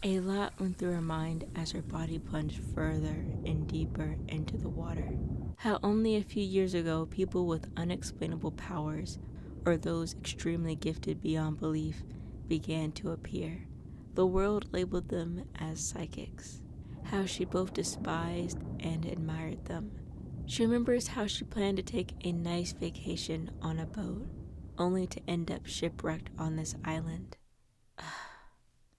A lot went through her mind as her body plunged further and deeper into the water. How only a few years ago, people with unexplainable powers, or those extremely gifted beyond belief, began to appear. The world labeled them as psychics. How she both despised and admired them. She remembers how she planned to take a nice vacation on a boat, only to end up shipwrecked on this island.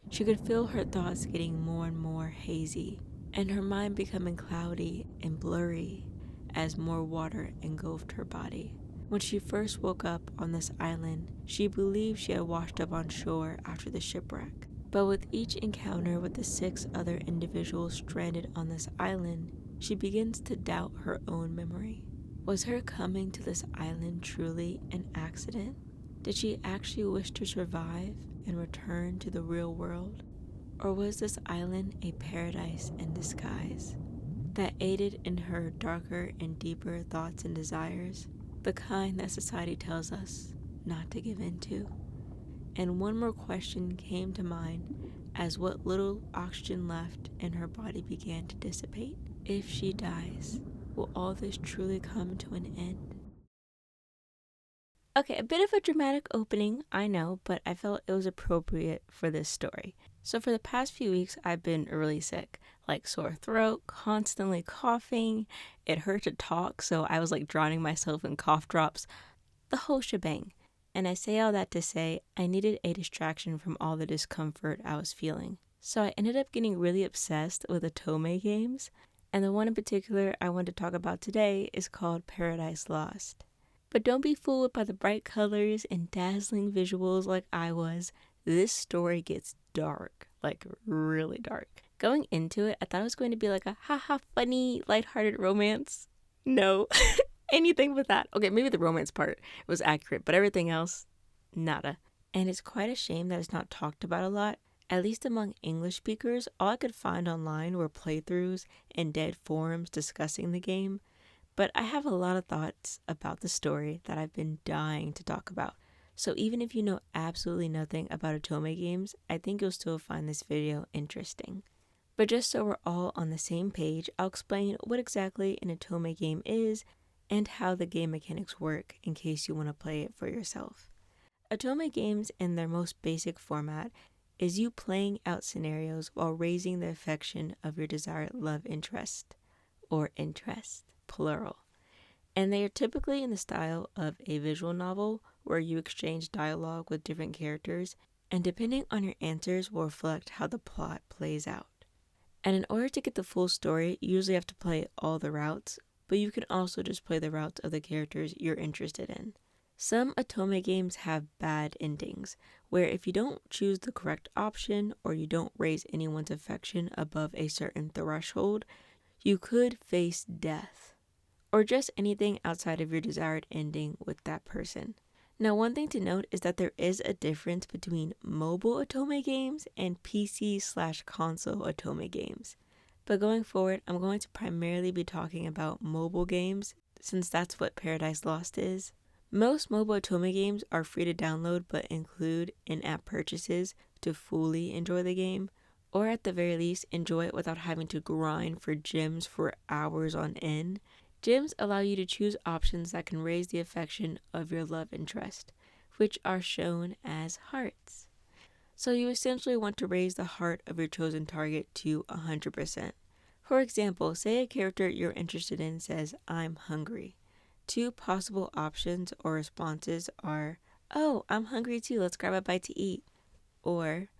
She could feel her thoughts getting more and more hazy, and her mind becoming cloudy and blurry as more water engulfed her body. When she first woke up on this island, she believed she had washed up on shore after the shipwreck. But with each encounter with the 6 other individuals stranded on this island, she begins to doubt her own memory. Was her coming to this island truly an accident? Did she actually wish to survive and return to the real world? Or was this island a paradise in disguise that aided in her darker and deeper thoughts and desires, the kind that society tells us not to give in to? And one more question came to mind as what little oxygen left in her body began to dissipate. If she dies, will all this truly come to an end? Okay, a bit of a dramatic opening, I know, but I felt it was appropriate for this story. So for the past few weeks, I've been really sick, like sore throat, constantly coughing. It hurt to talk, so I was like drowning myself in cough drops, the whole shebang. And I say all that to say I needed a distraction from all the discomfort I was feeling. So I ended up getting really obsessed with otome games, and the one in particular I want to talk about today is called Paradise Lost. But don't be fooled by the bright colors and dazzling visuals like I was. This story gets dark, like really dark. Going into it, I thought it was going to be like a haha funny, lighthearted romance. No, anything but that. Okay, maybe the romance part was accurate, but everything else, nada. And it's quite a shame that it's not talked about a lot. At least among English speakers, all I could find online were playthroughs and dead forums discussing the game. But I have a lot of thoughts about the story that I've been dying to talk about. So even if you know absolutely nothing about otome games, I think you'll still find this video interesting. But just so we're all on the same page, I'll explain what exactly an otome game is and how the game mechanics work in case you want to play it for yourself. Otome games in their most basic format is you playing out scenarios while raising the affection of your desired love interest, or interest, plural. And they are typically in the style of a visual novel where you exchange dialogue with different characters, and depending on your answers will reflect how the plot plays out. And in order to get the full story, you usually have to play all the routes, but you can also just play the routes of the characters you're interested in. Some otome games have bad endings, where if you don't choose the correct option or you don't raise anyone's affection above a certain threshold, you could face death, or just anything outside of your desired ending with that person. Now, one thing to note is that there is a difference between mobile otome games and PC/console otome games. But going forward, I'm going to primarily be talking about mobile games, since that's what Paradise Lost is. Most mobile otome games are free to download but include in-app purchases to fully enjoy the game, or at the very least enjoy it without having to grind for gems for hours on end. Gems allow you to choose options that can raise the affection of your love interest, which are shown as hearts. So you essentially want to raise the heart of your chosen target to 100%. For example, say a character you're interested in says, "I'm hungry." 2 possible options or responses are, "Oh, I'm hungry too, let's grab a bite to eat." Or,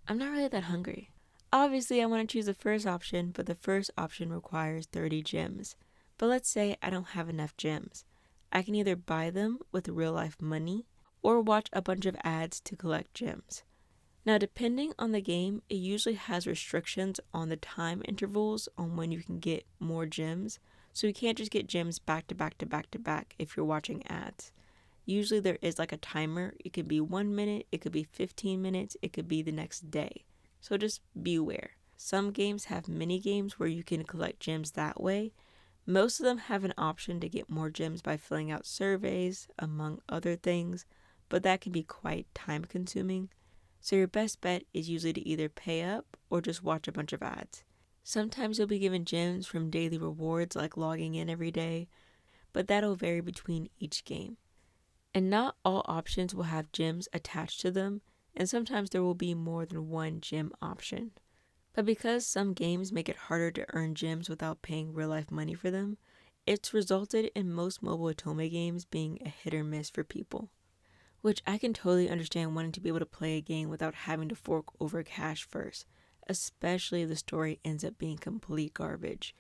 "I'm not really that hungry." Obviously, I want to choose the first option, but the first option requires 30 gems. But let's say I don't have enough gems. I can either buy them with real life money or watch a bunch of ads to collect gems. Now, depending on the game, it usually has restrictions on the time intervals on when you can get more gems. So you can't just get gems back to back to back to back if you're watching ads. Usually there is like a timer. It could be 1 minute, it could be 15 minutes, it could be the next day. So just beware. Some games have mini games where you can collect gems that way. Most of them have an option to get more gems by filling out surveys, among other things, but that can be quite time consuming. So your best bet is usually to either pay up or just watch a bunch of ads. Sometimes you'll be given gems from daily rewards like logging in every day, but that'll vary between each game. And not all options will have gems attached to them, and sometimes there will be more than one gem option. But because some games make it harder to earn gems without paying real life money for them, it's resulted in most mobile otome games being a hit or miss for people. Which I can totally understand wanting to be able to play a game without having to fork over cash first, especially if the story ends up being complete garbage.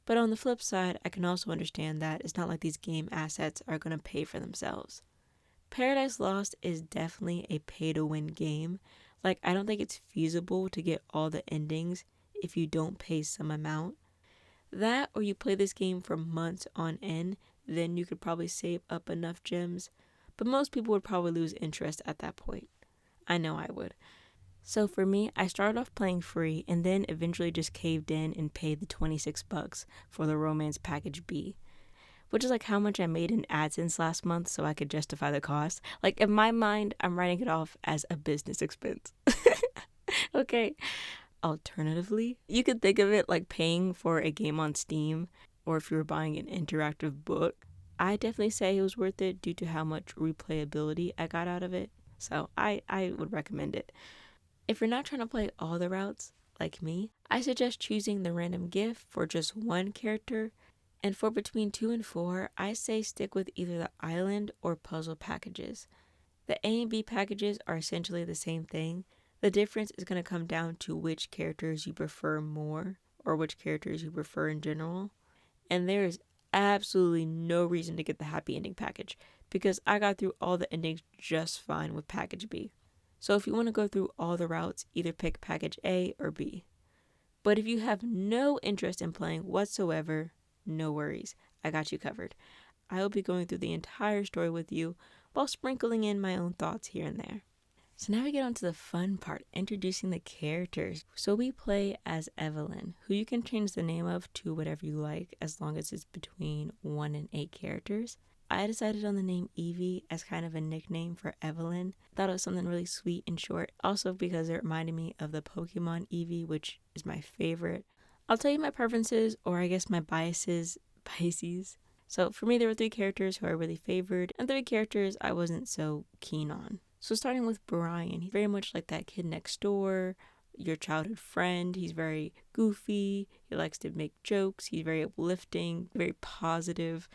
But on the flip side, I can also understand that it's not like these game assets are going to pay for themselves. Paradise Lost is definitely a pay-to-win game. Like, I don't think it's feasible to get all the endings if you don't pay some amount. That, or you play this game for months on end, then you could probably save up enough gems. But most people would probably lose interest at that point. I know I would. So for me, I started off playing free and then eventually just caved in and paid the $26 for the Romance Package B, which is like how much I made in AdSense last month so I could justify the cost. Like, in my mind, I'm writing it off as a business expense. Okay. Alternatively, you could think of it like paying for a game on Steam, or if you were buying an interactive book. I definitely say it was worth it due to how much replayability I got out of it. So I would recommend it. If you're not trying to play all the routes, like me, I suggest choosing the random gift for just one character. And for between 2 and 4, I say stick with either the island or puzzle packages. The A and B packages are essentially the same thing. The difference is going to come down to which characters you prefer more, or which characters you prefer in general. And there is absolutely no reason to get the happy ending package, because I got through all the endings just fine with package B. So if you want to go through all the routes, either pick package A or B. But if you have no interest in playing whatsoever, no worries, I got you covered. I will be going through the entire story with you while sprinkling in my own thoughts here and there. So now we get on to the fun part, introducing the characters. So we play as Evelyn, who you can change the name of to whatever you like as long as it's between 1 and 8 characters. I decided on the name Evie as kind of a nickname for Evelyn. Thought it was something really sweet and short, also because it reminded me of the Pokemon Eevee, which is my favorite. I'll tell you my preferences, or I guess my biases. So for me, there were 3 characters who I really favored, and 3 characters I wasn't so keen on. So starting with Bryan, he's very much like that kid next door, your childhood friend. He's very goofy, he likes to make jokes, he's very uplifting, very positive,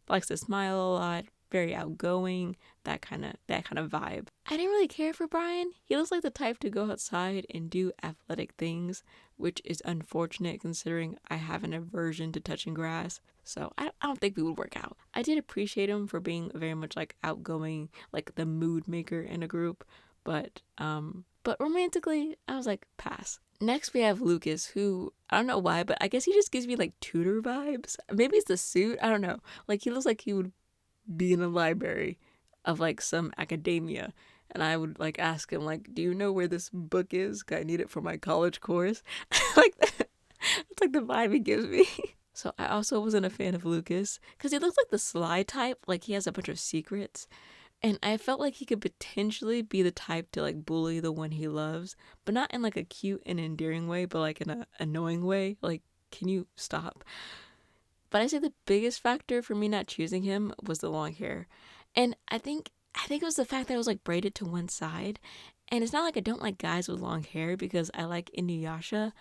likes to smile a lot, very outgoing, that kind of vibe. I didn't really care for Bryan. He looks like the type to go outside and do athletic things, which is unfortunate considering I have an aversion to touching grass. So I don't think we would work out. I did appreciate him for being very much like outgoing, like the mood maker in a group, but romantically, I was like, pass. Next we have Lucas, who, I don't know why, but I guess he just gives me like tutor vibes. Maybe it's the suit, I don't know. Like, he looks like he would be in a library of like some academia, and I would like ask him like, do you know where this book is? 'Cause I need it for my college course. Like, that's like the vibe he gives me. So I also wasn't a fan of Lucas because he looks like the sly type, like he has a bunch of secrets. And I felt like he could potentially be the type to like bully the one he loves, but not in like a cute and endearing way, but like in a annoying way. Like, can you stop? But I say the biggest factor for me not choosing him was the long hair. And I think it was the fact that it was like braided to one side. And it's not like I don't like guys with long hair because I like Inuyasha,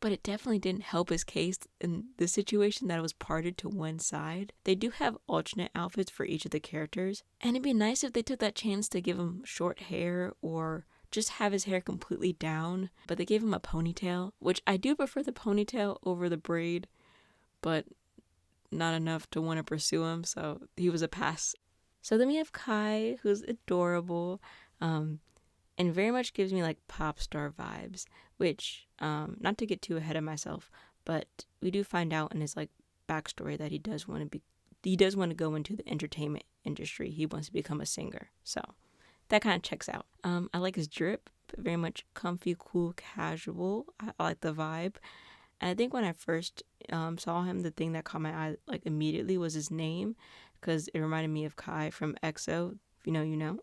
but it definitely didn't help his case in the situation that it was parted to one side. They do have alternate outfits for each of the characters, and it'd be nice if they took that chance to give him short hair or just have his hair completely down, but they gave him a ponytail, which I do prefer the ponytail over the braid, but not enough to want to pursue him, so he was a pass. So then we have Kai, who's adorable, and very much gives me like pop star vibes, which, not to get too ahead of myself, but we do find out in his like backstory that he does want to go into the entertainment industry. He wants to become a singer, so that kind of checks out. I like his drip, very much comfy, cool, casual. I like the vibe. And I think when I first saw him, the thing that caught my eye like immediately was his name, because it reminded me of Kai from EXO. If you know, you know.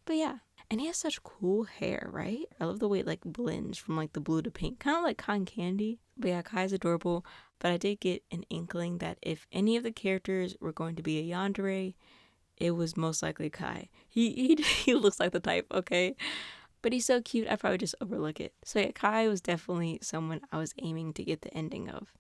But yeah. And he has such cool hair, right? I love the way it like blends from like the blue to pink, kind of like cotton candy. But yeah, Kai is adorable. But I did get an inkling that if any of the characters were going to be a yandere, it was most likely Kai. He looks like the type, okay? But he's so cute, I probably just overlook it. So yeah, Kai was definitely someone I was aiming to get the ending of.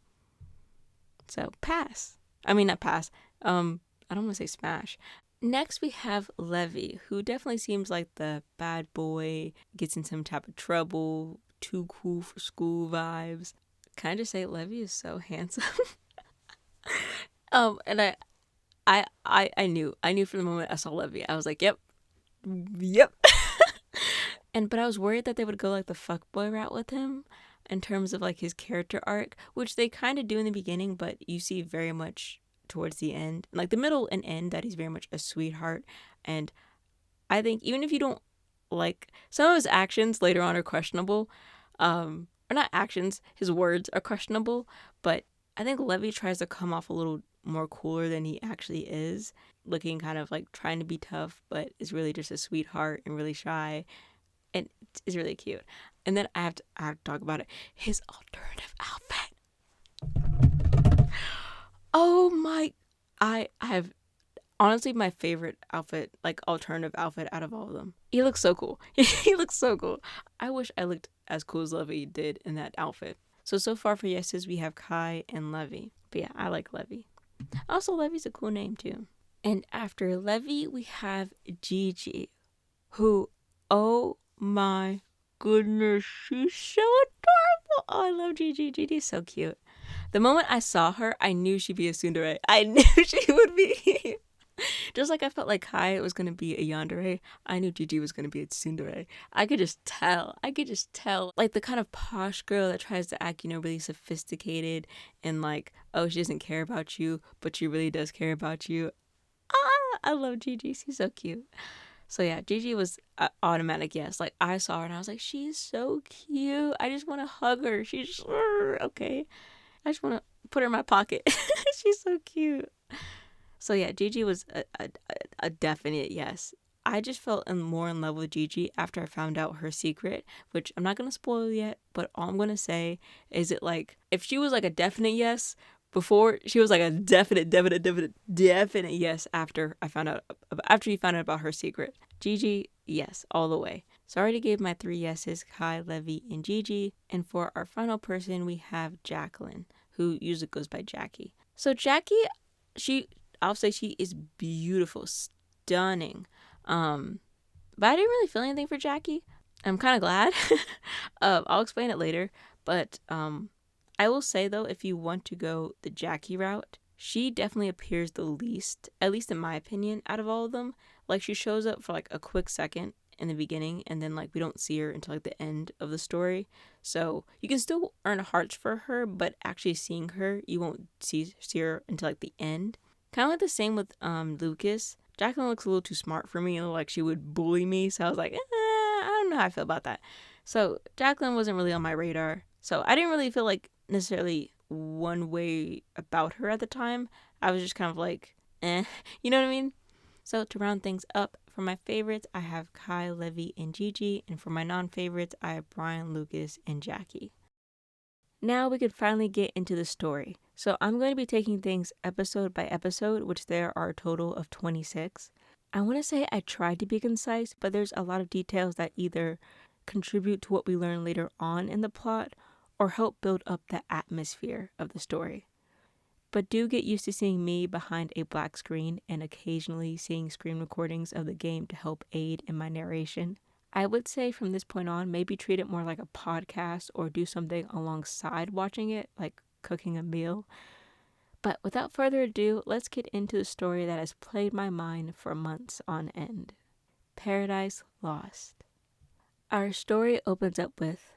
So pass. I mean, not pass. I don't want to say smash. Next, we have Levi, who definitely seems like the bad boy, gets in some type of trouble, too cool for school vibes. Can I just say Levi is so handsome? And I knew from the moment I saw Levi. I was like, yep. But I was worried that they would go like the fuckboy route with him in terms of like his character arc, which they kind of do in the beginning, but you see very much towards the end, like the middle and end, that he's very much a sweetheart. And I think even if you don't like some of his actions later on are questionable, or not actions, his words are questionable, but I think Levi tries to come off a little more cooler than he actually is, looking kind of like trying to be tough, but is really just a sweetheart and really shy, and it's really cute. And then I have to talk about it. His alternative outfit. Oh my! I have honestly my favorite outfit, like alternative outfit out of all of them. He looks so cool. He looks so cool. I wish I looked as cool as Levi did in that outfit. So far for yeses, we have Kai and Levi. But yeah, I like Levi. Also, Levi's a cool name too. And after Levi, we have Gigi, who, oh my goodness, she's so adorable. Oh, I love Gigi. Gigi's so cute. The moment I saw her, I knew she'd be a tsundere. I knew she would be. Just like I felt like Kai was going to be a yandere, I knew Gigi was going to be a tsundere. I could just tell. Like the kind of posh girl that tries to act, really sophisticated and like, oh, she doesn't care about you, but she really does care about you. I love Gigi. She's so cute. So yeah, Gigi was automatic yes. Like I saw her and I was like, she's so cute. I just want to hug her. She's okay. I just want to put her in my pocket. She's so cute. So yeah, Gigi was a definite yes. I just felt more in love with Gigi after I found out her secret, which I'm not going to spoil yet, but all I'm going to say is it like, if she was like a definite yes before, she was like a definite yes after you found out about her secret. Gigi, yes, all the way. So I already gave my 3 yeses, Kai, Levi, and Gigi. And for our final person, we have Jacqueline, who usually goes by Jacquie. So Jacquie, I'll say she is beautiful, stunning. But I didn't really feel anything for Jacquie. I'm kind of glad. I'll explain it later. But I will say, though, if you want to go the Jacquie route, she definitely appears the least, at least in my opinion, out of all of them. Like, she shows up for, like, a quick second in the beginning, and then, like, we don't see her until, like, the end of the story. So you can still earn hearts for her, but actually seeing her, you won't see her until, like, the end. Kind of like the same with Lucas. Jacqueline looks a little too smart for me. Like, she would bully me, so I was like, I don't know how I feel about that. So Jacqueline wasn't really on my radar. So I didn't really feel like necessarily one way about her at the time. I was just kind of like, you know what I mean? So to round things up, for my favorites, I have Kai, Levi, and Gigi. And for my non-favorites, I have Bryan, Lucas, and Jacquie. Now we could finally get into the story. So I'm going to be taking things episode by episode, which there are a total of 26. I want to say I tried to be concise, but there's a lot of details that either contribute to what we learn later on in the plot or help build up the atmosphere of the story. But do get used to seeing me behind a black screen and occasionally seeing screen recordings of the game to help aid in my narration. I would say from this point on, maybe treat it more like a podcast or do something alongside watching it, like cooking a meal. But without further ado, let's get into the story that has plagued my mind for months on end. Paradise Lost. Our story opens up with,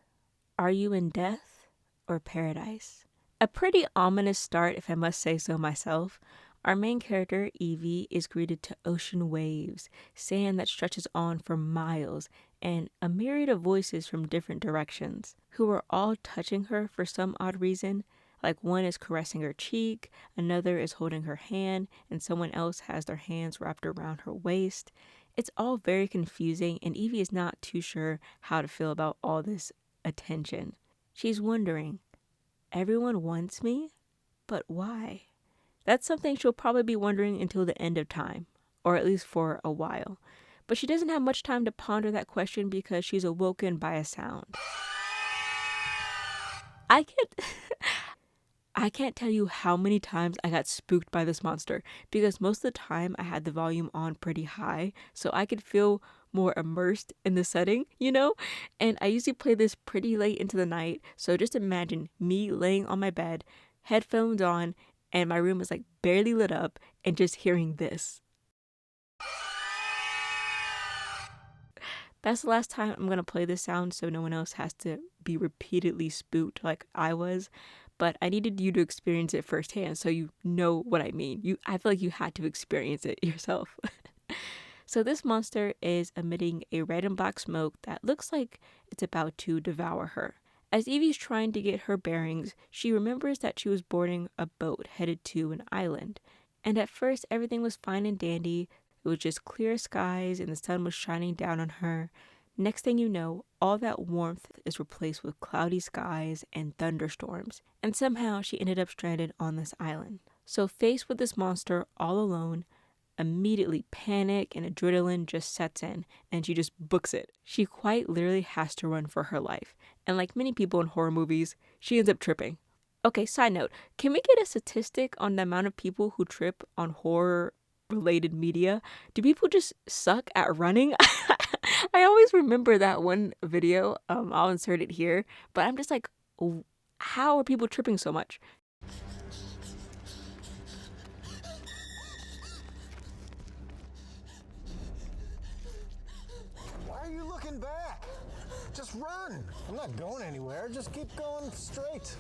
are you in death or paradise? A pretty ominous start, if I must say so myself. Our main character, Evie, is greeted to ocean waves, sand that stretches on for miles, and a myriad of voices from different directions, who are all touching her for some odd reason. Like one is caressing her cheek, another is holding her hand, and someone else has their hands wrapped around her waist. It's all very confusing, and Evie is not too sure how to feel about all this attention. She's wondering, everyone wants me? But why? That's something she'll probably be wondering until the end of time, or at least for a while. But she doesn't have much time to ponder that question because she's awoken by a sound. I can't I can't tell you how many times I got spooked by this monster because most of the time I had the volume on pretty high so I could feel more immersed in the setting, And I usually play this pretty late into the night, so just imagine me laying on my bed, headphones on, and my room is like barely lit up and just hearing this. That's the last time I'm going to play this sound so no one else has to be repeatedly spooked like I was. But I needed you to experience it firsthand so you know what I mean. I feel like you had to experience it yourself. So this monster is emitting a red and black smoke that looks like it's about to devour her. As Evie's trying to get her bearings, she remembers that she was boarding a boat headed to an island. And at first everything was fine and dandy. It was just clear skies and the sun was shining down on her. Next thing you know, all that warmth is replaced with cloudy skies and thunderstorms, and somehow she ended up stranded on this island. So faced with this monster all alone, immediately panic and adrenaline just sets in, and she just books it. She quite literally has to run for her life, and like many people in horror movies, she ends up tripping. Okay, side note, can we get a statistic on the amount of people who trip on horror related media? Do people just suck at running? I always remember that one video. I'll insert it here, but I'm just like, how are people tripping so much? Why are you looking back? Just run. I'm not going anywhere. Just keep going straight.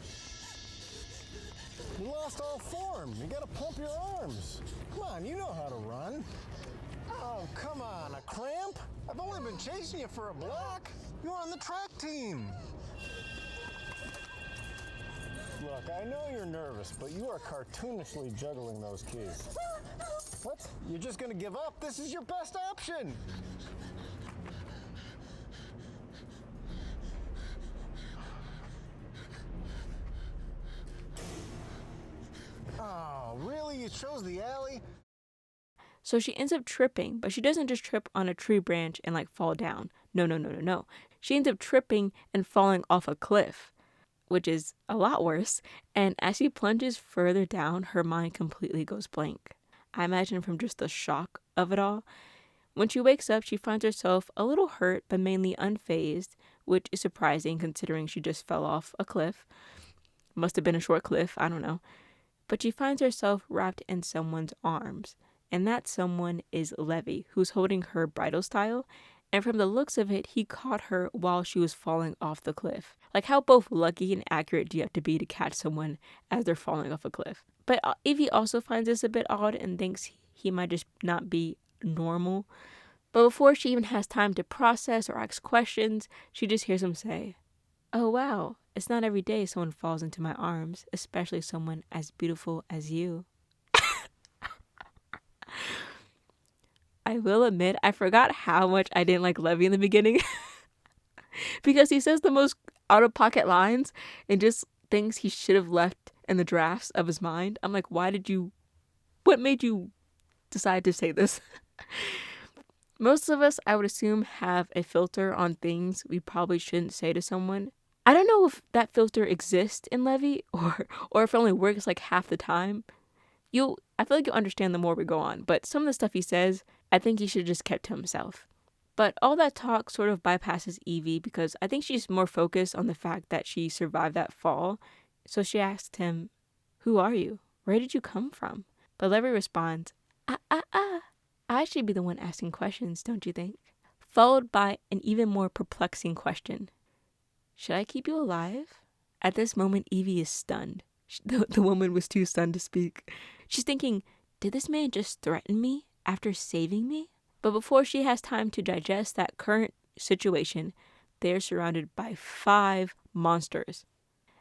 You lost all form. You gotta pump your arms. Come on, you know how to run. Oh, come on, a cramp? I've only been chasing you for a block. You're on the track team. Look, I know you're nervous, but you are cartoonishly juggling those keys. What? You're just gonna give up? This is your best option. Oh, really? You chose the alley? So she ends up tripping, but she doesn't just trip on a tree branch and like fall down. No. She ends up tripping and falling off a cliff, which is a lot worse. And as she plunges further down, her mind completely goes blank. I imagine from just the shock of it all. When she wakes up, she finds herself a little hurt, but mainly unfazed, which is surprising considering she just fell off a cliff. Must have been a short cliff, I don't know. But she finds herself wrapped in someone's arms. And that someone is Levi, who's holding her bridal style. And from the looks of it, he caught her while she was falling off the cliff. Like, how both lucky and accurate do you have to be to catch someone as they're falling off a cliff? But Evie also finds this a bit odd and thinks he might just not be normal. But before she even has time to process or ask questions, she just hears him say, "Oh wow, it's not every day someone falls into my arms, especially someone as beautiful as you." I will admit, I forgot how much I didn't like Levi in the beginning because he says the most out-of-pocket lines and just things he should have left in the drafts of his mind. I'm like, what made you decide to say this? Most of us, I would assume, have a filter on things we probably shouldn't say to someone. I don't know if that filter exists in Levi or if it only works like half the time. I feel like you'll understand the more we go on, but some of the stuff he says, I think he should have just kept to himself. But all that talk sort of bypasses Evie because I think she's more focused on the fact that she survived that fall. So she asked him, "Who are you? Where did you come from?" But Levi responds, I should be the one asking questions, don't you think?" Followed by an even more perplexing question. "Should I keep you alive?" At this moment, Evie is stunned. The woman was too stunned to speak. She's thinking, did this man just threaten me after saving me? But before she has time to digest that current situation, they're surrounded by 5 monsters,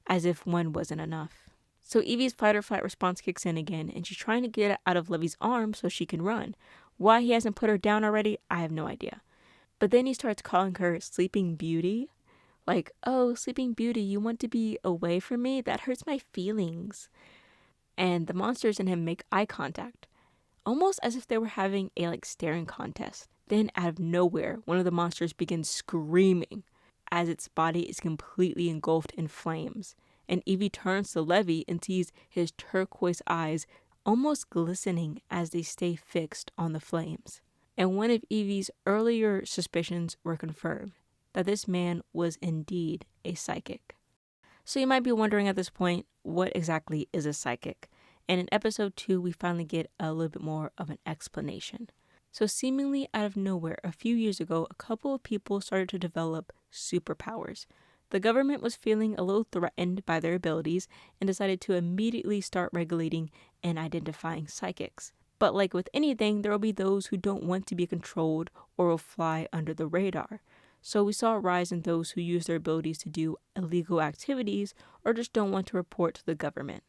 as if one wasn't enough. So Evie's fight or flight response kicks in again, and she's trying to get out of Levi's arms so she can run, Why he hasn't put her down already, I have no idea. But then he starts calling her Sleeping Beauty. Like, oh, Sleeping Beauty, you want to be away from me? That hurts my feelings. And the monsters in him make eye contact, almost as if they were having a staring contest. Then out of nowhere, one of the monsters begins screaming as its body is completely engulfed in flames. And Evie turns to Levi and sees his turquoise eyes almost glistening as they stay fixed on the flames. And one of Evie's earlier suspicions were confirmed, that this man was indeed a psychic. So you might be wondering at this point, what exactly is a psychic? And in episode 2, we finally get a little bit more of an explanation. So seemingly out of nowhere, a few years ago, a couple of people started to develop superpowers. The government was feeling a little threatened by their abilities and decided to immediately start regulating and identifying psychics. But like with anything, there will be those who don't want to be controlled or will fly under the radar. So we saw a rise in those who use their abilities to do illegal activities or just don't want to report to the government.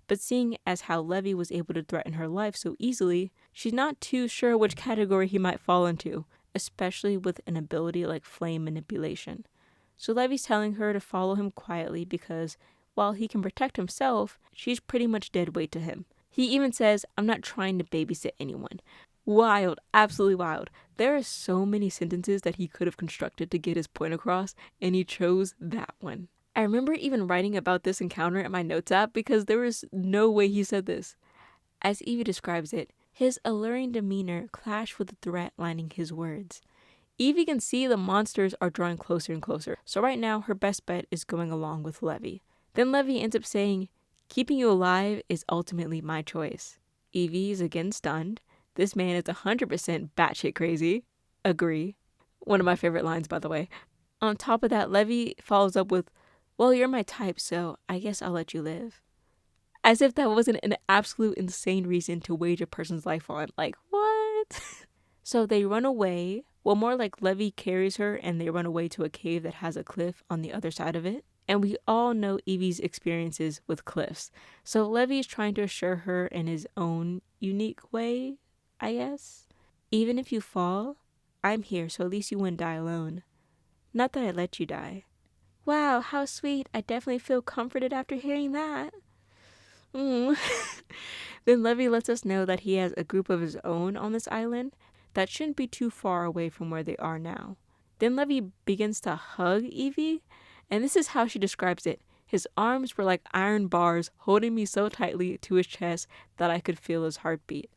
But seeing as how Levi was able to threaten her life so easily, she's not too sure which category he might fall into, especially with an ability like flame manipulation. So Levi's telling her to follow him quietly because while he can protect himself, she's pretty much dead weight to him. He even says, "I'm not trying to babysit anyone." Wild, absolutely wild. There are so many sentences that he could have constructed to get his point across, and he chose that one. I remember even writing about this encounter in my notes app because there was no way he said this. As Evie describes it, his alluring demeanor clashed with the threat lining his words. Evie can see the monsters are drawing closer and closer, so right now her best bet is going along with Levi. Then Levi ends up saying, "Keeping you alive is ultimately my choice." Evie is again stunned. This man is 100% batshit crazy. Agree. One of my favorite lines, by the way. On top of that, Levi follows up with, "Well, you're my type, so I guess I'll let you live." As if that wasn't an absolute insane reason to wage a person's life on. Like, what? So they run away. Well, more like Levi carries her and they run away to a cave that has a cliff on the other side of it. And we all know Evie's experiences with cliffs. So Levi is trying to assure her in his own unique way, I guess. "Even if you fall, I'm here, so at least you wouldn't die alone. Not that I'd let you die." Wow, how sweet. I definitely feel comforted after hearing that. Then Levi lets us know that he has a group of his own on this island that shouldn't be too far away from where they are now. Then Levi begins to hug Evie, and this is how she describes it. "His arms were like iron bars holding me so tightly to his chest that I could feel his heartbeat."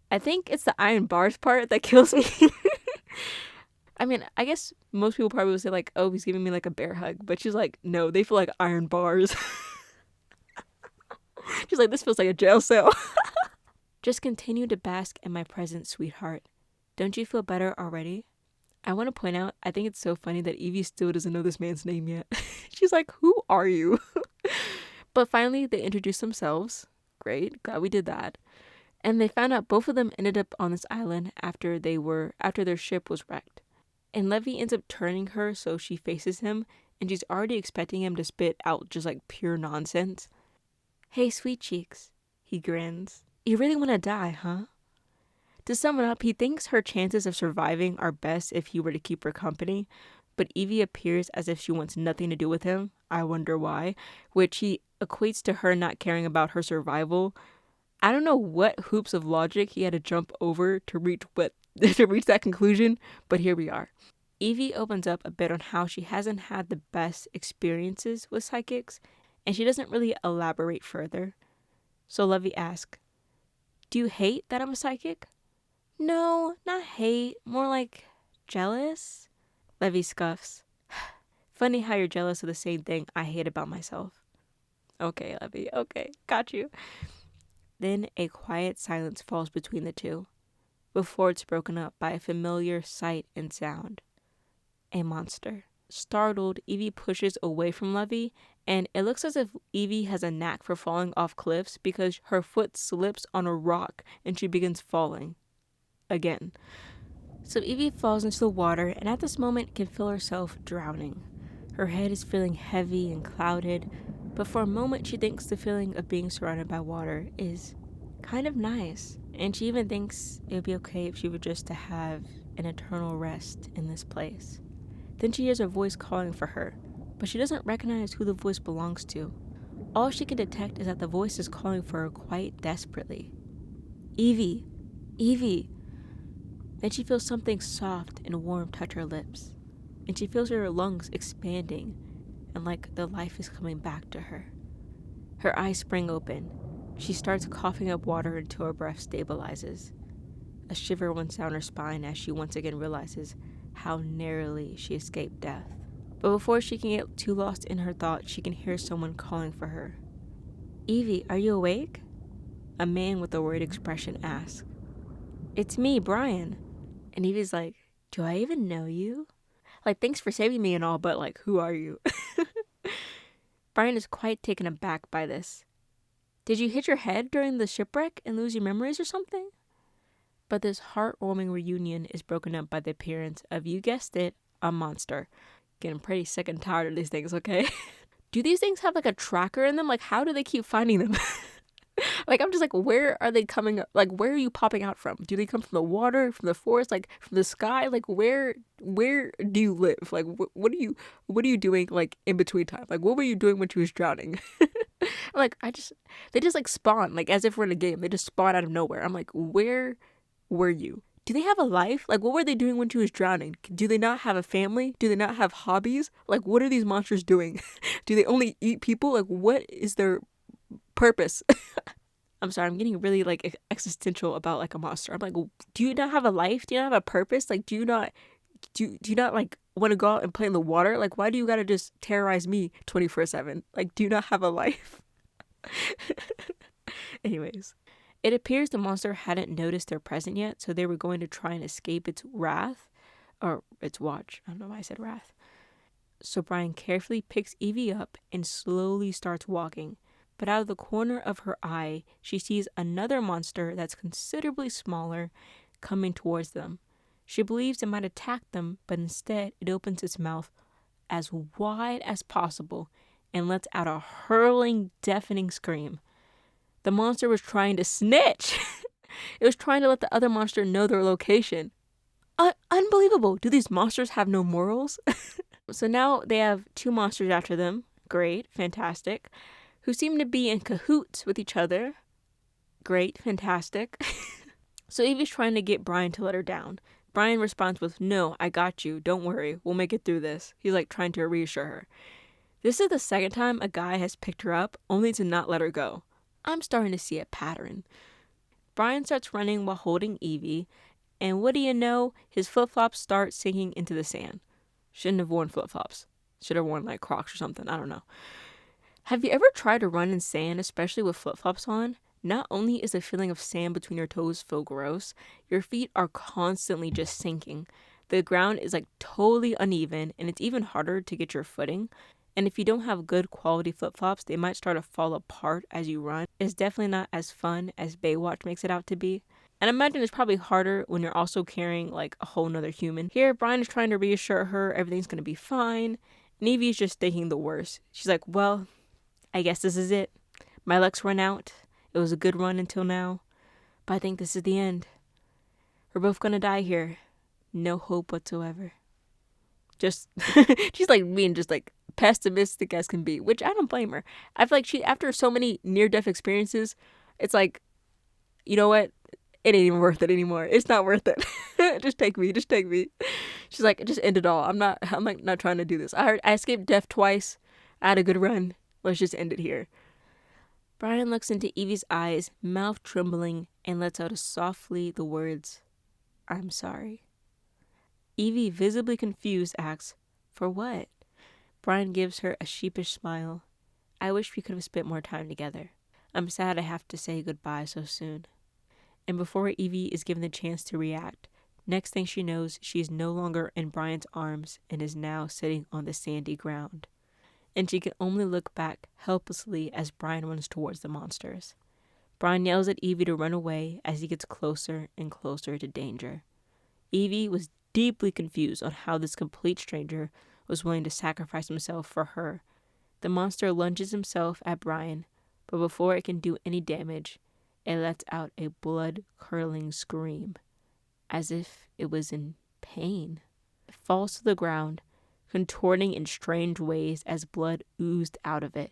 I think it's the iron bars part that kills me. I mean, I guess most people probably would say like, "Oh, he's giving me like a bear hug," but she's like, "No, they feel like iron bars." She's like, "This feels like a jail cell." "Just continue to bask in my presence, sweetheart. Don't you feel better already?" I want to point out, I think it's so funny that Evie still doesn't know this man's name yet. She's like, "Who are you?" But finally, they introduce themselves. Great, glad we did that. And they found out both of them ended up on this island after their ship was wrecked. And Levi ends up turning her so she faces him, and she's already expecting him to spit out just like pure nonsense. "Hey, sweet cheeks," he grins. "You really want to die, huh?" To sum it up, he thinks her chances of surviving are best if he were to keep her company, but Evie appears as if she wants nothing to do with him. I wonder why, which he equates to her not caring about her survival. I don't know what hoops of logic he had to jump over to reach that conclusion, but here we are. Evie opens up a bit on how she hasn't had the best experiences with psychics, and she doesn't really elaborate further. So Levi asks, "Do you hate that I'm a psychic?" "No, not hate, more like jealous." Levi scoffs. "Funny how you're jealous of the same thing I hate about myself." "Okay, Levi, okay, got you." Then a quiet silence falls between the two, before it's broken up by a familiar sight and sound. A monster. Startled, Evie pushes away from Levi, and it looks as if Evie has a knack for falling off cliffs because her foot slips on a rock and she begins falling. Again. So Evie falls into the water and at this moment can feel herself drowning. Her head is feeling heavy and clouded, but for a moment she thinks the feeling of being surrounded by water is kind of nice. And she even thinks it would be okay if she were just to have an eternal rest in this place. Then she hears a voice calling for her, but she doesn't recognize who the voice belongs to. All she can detect is that the voice is calling for her quite desperately. Evie! Evie! Then she feels something soft and warm touch her lips, and she feels her lungs expanding and like the life is coming back to her. Her eyes spring open. She starts coughing up water until her breath stabilizes. A shiver runs down her spine as she once again realizes how narrowly she escaped death. But before she can get too lost in her thoughts, she can hear someone calling for her. Evie, are you awake? A man with a worried expression asks. It's me, Bryan. And Evie's like, do I even know you? Like, thanks for saving me and all, but like, who are you? Bryan is quite taken aback by this. Did you hit your head during the shipwreck and lose your memories or something? But this heartwarming reunion is broken up by the appearance of, you guessed it, a monster. Getting pretty sick and tired of these things, okay? Do these things have like a tracker in them? Like, how do they keep finding them? Like, I'm just like, where are they coming up? Like, where are you popping out from? Do they come from the water, from the forest, like from the sky? Like, where do you live? Like, what are you doing like in between time? Like, what were you doing when she was drowning? Like, they just like spawn, like as if we're in a game. They just spawn out of nowhere. I'm like, where were you? Do they have a life? Like, what were they doing when she was drowning? Do they not have a family? Do they not have hobbies? Like, what are these monsters doing? Do they only eat people? Like, what is their purpose? I'm sorry, I'm getting really like existential about like a monster. I'm like, do you not have a life? Do you not have a purpose? Like, do you not like want to go out and play in the water? Like, why do you gotta just terrorize me 24/7? Like, do you not have a life? Anyways, it appears the monster hadn't noticed their presence yet, so they were going to try and escape its wrath, or its watch. I don't know why I said wrath. So Bryan carefully picks Evie up and slowly starts walking. But out of the corner of her eye, she sees another monster that's considerably smaller coming towards them. She believes it might attack them, but instead it opens its mouth as wide as possible and lets out a hurling, deafening scream. The monster was trying to snitch. It was trying to let the other monster know their location. Unbelievable. Do these monsters have no morals? So now they have two monsters after them. Great, fantastic. Who seem to be in cahoots with each other. Great, fantastic. So Evie's trying to get Bryan to let her down. Bryan responds with, no, I got you. Don't worry. We'll make it through this. He's like trying to reassure her. This is the second time a guy has picked her up, only to not let her go. I'm starting to see a pattern. Bryan starts running while holding Evie, and what do you know? His flip-flops start sinking into the sand. Shouldn't have worn flip-flops. Should have worn like Crocs or something. I don't know. Have you ever tried to run in sand, especially with flip-flops on? Not only is the feeling of sand between your toes feel gross, your feet are constantly just sinking. The ground is like totally uneven, and it's even harder to get your footing. And if you don't have good quality flip-flops, they might start to fall apart as you run. It's definitely not as fun as Baywatch makes it out to be. And I imagine it's probably harder when you're also carrying like a whole nother human. Here, Bryan is trying to reassure her everything's going to be fine. And Evie's just thinking the worst. She's like, well, I guess this is it. My luck's run out. It was a good run until now. But I think this is the end. We're both going to die here. No hope whatsoever. Just, she's like being just like pessimistic as can be, which I don't blame her. I feel like she, after so many near-death experiences, it's like, you know what? It ain't even worth it anymore. It's not worth it. Just take me. She's like, just end it all. I'm not trying to do this. I escaped death twice. I had a good run. Let's just end it here. Bryan looks into Evie's eyes, mouth trembling, and lets out softly the words, I'm sorry. Evie, visibly confused, asks, for what? Bryan gives her a sheepish smile. I wish we could have spent more time together. I'm sad I have to say goodbye so soon. And before Evie is given the chance to react, next thing she knows, she is no longer in Bryan's arms and is now sitting on the sandy ground. And she can only look back helplessly as Bryan runs towards the monsters. Bryan yells at Evie to run away as he gets closer and closer to danger. Evie was deeply confused on how this complete stranger was willing to sacrifice himself for her. The monster lunges himself at Bryan, but before it can do any damage, It lets out a blood-curdling scream, as if it was in pain. It falls to the ground, contorting in strange ways as blood oozed out of it.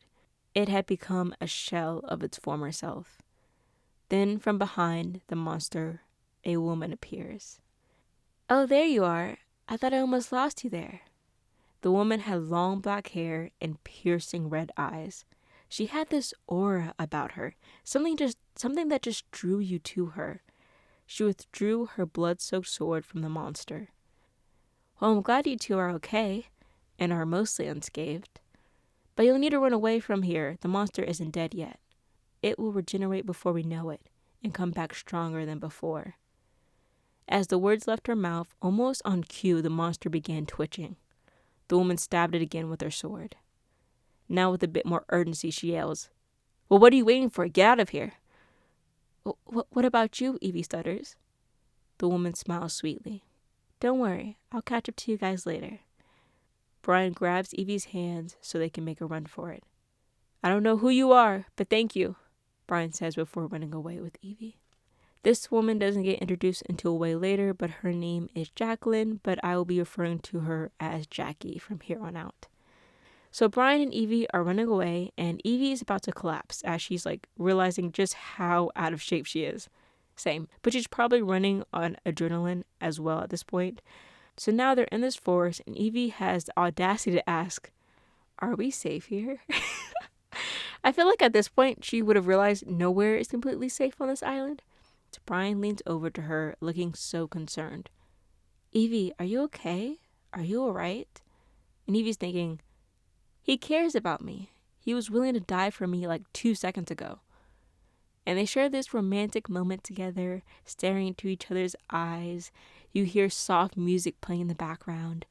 It had become a shell of its former self. Then from behind the monster, a woman appears. "Oh, there you are. I thought I almost lost you there." The woman had long black hair and piercing red eyes. She had this aura about her, something that just drew you to her. She withdrew her blood-soaked sword from the monster. "Well, I'm glad you two are okay, and are mostly unscathed. But you'll need to run away from here. The monster isn't dead yet. It will regenerate before we know it, and come back stronger than before." As the words left her mouth, almost on cue, the monster began twitching. The woman stabbed it again with her sword. Now with a bit more urgency, she yells, "Well, what are you waiting for? Get out of here." What about you?" Evie stutters. The woman smiles sweetly. "Don't worry, I'll catch up to you guys later." Bryan grabs Evie's hands so they can make a run for it. "I don't know who you are, but thank you," Bryan says before running away with Evie. This woman doesn't get introduced until way later, but her name is Jacqueline, but I will be referring to her as Jacquie from here on out. So Bryan and Evie are running away, and Evie is about to collapse as she's realizing just how out of shape she is. Same, but she's probably running on adrenaline as well at this point. So now they're in this forest, and Evie has the audacity to ask, "Are we safe here?" I feel like at this point she would have realized nowhere is completely safe on this island. So Bryan leans over to her, looking so concerned. "Evie, are you okay? Are you alright?" And Evie's thinking, he cares about me. He was willing to die for me 2 seconds ago. And they share this romantic moment together, staring into each other's eyes. You hear soft music playing in the background.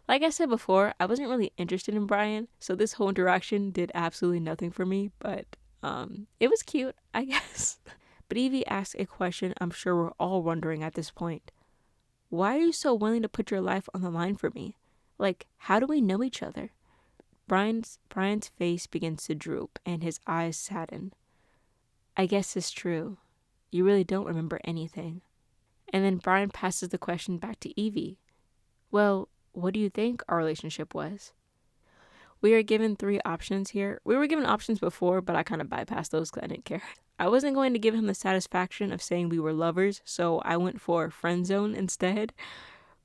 Like I said before, I wasn't really interested in Bryan, so this whole interaction did absolutely nothing for me, but it was cute, I guess. But Evie asks a question I'm sure we're all wondering at this point. Why are you so willing to put your life on the line for me? How do we know each other? Bryan's face begins to droop and his eyes sadden. "I guess it's true. You really don't remember anything." And then Bryan passes the question back to Evie. "Well, what do you think our relationship was?" We are given 3 options here. We were given options before, but I kind of bypassed those because I didn't care. I wasn't going to give him the satisfaction of saying we were lovers, so I went for friend zone instead,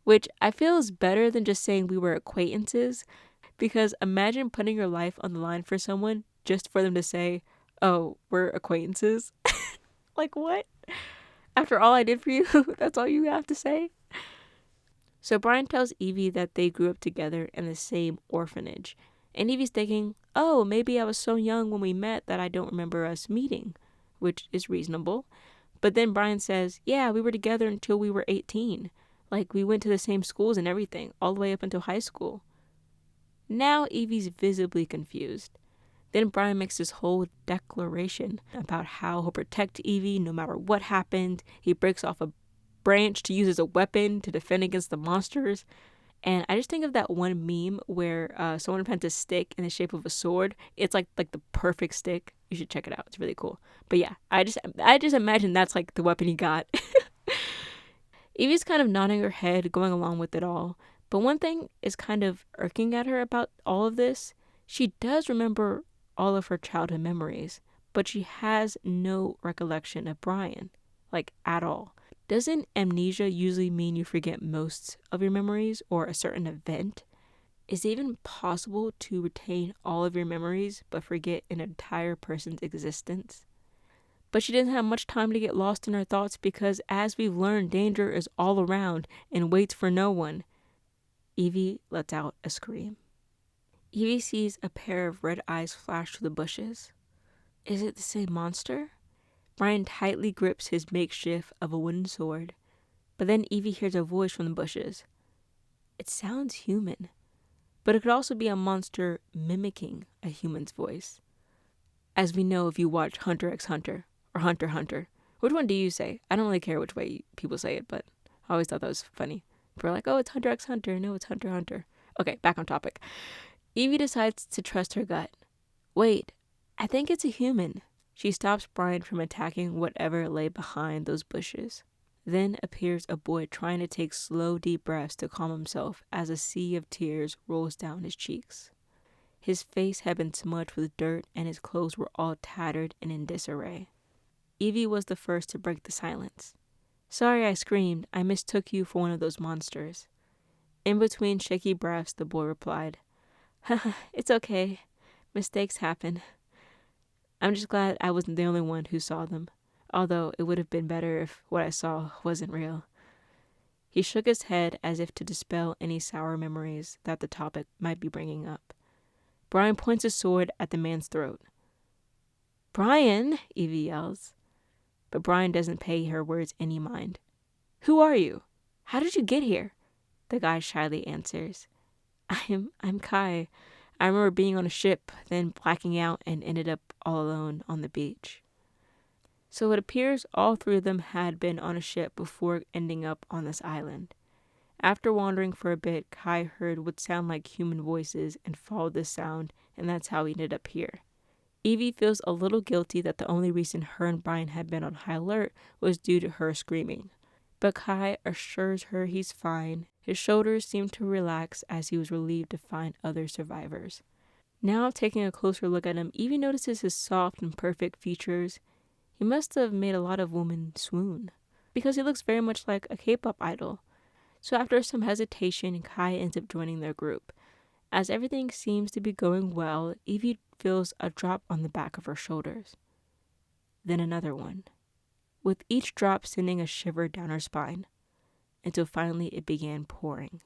which I feel is better than just saying we were acquaintances, because imagine putting your life on the line for someone just for them to say, "Oh, we're acquaintances." What? After all I did for you, that's all you have to say? So Bryan tells Evie that they grew up together in the same orphanage. And Evie's thinking, oh, maybe I was so young when we met that I don't remember us meeting, which is reasonable. But then Bryan says, yeah, we were together until we were 18. We went to the same schools and everything, all the way up until high school. Now Evie's visibly confused. Then Bryan makes this whole declaration about how he'll protect Evie no matter what happened. He breaks off a branch to use as a weapon to defend against the monsters. And I just think of that one meme where someone plants a stick in the shape of a sword. It's like the perfect stick. You should check it out. It's really cool. But yeah, I just imagine that's the weapon he got. Evie's kind of nodding her head, going along with it all. But one thing is kind of irking at her about all of this. She does remember all of her childhood memories, but she has no recollection of Bryan, at all. Doesn't amnesia usually mean you forget most of your memories or a certain event? Is it even possible to retain all of your memories but forget an entire person's existence? But she didn't have much time to get lost in her thoughts because, as we've learned, danger is all around and waits for no one. Evie lets out a scream. Evie sees a pair of red eyes flash through the bushes. Is it the same monster? Bryan tightly grips his makeshift of a wooden sword, but then Evie hears a voice from the bushes. It sounds human, but it could also be a monster mimicking a human's voice. As we know if you watch Hunter x Hunter, or Hunter x Hunter. Which one do you say? I don't really care which way people say it, but I always thought that was funny. We're oh, it's Hunter x Hunter. No, it's Hunter x Hunter. Okay, back on topic. Evie decides to trust her gut. Wait, I think it's a human. She stops Bryan from attacking whatever lay behind those bushes. Then appears a boy trying to take slow, deep breaths to calm himself as a sea of tears rolls down his cheeks. His face had been smudged with dirt and his clothes were all tattered and in disarray. Evie was the first to break the silence. "Sorry I screamed. I mistook you for one of those monsters." In between shaky breaths, the boy replied, "Haha, it's okay. Mistakes happen. I'm just glad I wasn't the only one who saw them, although it would have been better if what I saw wasn't real." He shook his head as if to dispel any sour memories that the topic might be bringing up. Bryan points his sword at the man's throat. "Bryan!" Evie yells. But Bryan doesn't pay her words any mind. "Who are you? How did you get here?" The guy shyly answers. I'm Kai. I remember being on a ship, then blacking out and ended up all alone on the beach." So it appears all three of them had been on a ship before ending up on this island. After wandering for a bit, Kai heard what sounded like human voices and followed this sound, and that's how he ended up here. Evie feels a little guilty that the only reason her and Bryan had been on high alert was due to her screaming. But Kai assures her he's fine. His shoulders seem to relax as he was relieved to find other survivors. Now, taking a closer look at him, Evie notices his soft and perfect features. He must have made a lot of women swoon, because he looks very much like a K-pop idol. So after some hesitation, Kai ends up joining their group. As everything seems to be going well, Evie feels a drop on the back of her shoulders. Then another one, with each drop sending a shiver down her spine, until finally it began pouring.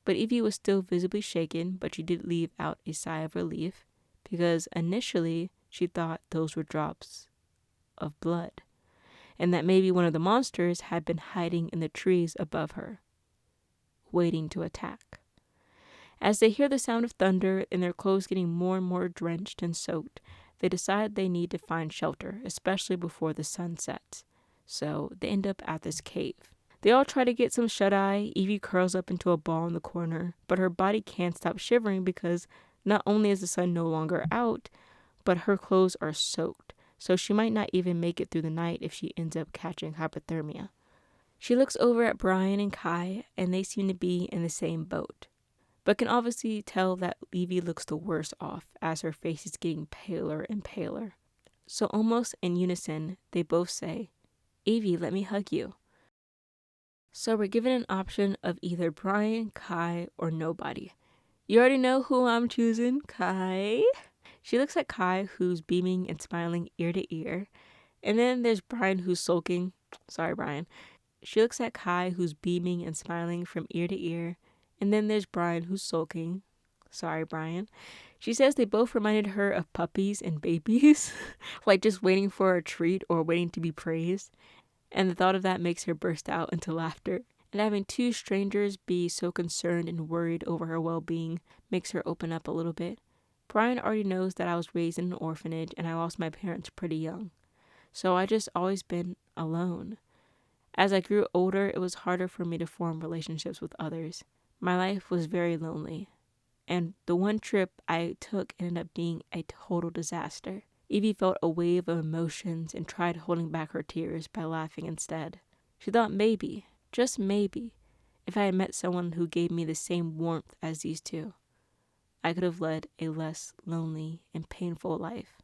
But Evie was still visibly shaken, but she did leave out a sigh of relief, because initially she thought those were drops of blood, and that maybe one of the monsters had been hiding in the trees above her, waiting to attack. As they hear the sound of thunder and their clothes getting more and more drenched and soaked, they decide they need to find shelter, especially before the sun sets. So they end up at this cave. They all try to get some shut-eye. Evie curls up into a ball in the corner, but her body can't stop shivering because not only is the sun no longer out, but her clothes are soaked, so she might not even make it through the night if she ends up catching hypothermia. She looks over at Bryan and Kai, and they seem to be in the same boat, but can obviously tell that Evie looks the worst off as her face is getting paler and paler. So almost in unison, they both say, "Evie, let me hug you." So we're given an option of either Bryan, Kai, or nobody. You already know who I'm choosing, Kai. She looks at Kai, who's beaming and smiling ear to ear. And then there's Bryan, who's sulking. Sorry, Bryan. She looks at Kai, who's beaming and smiling from ear to ear. And then there's Bryan, who's sulking. Sorry, Bryan. She says they both reminded her of puppies and babies, like just waiting for a treat or waiting to be praised. And the thought of that makes her burst out into laughter. And having two strangers be so concerned and worried over her well-being makes her open up a little bit. Bryan already knows that I was raised in an orphanage and I lost my parents pretty young. So I just always been alone. As I grew older, it was harder for me to form relationships with others. My life was very lonely. And the one trip I took ended up being a total disaster. Evie felt a wave of emotions and tried holding back her tears by laughing instead. She thought maybe, just maybe, if I had met someone who gave me the same warmth as these two, I could have led a less lonely and painful life.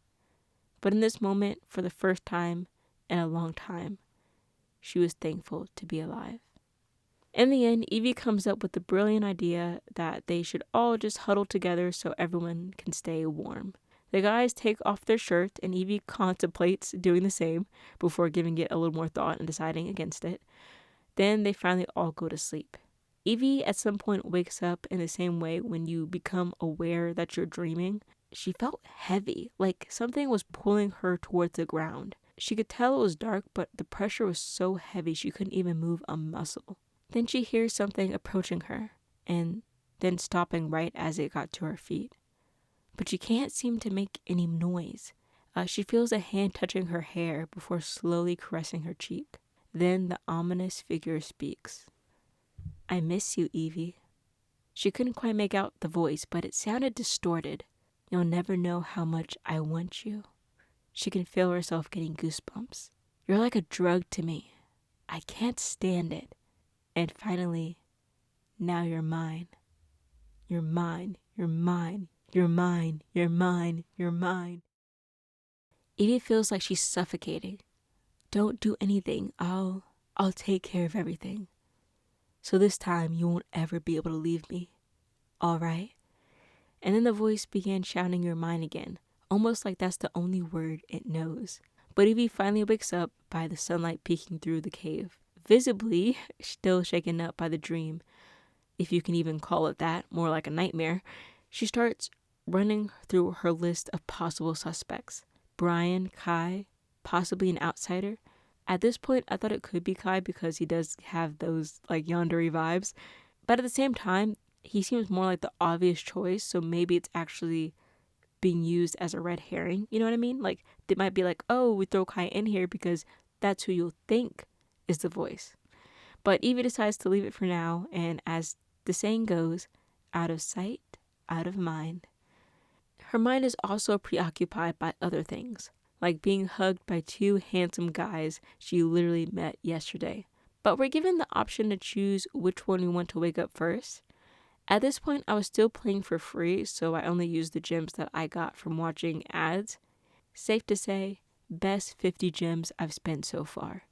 But in this moment, for the first time in a long time, she was thankful to be alive. In the end, Evie comes up with the brilliant idea that they should all just huddle together so everyone can stay warm. The guys take off their shirts and Evie contemplates doing the same before giving it a little more thought and deciding against it. Then they finally all go to sleep. Evie at some point wakes up in the same way when you become aware that you're dreaming. She felt heavy, like something was pulling her towards the ground. She could tell it was dark, but the pressure was so heavy she couldn't even move a muscle. Then she hears something approaching her, and then stopping right as it got to her feet. But she can't seem to make any noise. She feels a hand touching her hair before slowly caressing her cheek. Then the ominous figure speaks. "I miss you, Evie." She couldn't quite make out the voice, but it sounded distorted. "You'll never know how much I want you." She can feel herself getting goosebumps. You're like a drug to me. I can't stand it. And finally, now you're mine. You're mine. You're mine. You're mine. You're mine. You're mine. Evie feels like she's suffocating. Don't do anything. I'll take care of everything. So this time you won't ever be able to leave me. All right? And then the voice began shouting your mind again, almost like that's the only word it knows. But Evie finally wakes up by the sunlight peeking through the cave, visibly still shaken up by the dream, if you can even call it that, more like a nightmare. She starts running through her list of possible suspects. Bryan, Kai, possibly an outsider. At this point, I thought it could be Kai because he does have those like yandere vibes. But at the same time, he seems more like the obvious choice, so maybe it's actually being used as a red herring. You know what I mean? Like, they might be like, oh, we throw Kai in here because that's who you'll think is the voice. But Evie decides to leave it for now, and as the saying goes, out of sight, out of mind. Her mind is also preoccupied by other things, like being hugged by two handsome guys she literally met yesterday. But we're given the option to choose which one we want to wake up first. At this point, I was still playing for free, so I only used the gems that I got from watching ads. Safe to say, best 50 gems I've spent so far.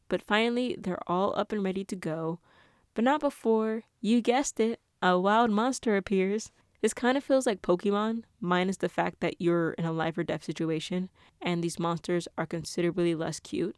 But finally, they're all up and ready to go, but not before, you guessed it, a wild monster appears. This kind of feels like Pokemon, minus the fact that you're in a life or death situation, and these monsters are considerably less cute.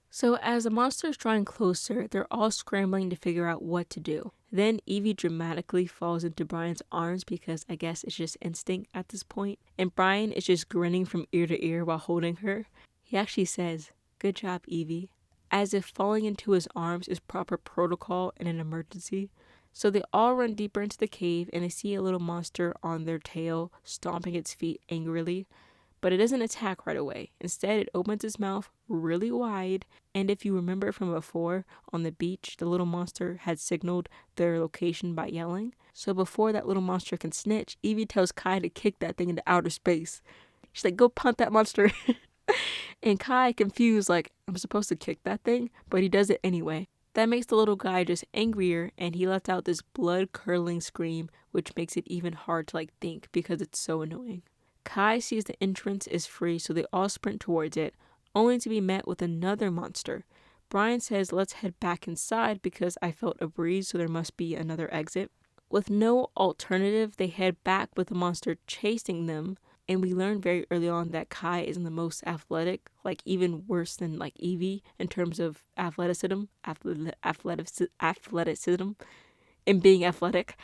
So as the monsters drawing closer, they're all scrambling to figure out what to do. Then Evie dramatically falls into Bryan's arms because I guess it's just instinct at this point. And Bryan is just grinning from ear to ear while holding her. He actually says, "Good job, Evie," as if falling into his arms is proper protocol in an emergency. So they all run deeper into the cave and they see a little monster on their tail stomping its feet angrily. But it doesn't attack right away. Instead, it opens its mouth really wide. And if you remember from before, on the beach, the little monster had signaled their location by yelling. So before that little monster can snitch, Evie tells Kai to kick that thing into outer space. She's like, go punt that monster. And Kai, confused, like, I'm supposed to kick that thing? But he does it anyway. That makes the little guy just angrier, and he lets out this blood-curdling scream, which makes it even hard to, think because it's so annoying. Kai sees the entrance is free, so they all sprint towards it, only to be met with another monster. Bryan says, let's head back inside because I felt a breeze, so there must be another exit. With no alternative, they head back with the monster chasing them, and we learn very early on that Kai isn't the most athletic, even worse than Evie in terms of athleticism, and being athletic.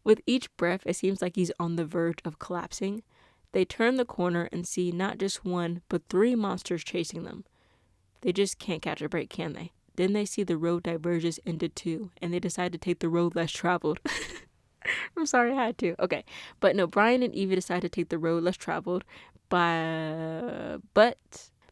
With each breath, it seems like he's on the verge of collapsing. They turn the corner and see not just one, but 3 monsters chasing them. They just can't catch a break, can they? Then they see the road diverges into 2, and they decide to take the road less traveled. I'm sorry, I had to. Okay. But no, Bryan and Evie decide to take the road less traveled. But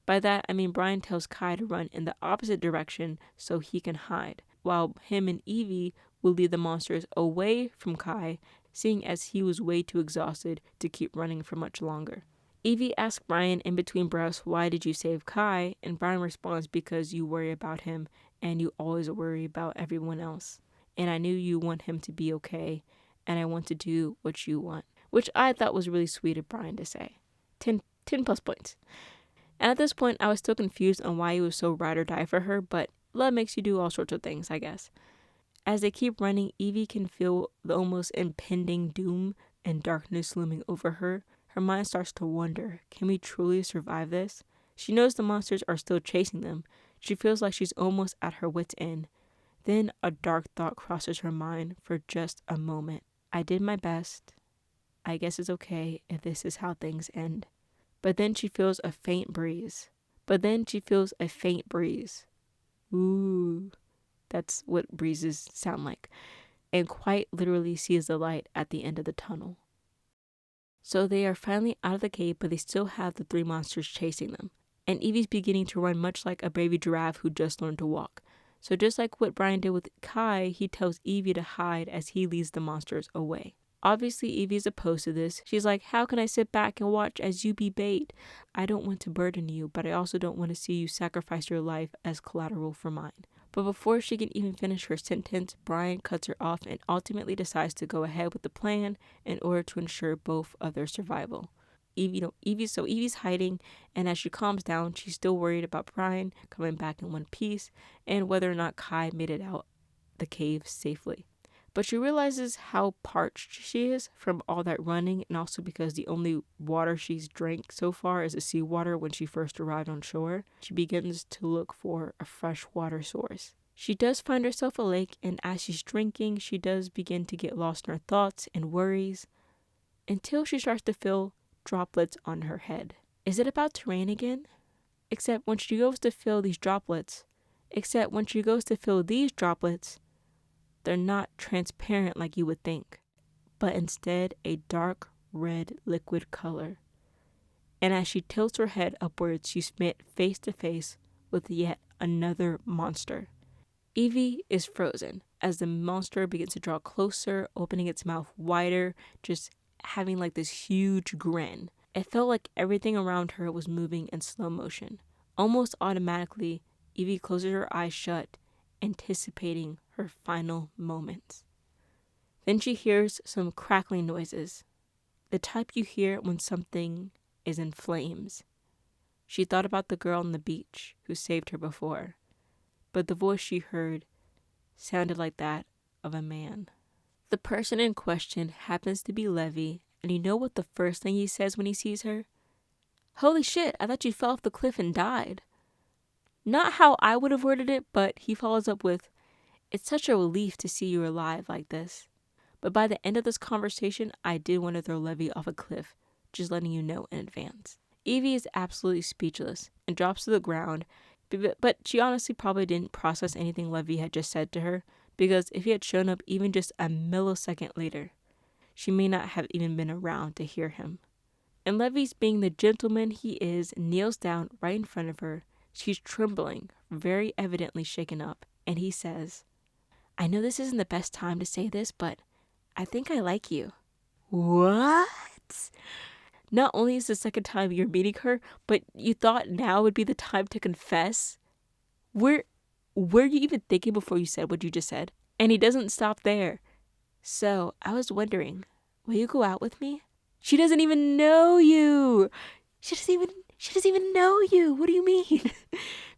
by that, I mean Bryan tells Kai to run in the opposite direction so he can hide, while him and Evie will lead the monsters away from Kai, seeing as he was way too exhausted to keep running for much longer. Evie asks Bryan in between breaths, why did you save Kai? And Bryan responds, because you worry about him and you always worry about everyone else. And I knew you want him to be okay, and I want to do what you want. Which I thought was really sweet of Bryan to say. 10 plus points. And at this point, I was still confused on why he was so ride or die for her, but love makes you do all sorts of things, I guess. As they keep running, Evie can feel the almost impending doom and darkness looming over her. Her mind starts to wonder, can we truly survive this? She knows the monsters are still chasing them. She feels like she's almost at her wit's end. Then a dark thought crosses her mind for just a moment. I did my best. I guess it's okay if this is how things end. But then she feels a faint breeze. Ooh. That's what breezes sound like, and quite literally sees the light at the end of the tunnel. So they are finally out of the cave, but they still have the 3 monsters chasing them. And Evie's beginning to run much like a baby giraffe who just learned to walk. So just like what Bryan did with Kai, he tells Evie to hide as he leads the monsters away. Obviously, Evie's opposed to this. She's like, how can I sit back and watch as you be bait? I don't want to burden you, but I also don't want to see you sacrifice your life as collateral for mine. But before she can even finish her sentence, Bryan cuts her off and ultimately decides to go ahead with the plan in order to ensure both of their survival. Evie's hiding, and as she calms down, she's still worried about Bryan coming back in one piece and whether or not Kai made it out the cave safely. But she realizes how parched she is from all that running, and also because the only water she's drank so far is the seawater when she first arrived on shore. She begins to look for a fresh water source. She does find herself a lake, and as she's drinking, she does begin to get lost in her thoughts and worries until she starts to feel droplets on her head. Is it about to rain again? Except when she goes to feel these droplets, they're not transparent like you would think, but instead a dark red liquid color. And as she tilts her head upwards, she's met face to face with yet another monster. Evie is frozen as the monster begins to draw closer, opening its mouth wider, just having like this huge grin. It felt like everything around her was moving in slow motion. Almost automatically, Evie closes her eyes shut, anticipating her final moments. Then she hears some crackling noises, the type you hear when something is in flames. She thought about the girl on the beach who saved her before, but the voice she heard sounded like that of a man. The person in question happens to be Levi, and you know what the first thing he says when he sees her? Holy shit, I thought you fell off the cliff and died. Not how I would have worded it, but he follows up with, it's such a relief to see you alive like this. But by the end of this conversation, I did want to throw Levi off a cliff, just letting you know in advance. Evie is absolutely speechless and drops to the ground, but she honestly probably didn't process anything Levi had just said to her, because if he had shown up even just a millisecond later, she may not have even been around to hear him. And Levi's, being the gentleman he is, kneels down right in front of her. She's trembling, very evidently shaken up, and he says, I know this isn't the best time to say this, but I think I like you. What? Not only is the second time you're meeting her, but you thought now would be the time to confess? Were you even thinking before you said what you just said? And he doesn't stop there. So, I was wondering, will you go out with me? She doesn't even know you. She doesn't even know you. What do you mean?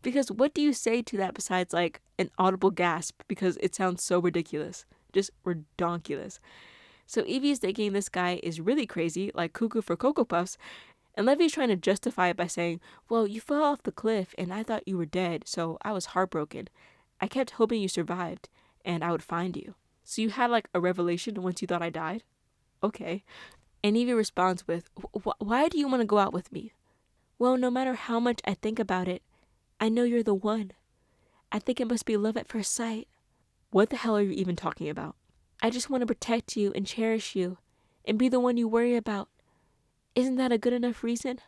Because what do you say to that besides like an audible gasp, because it sounds so ridiculous. Just redonkulous. So Evie's thinking this guy is really crazy, like cuckoo for Cocoa Puffs, and Levi's trying to justify it by saying, well, you fell off the cliff and I thought you were dead, so I was heartbroken. I kept hoping you survived and I would find you. So you had like a revelation once you thought I died? Okay. And Evie responds with, why do you want to go out with me? Well, no matter how much I think about it, I know you're the one. I think it must be love at first sight. What the hell are you even talking about? I just want to protect you and cherish you and be the one you worry about. Isn't that a good enough reason?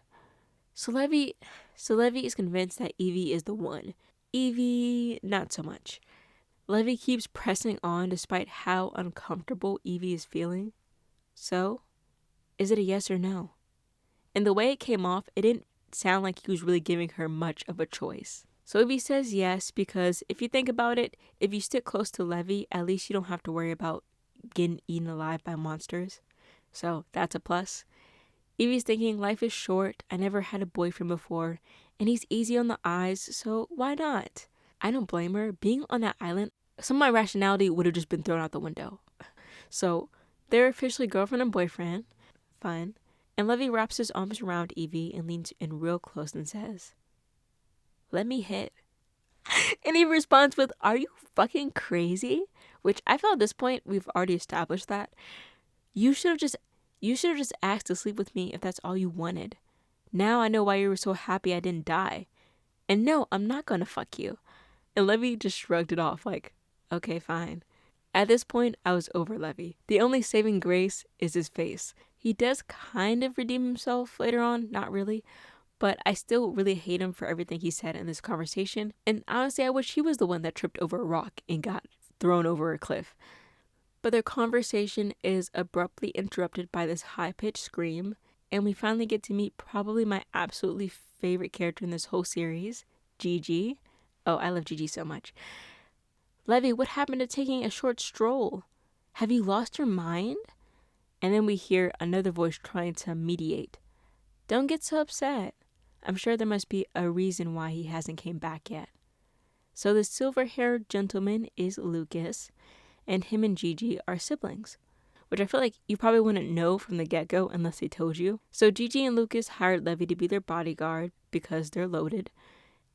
So Levi is convinced that Evie is the one. Evie, not so much. Levi keeps pressing on despite how uncomfortable Evie is feeling. So, is it a yes or no? And the way it came off, it didn't sound like he was really giving her much of a choice. So Evie says yes, because if you think about it, if you stick close to Levi, at least you don't have to worry about getting eaten alive by monsters. So that's a plus. Evie's thinking life is short, I never had a boyfriend before, and he's easy on the eyes, so why not? I don't blame her. Being on that island, some of my rationality would have just been thrown out the window. So they're officially girlfriend and boyfriend. Fun. And Levi wraps his arms around Evie and leans in real close and says, let me hit. And he responds with, are you fucking crazy? Which I feel at this point, we've already established that. You should have just asked to sleep with me if that's all you wanted. Now I know why you were so happy I didn't die. And no, I'm not gonna fuck you. And Levi just shrugged it off like, okay, fine. At this point, I was over Levi. The only saving grace is his face. He does kind of redeem himself later on, not really. But I still really hate him for everything he said in this conversation. And honestly, I wish he was the one that tripped over a rock and got thrown over a cliff. But their conversation is abruptly interrupted by this high-pitched scream, and we finally get to meet probably my absolutely favorite character in this whole series, Gigi. Oh, I love Gigi so much. Levi, what happened to taking a short stroll? Have you lost your mind? And then we hear another voice trying to mediate. Don't get so upset. I'm sure there must be a reason why he hasn't came back yet. So the silver-haired gentleman is Lucas, and him and Gigi are siblings, which I feel like you probably wouldn't know from the get-go unless they told you. So Gigi and Lucas hired Levi to be their bodyguard because they're loaded.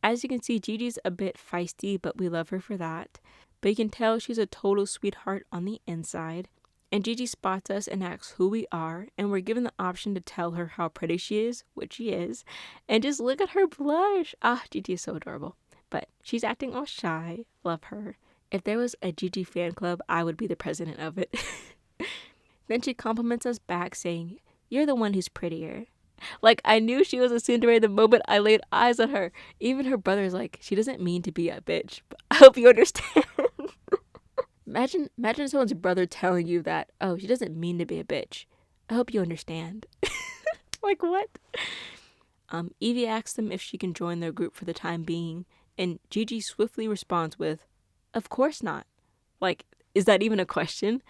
As you can see, Gigi's a bit feisty, but we love her for that. But you can tell she's a total sweetheart on the inside. And Gigi spots us and asks who we are, and we're given the option to tell her how pretty she is, which she is. And just look at her blush. Ah, Gigi is so adorable. But she's acting all shy. Love her. If there was a Gigi fan club, I would be the president of it. Then she compliments us back, saying, "You're the one who's prettier." Like, I knew she was a Cinderella the moment I laid eyes on her. Even her brother's like, she doesn't mean to be a bitch. But I hope you understand. Imagine someone's brother telling you that, oh, she doesn't mean to be a bitch. I hope you understand. Like, what? Evie asks them if she can join their group for the time being, and Gigi swiftly responds with, "Of course not." Like, is that even a question?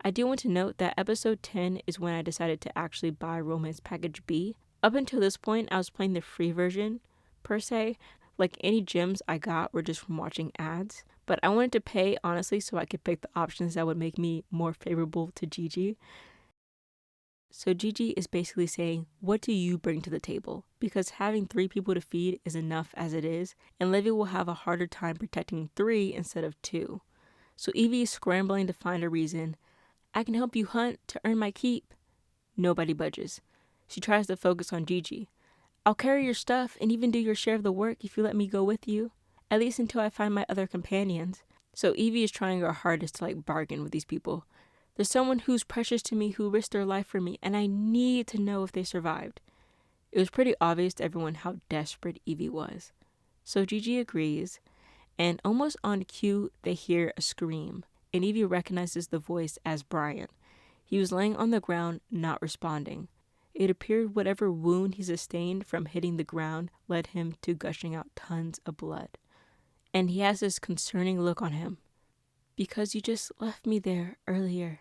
I do want to note that episode 10 is when I decided to actually buy Romance Package B. Up until this point, I was playing the free version, per se. Like, any gems I got were just from watching ads. But I wanted to pay, honestly, so I could pick the options that would make me more favorable to Gigi. So Gigi is basically saying, what do you bring to the table? Because having 3 people to feed is enough as it is, and Levi will have a harder time protecting 3 instead of 2. So Evie is scrambling to find a reason. I can help you hunt to earn my keep. Nobody budges. She tries to focus on Gigi. I'll carry your stuff and even do your share of the work if you let me go with you. At least until I find my other companions. So Evie is trying her hardest to bargain with these people. There's someone who's precious to me who risked their life for me, and I need to know if they survived. It was pretty obvious to everyone how desperate Evie was. So Gigi agrees, and almost on cue, they hear a scream, and Evie recognizes the voice as Bryan. He was laying on the ground, not responding. It appeared whatever wound he sustained from hitting the ground led him to gushing out tons of blood. And he has this concerning look on him. Because you just left me there earlier.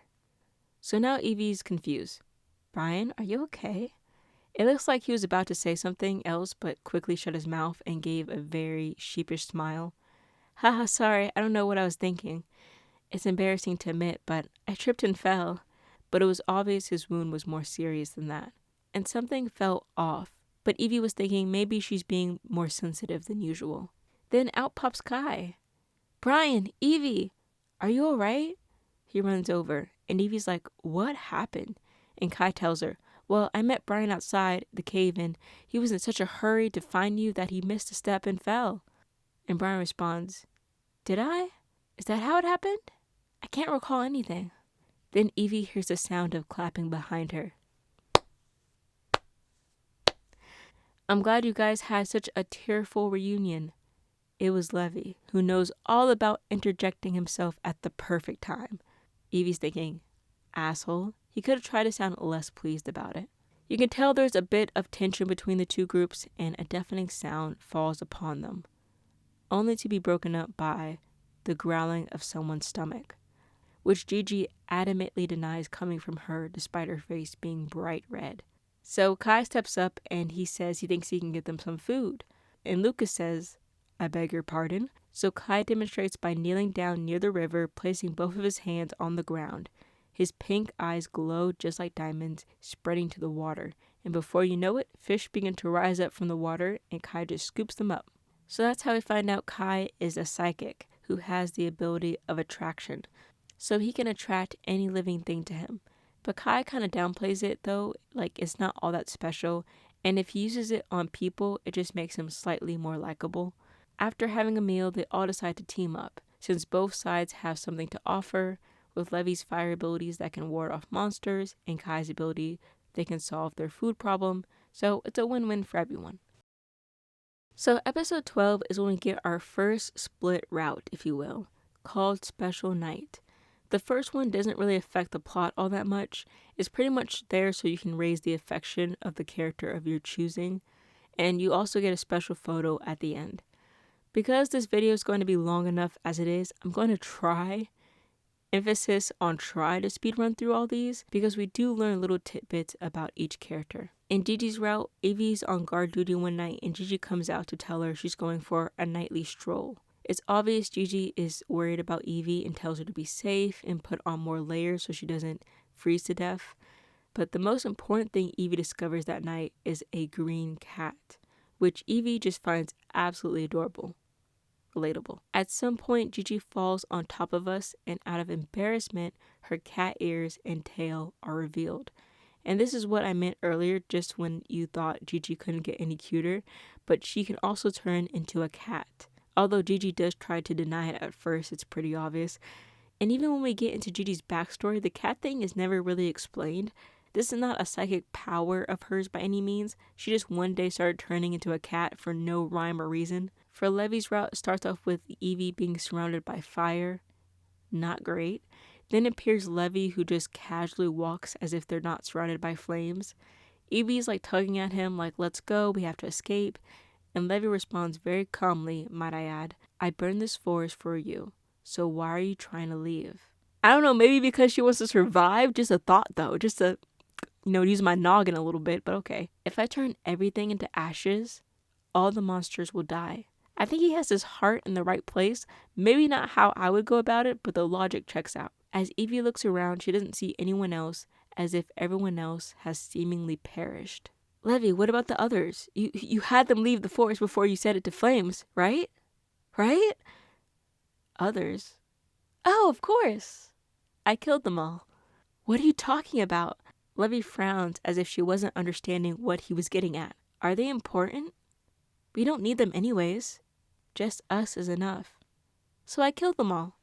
So now Evie's confused. Bryan, are you okay? It looks like he was about to say something else, but quickly shut his mouth and gave a very sheepish smile. Haha, sorry, I don't know what I was thinking. It's embarrassing to admit, but I tripped and fell. But it was obvious his wound was more serious than that. And something felt off, but Evie was thinking maybe she's being more sensitive than usual. Then out pops Kai. Bryan, Evie, are you alright? He runs over, and Evie's like, what happened? And Kai tells her, well, I met Bryan outside the cave, and he was in such a hurry to find you that he missed a step and fell. And Bryan responds, did I? Is that how it happened? I can't recall anything. Then Evie hears the sound of clapping behind her. I'm glad you guys had such a tearful reunion. It was Levi, who knows all about interjecting himself at the perfect time. Evie's thinking, asshole. He could have tried to sound less pleased about it. You can tell there's a bit of tension between the two groups, and a deafening sound falls upon them, only to be broken up by the growling of someone's stomach, which Gigi adamantly denies coming from her despite her face being bright red. So Kai steps up and he says he thinks he can get them some food. And Lucas says, I beg your pardon. So Kai demonstrates by kneeling down near the river, placing both of his hands on the ground. His pink eyes glow just like diamonds, spreading to the water. And before you know it, fish begin to rise up from the water and Kai just scoops them up. So that's how we find out Kai is a psychic who has the ability of attraction. So he can attract any living thing to him. But Kai kind of downplays it though, like it's not all that special, and if he uses it on people, it just makes him slightly more likable. After having a meal, they all decide to team up, since both sides have something to offer, with Levi's fire abilities that can ward off monsters, and Kai's ability they can solve their food problem, so it's a win-win for everyone. So episode 12 is when we get our first split route, if you will, called Special Night. The first one doesn't really affect the plot all that much. It's pretty much there so you can raise the affection of the character of your choosing, and you also get a special photo at the end. Because this video is going to be long enough as it is, I'm going to try, emphasis on try, to speedrun through all these, because we do learn little tidbits about each character. In Gigi's route, Evie's on guard duty one night and Gigi comes out to tell her she's going for a nightly stroll. It's obvious Gigi is worried about Evie and tells her to be safe and put on more layers so she doesn't freeze to death. But the most important thing Evie discovers that night is a green cat, which Evie just finds absolutely adorable. Relatable. At some point, Gigi falls on top of us, and out of embarrassment, her cat ears and tail are revealed. And this is what I meant earlier, just when you thought Gigi couldn't get any cuter, but she can also turn into a cat. Although Gigi does try to deny it at first, it's pretty obvious. And even when we get into Gigi's backstory, the cat thing is never really explained. This is not a psychic power of hers by any means. She just one day started turning into a cat for no rhyme or reason. For Levi's route, it starts off with Evie being surrounded by fire. Not great. Then appears Levi, who just casually walks as if they're not surrounded by flames. Evie's like tugging at him like, let's go, we have to escape. And Levi responds very calmly, might I add, I burned this forest for you, so why are you trying to leave? I don't know, maybe because she wants to survive? Just a thought though, just to, use my noggin a little bit, but okay. If I turn everything into ashes, all the monsters will die. I think he has his heart in the right place. Maybe not how I would go about it, but the logic checks out. As Evie looks around, she doesn't see anyone else, as if everyone else has seemingly perished. Levi, what about the others? You had them leave the forest before you set it to flames, right? Right? Others? Oh, of course. I killed them all. What are you talking about? Levi frowns as if she wasn't understanding what he was getting at. Are they important? We don't need them anyways. Just us is enough. So I killed them all.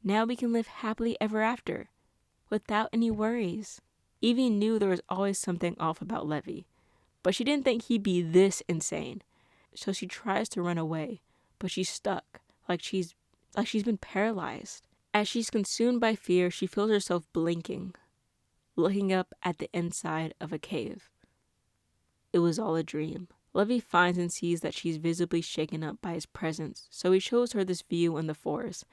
Now we can live happily ever after, without any worries. Evie knew there was always something off about Levi, but she didn't think he'd be this insane. So she tries to run away, but she's stuck, like she's been paralyzed. As she's consumed by fear, she feels herself blinking, looking up at the inside of a cave. It was all a dream. Levi finds and sees that she's visibly shaken up by his presence, so he shows her this view in the forest.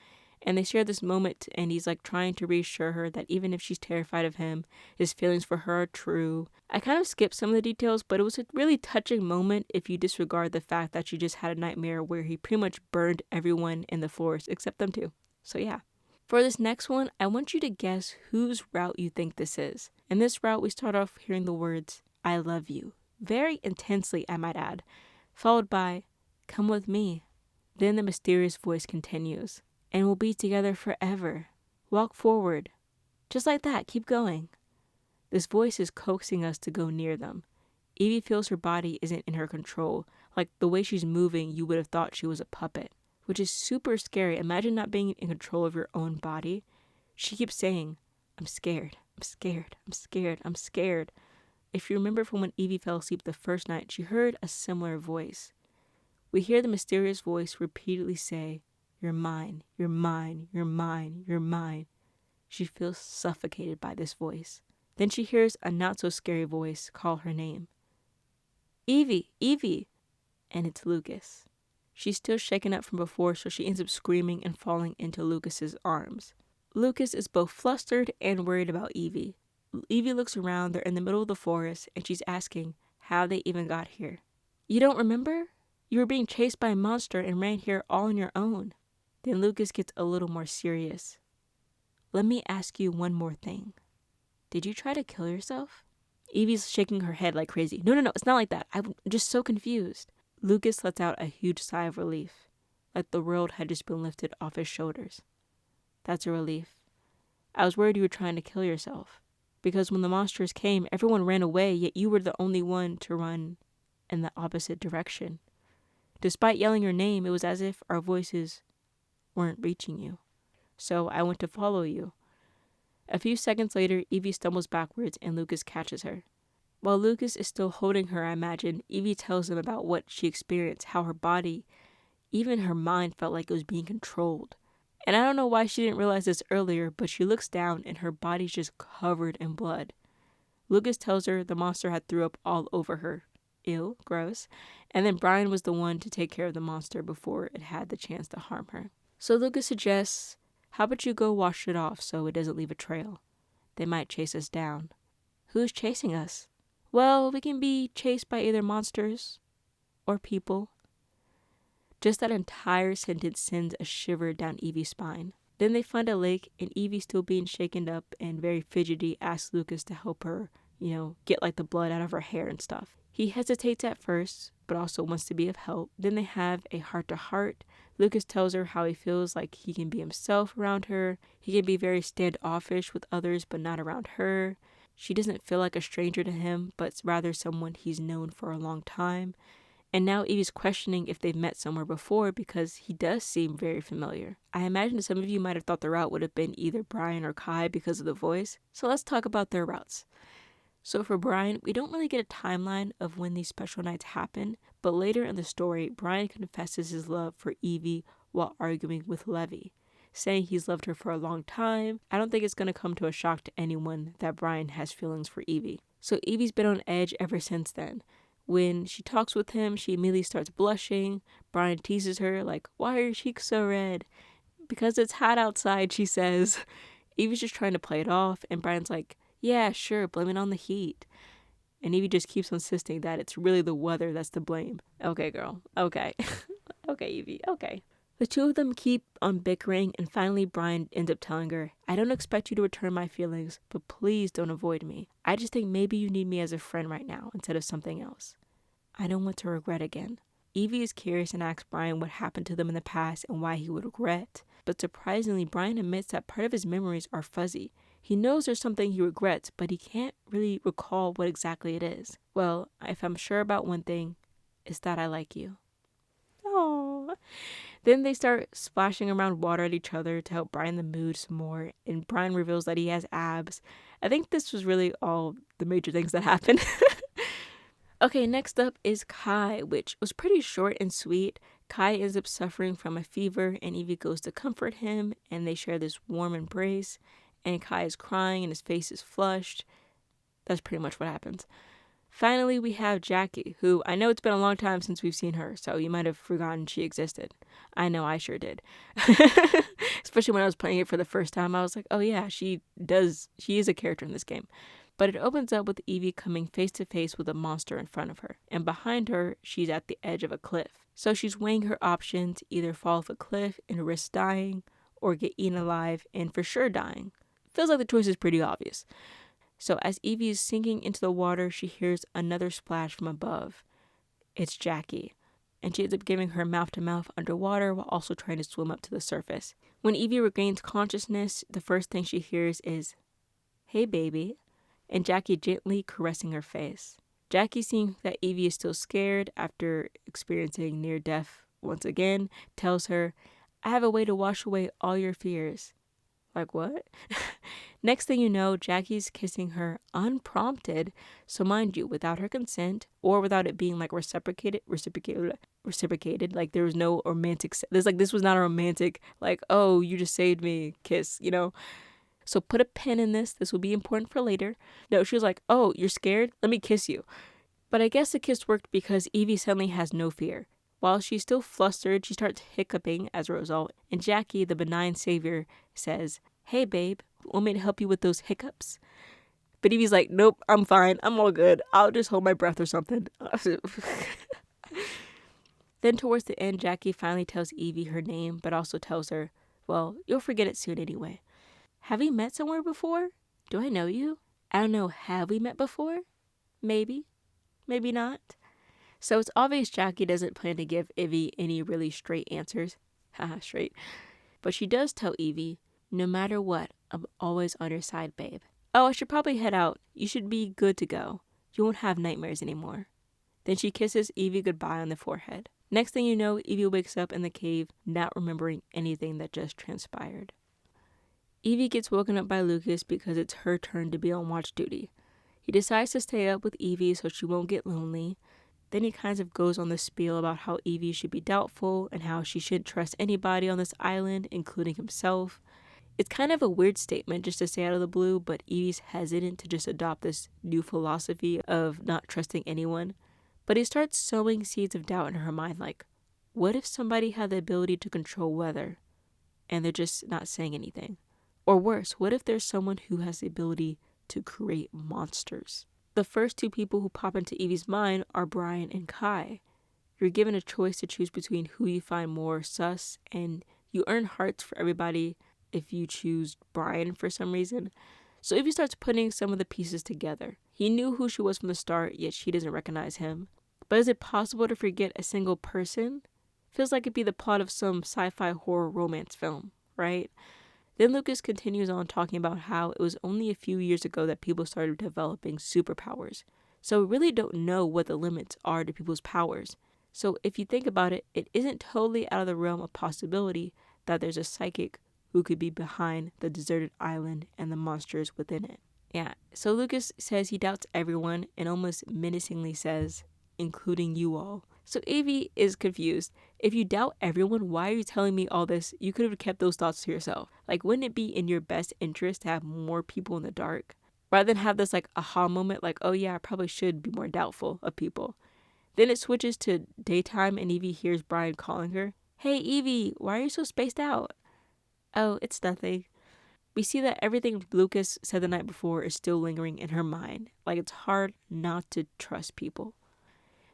And they share this moment, and he's like trying to reassure her that even if she's terrified of him, his feelings for her are true. I kind of skipped some of the details, but it was a really touching moment if you disregard the fact that she just had a nightmare where he pretty much burned everyone in the forest except them two. So yeah. For this next one, I want you to guess whose route you think this is. In this route, we start off hearing the words, I love you. Very intensely, I might add. Followed by, come with me. Then the mysterious voice continues. And we'll be together forever. Walk forward. Just like that, keep going. This voice is coaxing us to go near them. Evie feels her body isn't in her control. Like the way she's moving, you would have thought she was a puppet, which is super scary. Imagine not being in control of your own body. She keeps saying, I'm scared, I'm scared, I'm scared, I'm scared. If you remember from when Evie fell asleep the first night, she heard a similar voice. We hear the mysterious voice repeatedly say, you're mine, you're mine, you're mine, you're mine. She feels suffocated by this voice. Then she hears a not-so-scary voice call her name. Evie, Evie! And it's Lucas. She's still shaken up from before, so she ends up screaming and falling into Lucas's arms. Lucas is both flustered and worried about Evie. Evie looks around, they're in the middle of the forest, and she's asking how they even got here. You don't remember? You were being chased by a monster and ran here all on your own. Then Lucas gets a little more serious. Let me ask you one more thing. Did you try to kill yourself? Evie's shaking her head like crazy. No, it's not like that. I'm just so confused. Lucas lets out a huge sigh of relief, like the world had just been lifted off his shoulders. That's a relief. I was worried you were trying to kill yourself, because when the monsters came, everyone ran away, yet you were the only one to run in the opposite direction. Despite yelling your name, it was as if our voices weren't reaching you. So I went to follow you. A few seconds later, Evie stumbles backwards and Lucas catches her. While Lucas is still holding her, I imagine, Evie tells him about what she experienced, how her body, even her mind, felt like it was being controlled. And I don't know why she didn't realize this earlier, but she looks down and her body's just covered in blood. Lucas tells her the monster had threw up all over her. Ew, gross. And then Bryan was the one to take care of the monster before it had the chance to harm her. So Lucas suggests, how about you go wash it off so it doesn't leave a trail? They might chase us down. Who's chasing us? Well, we can be chased by either monsters or people. Just that entire sentence sends a shiver down Evie's spine. Then they find a lake, and Evie, still being shaken up and very fidgety, asks Lucas to help her, get like the blood out of her hair and stuff. He hesitates at first, but also wants to be of help. Then they have a heart-to-heart. Lucas tells her how he feels like he can be himself around her. He can be very standoffish with others, but not around her. She doesn't feel like a stranger to him, but rather someone he's known for a long time. And now Evie's questioning if they've met somewhere before because he does seem very familiar. I imagine some of you might have thought the route would have been either Bryan or Kai because of the voice. So let's talk about their routes. So for Bryan, we don't really get a timeline of when these special nights happen, but later in the story, Bryan confesses his love for Evie while arguing with Levi, saying he's loved her for a long time. I don't think it's going to come to a shock to anyone that Bryan has feelings for Evie. So Evie's been on edge ever since then. When she talks with him, she immediately starts blushing. Bryan teases her, like, why are your cheeks so red? Because it's hot outside, she says. Evie's just trying to play it off, and Bryan's like, yeah, sure, blame it on the heat. And Evie just keeps insisting that it's really the weather that's to blame. Okay, girl. Okay. Okay, Evie. Okay. The two of them keep on bickering, and finally Bryan ends up telling her, I don't expect you to return my feelings, but please don't avoid me. I just think maybe you need me as a friend right now instead of something else. I don't want to regret again. Evie is curious and asks Bryan what happened to them in the past and why he would regret. But surprisingly, Bryan admits that part of his memories are fuzzy. He knows there's something he regrets, but he can't really recall what exactly it is. Well, if I'm sure about one thing, it's that I like you. Aww. Then they start splashing around water at each other to help brighten the mood some more, and Bryan reveals that he has abs. I think this was really all the major things that happened. Okay, next up is Kai, which was pretty short and sweet. Kai ends up suffering from a fever, and Evie goes to comfort him, and they share this warm embrace, and Kai is crying and his face is flushed. That's pretty much what happens. Finally, we have Jacquie, who I know it's been a long time since we've seen her, so you might have forgotten she existed. I know I sure did. Especially when I was playing it for the first time, I was like, oh yeah, she is a character in this game. But it opens up with Evie coming face to face with a monster in front of her, and behind her, she's at the edge of a cliff. So she's weighing her options, either fall off a cliff and risk dying, or get eaten alive and for sure dying. Feels like the choice is pretty obvious. So as Evie is sinking into the water, she hears another splash from above. It's Jacquie, and she ends up giving her mouth-to-mouth underwater while also trying to swim up to the surface. When Evie regains consciousness, the first thing she hears is, hey baby, and Jacquie gently caressing her face. Jacquie, seeing that Evie is still scared after experiencing near death once again, tells her, I have a way to wash away all your fears. Like what? Next thing you know, Jacquie's kissing her unprompted, so mind you, without her consent or without it being like reciprocated, like there was no romantic, this was not a romantic, like, oh, you just saved me kiss, So put a pin in this will be important for later. No, she was like, oh, you're scared? Let me kiss you. But I guess the kiss worked because Evie suddenly has no fear. While she's still flustered, she starts hiccuping as a result, and Jacquie, the benign savior, says, hey babe, want me to help you with those hiccups? But Evie's like, nope, I'm fine, I'm all good, I'll just hold my breath or something. Then towards the end, Jacquie finally tells Evie her name, but also tells her, well, you'll forget it soon anyway. Have we met somewhere before? Do I know you? I don't know, have we met before? Maybe. Maybe not. So it's obvious Jacquie doesn't plan to give Evie any really straight answers. Haha, straight. But she does tell Evie, no matter what, I'm always on your side, babe. Oh, I should probably head out. You should be good to go. You won't have nightmares anymore. Then she kisses Evie goodbye on the forehead. Next thing you know, Evie wakes up in the cave, not remembering anything that just transpired. Evie gets woken up by Lucas because it's her turn to be on watch duty. He decides to stay up with Evie so she won't get lonely. Then he kind of goes on this spiel about how Evie should be doubtful and how she shouldn't trust anybody on this island, including himself. It's kind of a weird statement just to say out of the blue, but Evie's hesitant to just adopt this new philosophy of not trusting anyone. But he starts sowing seeds of doubt in her mind, like, what if somebody had the ability to control weather and they're just not saying anything? Or worse, what if there's someone who has the ability to create monsters? The first two people who pop into Evie's mind are Bryan and Kai. You're given a choice to choose between who you find more sus, and you earn hearts for everybody if you choose Bryan for some reason. So Evie starts putting some of the pieces together. He knew who she was from the start, yet she doesn't recognize him. But is it possible to forget a single person? Feels like it'd be the plot of some sci-fi horror romance film, right? Then Lucas continues on talking about how it was only a few years ago that people started developing superpowers. So we really don't know what the limits are to people's powers. So if you think about it, it isn't totally out of the realm of possibility that there's a psychic who could be behind the deserted island and the monsters within it. Yeah, so Lucas says he doubts everyone and almost menacingly says, including you all. So Evie is confused. If you doubt everyone, why are you telling me all this? You could have kept those thoughts to yourself. Like, wouldn't it be in your best interest to have more people in the dark? Rather than have this like aha moment, like, oh yeah, I probably should be more doubtful of people. Then it switches to daytime and Evie hears Bryan calling her. Hey Evie, why are you so spaced out? Oh, it's nothing. We see that everything Lucas said the night before is still lingering in her mind. Like, it's hard not to trust people.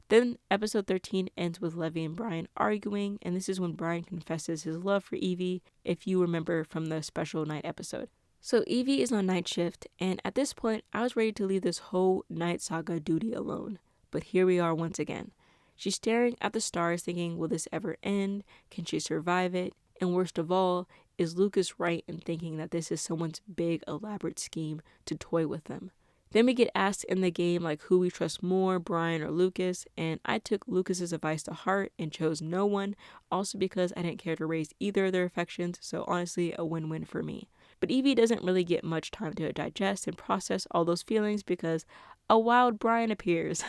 Then episode 13 ends with Levi and Bryan arguing, and this is when Bryan confesses his love for Evie, if you remember from the special night episode. So Evie is on night shift, and at this point, I was ready to leave this whole night saga duty alone. But here we are once again. She's staring at the stars thinking, will this ever end? Can she survive it? And worst of all, is Lucas right in thinking that this is someone's big elaborate scheme to toy with them? Then we get asked in the game like who we trust more, Bryan or Lucas, and I took Lucas's advice to heart and chose no one, also because I didn't care to raise either of their affections, so honestly a win-win for me. But Evie doesn't really get much time to digest and process all those feelings because a wild Bryan appears.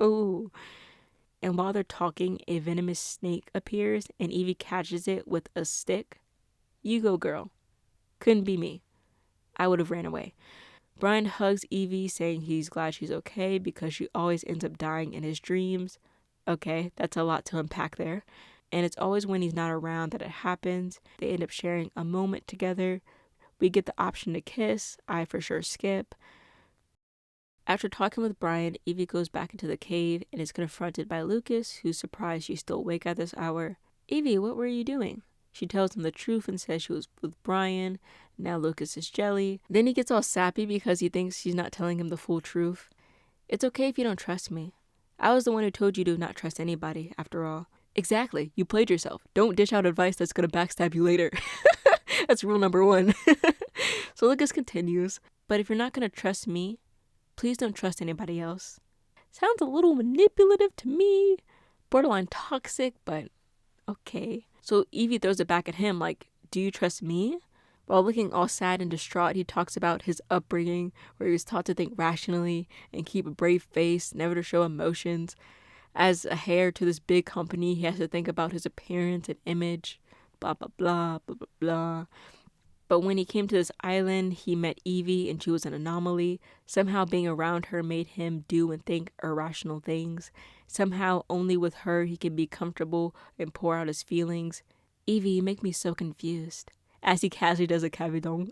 Ooh. And while they're talking, a venomous snake appears and Evie catches it with a stick. You go, girl. Couldn't be me. I would have ran away. Bryan hugs Evie, saying he's glad she's okay because she always ends up dying in his dreams. Okay, that's a lot to unpack there. And it's always when he's not around that it happens. They end up sharing a moment together. We get the option to kiss. I for sure skip. After talking with Bryan, Evie goes back into the cave and is confronted by Lucas, who's surprised she's still awake at this hour. Evie, what were you doing? She tells him the truth and says she was with Bryan. Now Lucas is jelly. Then he gets all sappy because he thinks she's not telling him the full truth. It's okay if you don't trust me. I was the one who told you to not trust anybody, after all. Exactly. You played yourself. Don't dish out advice that's going to backstab you later. That's rule number 1. So Lucas continues. But if you're not going to trust me, please don't trust anybody else. Sounds a little manipulative to me. Borderline toxic, but okay. So Evie throws it back at him like, do you trust me? While looking all sad and distraught, he talks about his upbringing where he was taught to think rationally and keep a brave face, never to show emotions. As a heir to this big company, he has to think about his appearance and image, blah, blah, blah, blah, blah, blah. But when he came to this island, he met Evie and she was an anomaly. Somehow being around her made him do and think irrational things. Somehow only with her he can be comfortable and pour out his feelings. Evie, you make me so confused. As he casually does a kabedong.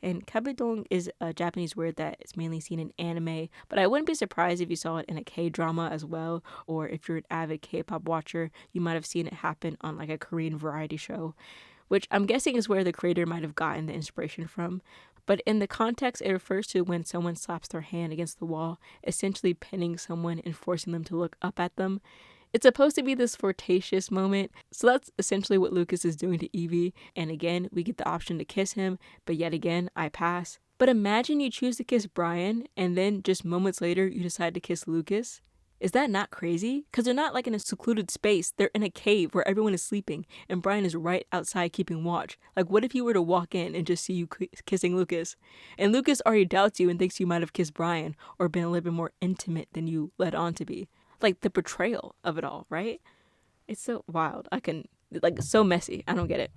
And kabedong is a Japanese word that is mainly seen in anime, but I wouldn't be surprised if you saw it in a K-drama as well, or if you're an avid K-pop watcher, you might have seen it happen on like a Korean variety show, which I'm guessing is where the creator might have gotten the inspiration from. But in the context, it refers to when someone slaps their hand against the wall, essentially pinning someone and forcing them to look up at them. It's supposed to be this flirtatious moment, so that's essentially what Lucas is doing to Evie. And again, we get the option to kiss him, but yet again, I pass. But imagine you choose to kiss Bryan, and then just moments later, you decide to kiss Lucas. Is that not crazy? Because they're not like in a secluded space. They're in a cave where everyone is sleeping, and Bryan is right outside keeping watch. Like, what if you were to walk in and just see you kissing Lucas? And Lucas already doubts you and thinks you might have kissed Bryan, or been a little bit more intimate than you led on to be. Like the betrayal of it all, right? It's so wild. So messy. I don't get it.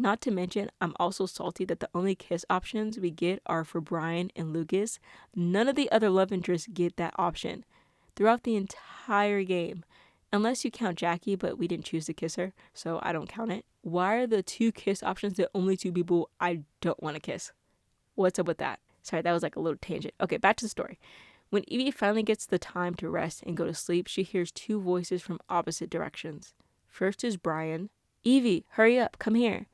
Not to mention, I'm also salty that the only kiss options we get are for Bryan and Lucas. None of the other love interests get that option throughout the entire game. Unless you count Jacquie, but we didn't choose to kiss her, so I don't count it. Why are the two kiss options the only two people I don't want to kiss? What's up with that? Sorry, that was like a little tangent. Okay, back to the story. When Evie finally gets the time to rest and go to sleep, she hears two voices from opposite directions. First is Bryan. Evie, hurry up, come here.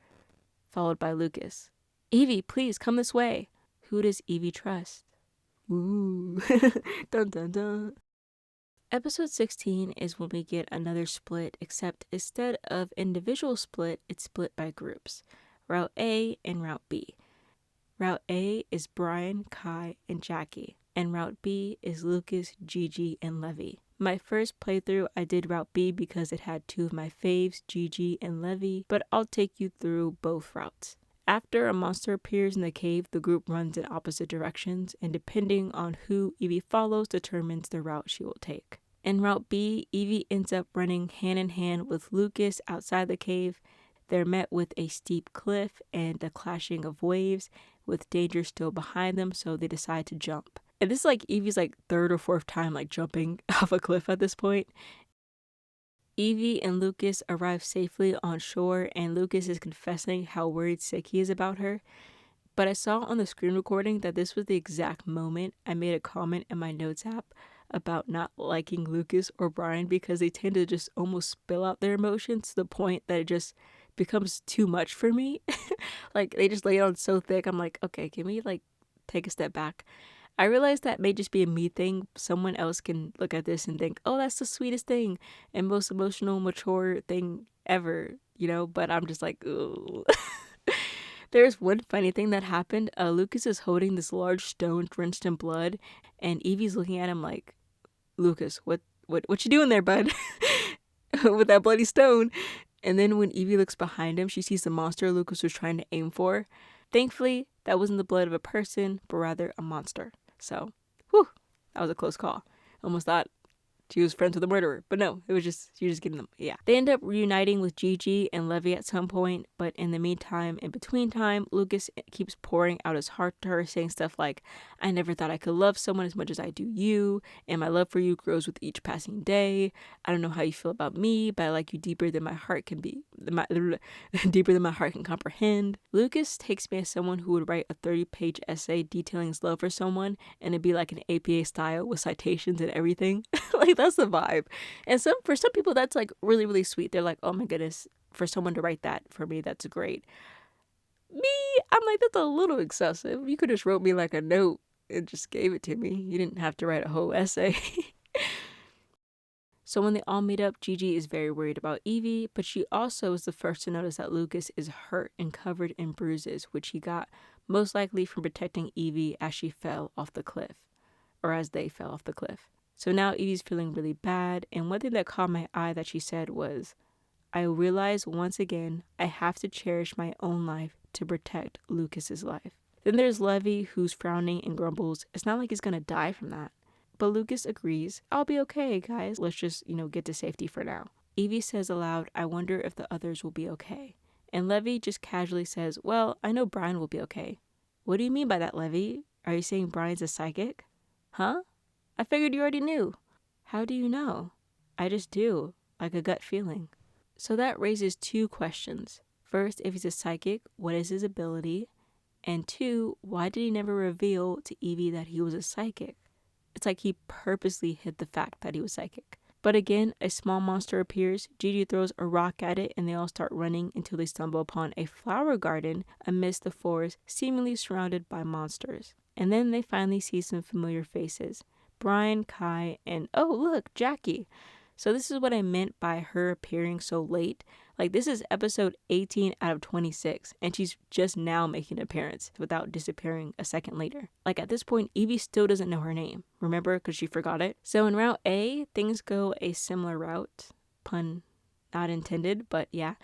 Followed by Lucas. Evie, please come this way. Who does Evie trust? Ooh. Dun dun dun. Episode 16 is when we get another split, except instead of individual split, it's split by groups. Route A and Route B. Route A is Bryan, Kai, and Jacquie. And Route B is Lucas, Gigi, and Levi. My first playthrough, I did Route B because it had two of my faves, Gigi and Levi, but I'll take you through both routes. After a monster appears in the cave, the group runs in opposite directions, and depending on who Evie follows determines the route she will take. In Route B, Evie ends up running hand in hand with Lucas outside the cave. They're met with a steep cliff and a clashing of waves, with danger still behind them, so they decide to jump. And this is like Evie's like third or fourth time like jumping off a cliff at this point. Evie and Lucas arrive safely on shore, and Lucas is confessing how worried sick he is about her. But I saw on the screen recording that this was the exact moment I made a comment in my notes app about not liking Lucas or Bryan because they tend to just almost spill out their emotions to the point that it just becomes too much for me. Like they just lay it on so thick. I'm like, okay, can we like take a step back? I realize that may just be a me thing. Someone else can look at this and think, oh, that's the sweetest thing and most emotional, mature thing ever, but I'm just like, ooh. There's one funny thing that happened. Lucas is holding this large stone drenched in blood, and Evie's looking at him like, Lucas, what you doing there, bud? With that bloody stone. And then when Evie looks behind him, she sees the monster Lucas was trying to aim for. Thankfully, that wasn't the blood of a person, but rather a monster. So, whew, that was a close call. Almost thought she was friends with the murderer, but no, she was just getting them. Yeah. They end up reuniting with Gigi and Levi at some point, but in the meantime, in between time, Lucas keeps pouring out his heart to her, saying stuff like, I never thought I could love someone as much as I do you, and my love for you grows with each passing day. I don't know how you feel about me, but I like you deeper than my heart can deeper than my heart can comprehend. Lucas takes me as someone who would write a 30-page essay detailing his love for someone, and it'd be like an APA style with citations and everything. Like, that's the vibe. And for some people, that's like really, really sweet. They're like, oh my goodness, for someone to write that for me, that's great. Me, I'm like, that's a little excessive. You could just wrote me like a note and just gave it to me. You didn't have to write a whole essay. So when they all meet up, Gigi is very worried about Evie, but she also is the first to notice that Lucas is hurt and covered in bruises, which he got most likely from protecting Evie as she fell off the cliff, or as they fell off the cliff. So now Evie's feeling really bad, and one thing that caught my eye that she said was, I realize once again I have to cherish my own life to protect Lucas's life. Then there's Levi, who's frowning and grumbles. It's not like he's gonna die from that. But Lucas agrees, I'll be okay, guys. Let's just, get to safety for now. Evie says aloud, I wonder if the others will be okay. And Levi just casually says, well, I know Bryan will be okay. What do you mean by that, Levi? Are you saying Bryan's a psychic? Huh? I figured you already knew. How do you know? I just do, like a gut feeling. So that raises two questions. First, if he's a psychic, what is his ability? And two, why did he never reveal to Evie that he was a psychic? It's like he purposely hid the fact that he was psychic. But again, a small monster appears, Gigi throws a rock at it, and they all start running until they stumble upon a flower garden amidst the forest, seemingly surrounded by monsters. And then they finally see some familiar faces. Bryan, Kai, and oh look, Jacquie. So this is what I meant by her appearing so late. Like, this is episode 18 out of 26, and she's just now making an appearance without disappearing a second later. Like, at this point, Evie still doesn't know her name, remember, because she forgot it. So in Route A, things go a similar route. Pun not intended, but yeah.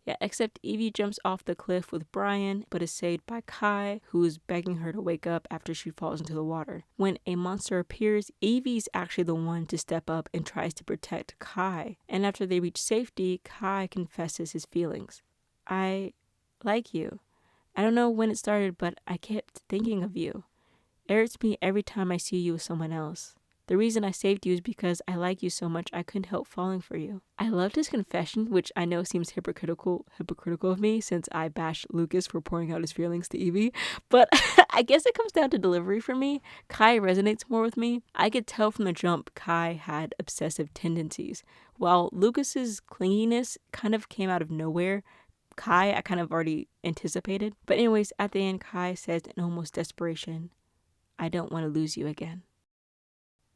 Yeah, except Evie jumps off the cliff with Bryan, but is saved by Kai, who is begging her to wake up after she falls into the water. When a monster appears, Evie's actually the one to step up and tries to protect Kai. And after they reach safety, Kai confesses his feelings. I like you. I don't know when it started, but I kept thinking of you. It hurts me every time I see you with someone else. The reason I saved you is because I like you so much I couldn't help falling for you. I loved his confession, which I know seems hypocritical of me since I bashed Lucas for pouring out his feelings to Evie, but I guess it comes down to delivery for me. Kai resonates more with me. I could tell from the jump Kai had obsessive tendencies, while Lucas's clinginess kind of came out of nowhere. Kai I kind of already anticipated. But anyways, at the end, Kai says in almost desperation, I don't want to lose you again.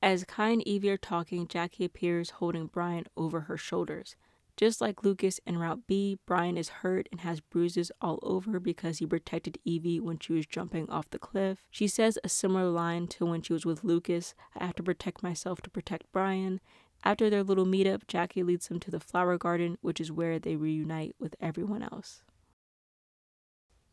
As Kai and Evie are talking, Jacquie appears holding Bryan over her shoulders. Just like Lucas in Route B, Bryan is hurt and has bruises all over because he protected Evie when she was jumping off the cliff. She says a similar line to when she was with Lucas, I have to protect myself to protect Bryan. After their little meetup, Jacquie leads them to the flower garden, which is where they reunite with everyone else.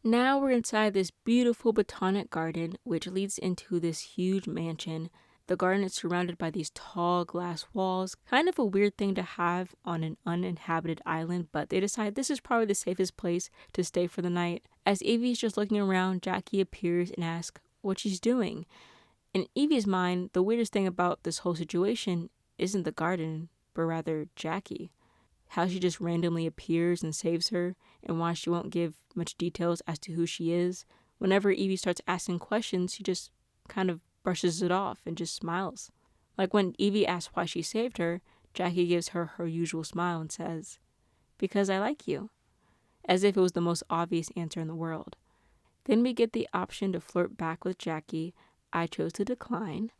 Now we're inside this beautiful botanic garden, which leads into this huge mansion. The garden is surrounded by these tall glass walls, kind of a weird thing to have on an uninhabited island, but they decide this is probably the safest place to stay for the night. As Evie's just looking around, Jacquie appears and asks what she's doing. In Evie's mind, the weirdest thing about this whole situation isn't the garden, but rather Jacquie. How she just randomly appears and saves her, and why she won't give much details as to who she is. Whenever Evie starts asking questions, she just kind of brushes it off and just smiles. Like when Evie asks why she saved her, Jacquie gives her her usual smile and says, because I like you, as if it was the most obvious answer in the world. Then we get the option to flirt back with Jacquie. I chose to decline.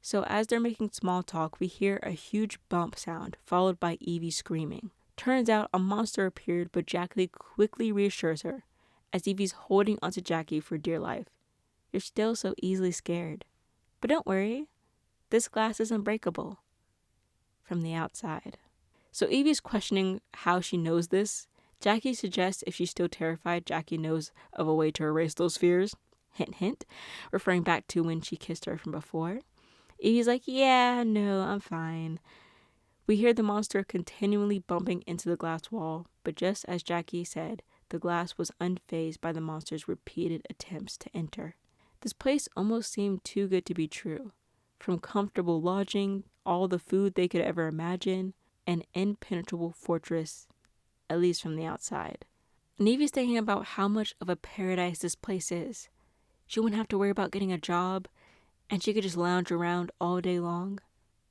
So as they're making small talk, we hear a huge bump sound, followed by Evie screaming. Turns out a monster appeared, but Jacquie quickly reassures her, as Evie's holding onto Jacquie for dear life. You're still so easily scared. But don't worry, this glass is unbreakable. From the outside. So Evie's questioning how she knows this. Jacquie suggests if she's still terrified, Jacquie knows of a way to erase those fears. Hint, hint. Referring back to when she kissed her from before. Evie's like, yeah, no, I'm fine. We hear the monster continually bumping into the glass wall, but just as Jacquie said, the glass was unfazed by the monster's repeated attempts to enter. This place almost seemed too good to be true. From comfortable lodging, all the food they could ever imagine, an impenetrable fortress, at least from the outside. And Evie's thinking about how much of a paradise this place is. She wouldn't have to worry about getting a job, and she could just lounge around all day long.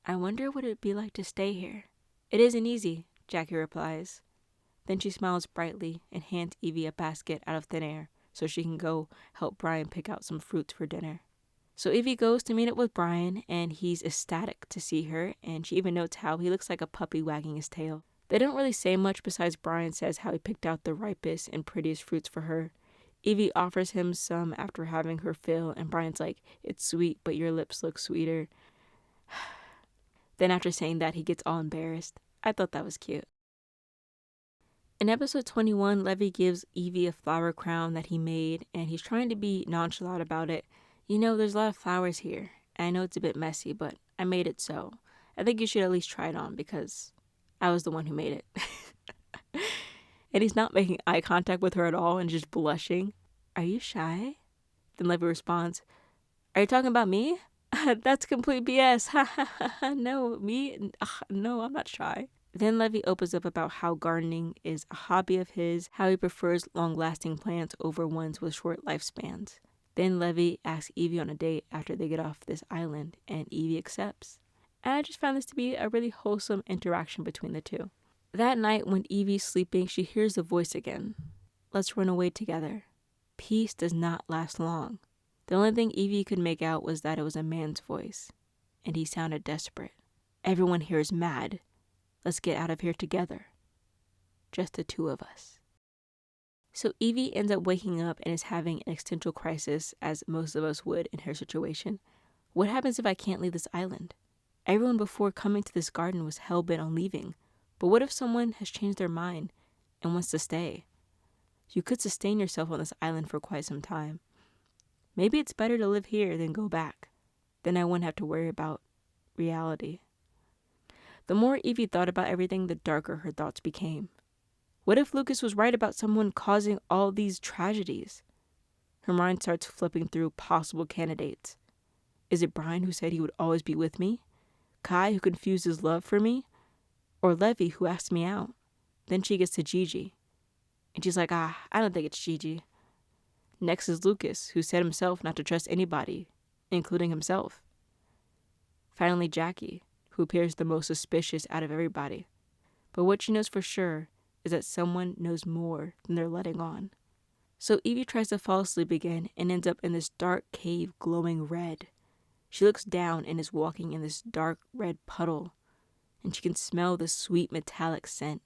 I wonder what it'd be like to stay here. It isn't easy, Jacquie replies. Then she smiles brightly and hands Evie a basket out of thin air so she can go help Bryan pick out some fruits for dinner. So Evie goes to meet up with Bryan, and he's ecstatic to see her, and she even notes how he looks like a puppy wagging his tail. They don't really say much besides Bryan says how he picked out the ripest and prettiest fruits for her. Evie offers him some after having her fill, and Bryan's like, it's sweet, but your lips look sweeter. Then after saying that, he gets all embarrassed. I thought that was cute. In episode 21, Levi gives Evie a flower crown that he made, and he's trying to be nonchalant about it. You know, there's a lot of flowers here. I know it's a bit messy, but I made it so. I think you should at least try it on because I was the one who made it. And he's not making eye contact with her at all and just blushing. Are you shy? Then Levi responds, are you talking about me? That's complete BS. Ha ha ha. No, me? No, I'm not shy. Then Levi opens up about how gardening is a hobby of his, how he prefers long-lasting plants over ones with short lifespans. Then Levi asks Evie on a date after they get off this island, and Evie accepts. And I just found this to be a really wholesome interaction between the two. That night when Evie's sleeping, she hears the voice again. Let's run away together. Peace does not last long. The only thing Evie could make out was that it was a man's voice, and he sounded desperate. Everyone here is mad. Let's get out of here together. Just the two of us. So Evie ends up waking up and is having an existential crisis, as most of us would in her situation. What happens if I can't leave this island? Everyone before coming to this garden was hell-bent on leaving. But what if someone has changed their mind and wants to stay. You could sustain yourself on this island for quite some time. Maybe it's better to live here than go back. Then I wouldn't have to worry about reality. The more Evie thought about everything, the darker her thoughts became. What if Lucas was right about someone causing all these tragedies? Her mind starts flipping through possible candidates. Is it Bryan who said he would always be with me? Kai who confused his love for me? Or Levi who asked me out? Then she gets to Gigi. And she's like, I don't think it's Gigi. Next is Lucas, who said himself not to trust anybody, including himself. Finally, Jacquie, who appears the most suspicious out of everybody. But what she knows for sure is that someone knows more than they're letting on. So Evie tries to fall asleep again and ends up in this dark cave glowing red. She looks down and is walking in this dark red puddle, and she can smell the sweet metallic scent.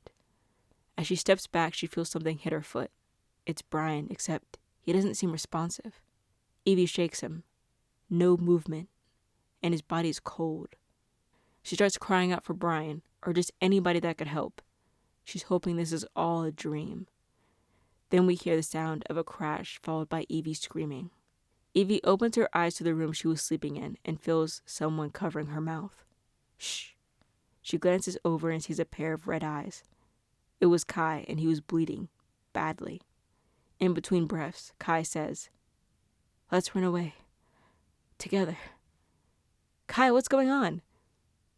As she steps back, she feels something hit her foot. It's Bryan, except he doesn't seem responsive. Evie shakes him. No movement, and his body is cold. She starts crying out for Bryan, or just anybody that could help. She's hoping this is all a dream. Then we hear the sound of a crash, followed by Evie screaming. Evie opens her eyes to the room she was sleeping in and feels someone covering her mouth. Shh. She glances over and sees a pair of red eyes. It was Kai, and he was bleeding badly. In between breaths, Kai says, "Let's run away. Together." "Kai, what's going on?"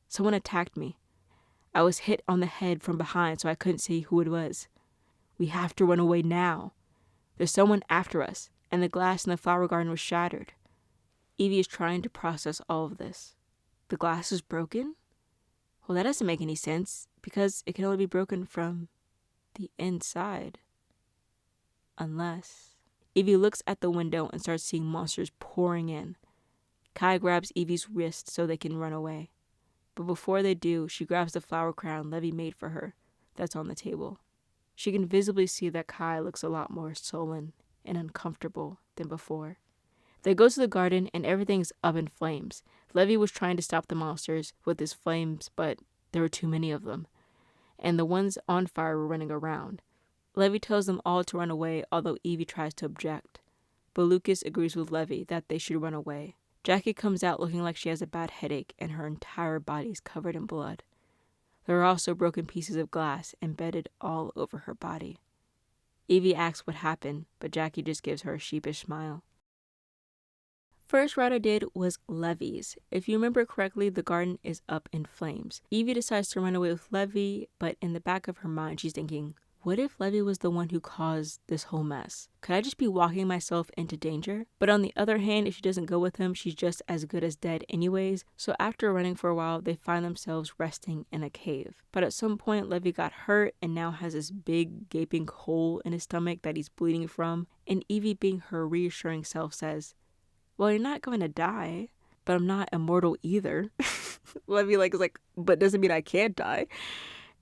"Someone attacked me. I was hit on the head from behind, so I couldn't see who it was. We have to run away now. There's someone after us, and the glass in the flower garden was shattered." Evie is trying to process all of this. The glass is broken? Well, that doesn't make any sense, because it can only be broken from the inside. Unless... Evie looks at the window and starts seeing monsters pouring in. Kai grabs Evie's wrist so they can run away. But before they do, she grabs the flower crown Levi made for her that's on the table. She can visibly see that Kai looks a lot more sullen and uncomfortable than before. They go to the garden and everything's up in flames. Levi was trying to stop the monsters with his flames, but there were too many of them, and the ones on fire were running around. Levi tells them all to run away, although Evie tries to object. But Lucas agrees with Levi that they should run away. Jacquie comes out looking like she has a bad headache and her entire body is covered in blood. There are also broken pieces of glass embedded all over her body. Evie asks what happened, but Jacquie just gives her a sheepish smile. First route I did was Levi's. If you remember correctly, the garden is up in flames. Evie decides to run away with Levi, but in the back of her mind, she's thinking, what if Levi was the one who caused this whole mess? Could I just be walking myself into danger? But on the other hand, if she doesn't go with him, she's just as good as dead anyways. So after running for a while, they find themselves resting in a cave. But at some point, Levi got hurt and now has this big gaping hole in his stomach that he's bleeding from. And Evie, being her reassuring self, says, "Well, you're not going to die, but I'm not immortal either." Levi is like, but doesn't mean I can't die.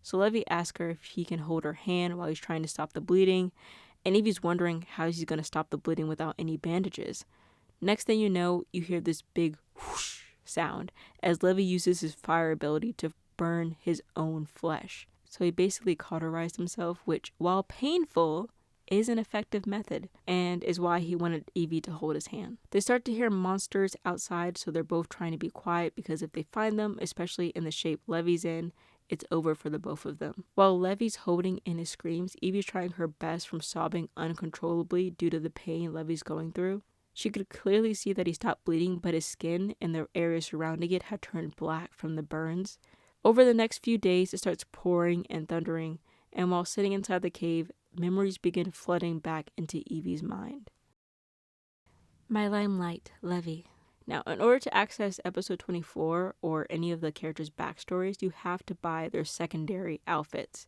So Levi asks her if he can hold her hand while he's trying to stop the bleeding, and Evie's wondering how he's going to stop the bleeding without any bandages. Next thing you know, you hear this big whoosh sound as Levi uses his fire ability to burn his own flesh. So he basically cauterized himself, which, while painful, is an effective method, and is why he wanted Evie to hold his hand. They start to hear monsters outside, so they're both trying to be quiet, because if they find them, especially in the shape Levi's in, it's over for the both of them. While Levi's holding in his screams, Evie's trying her best from sobbing uncontrollably due to the pain Levi's going through. She could clearly see that he stopped bleeding, but his skin and the area surrounding it had turned black from the burns. Over the next few days, it starts pouring and thundering, and while sitting inside the cave, memories begin flooding back into Evie's mind. My limelight, Levi. Now, in order to access episode 24 or any of the characters' backstories, you have to buy their secondary outfits.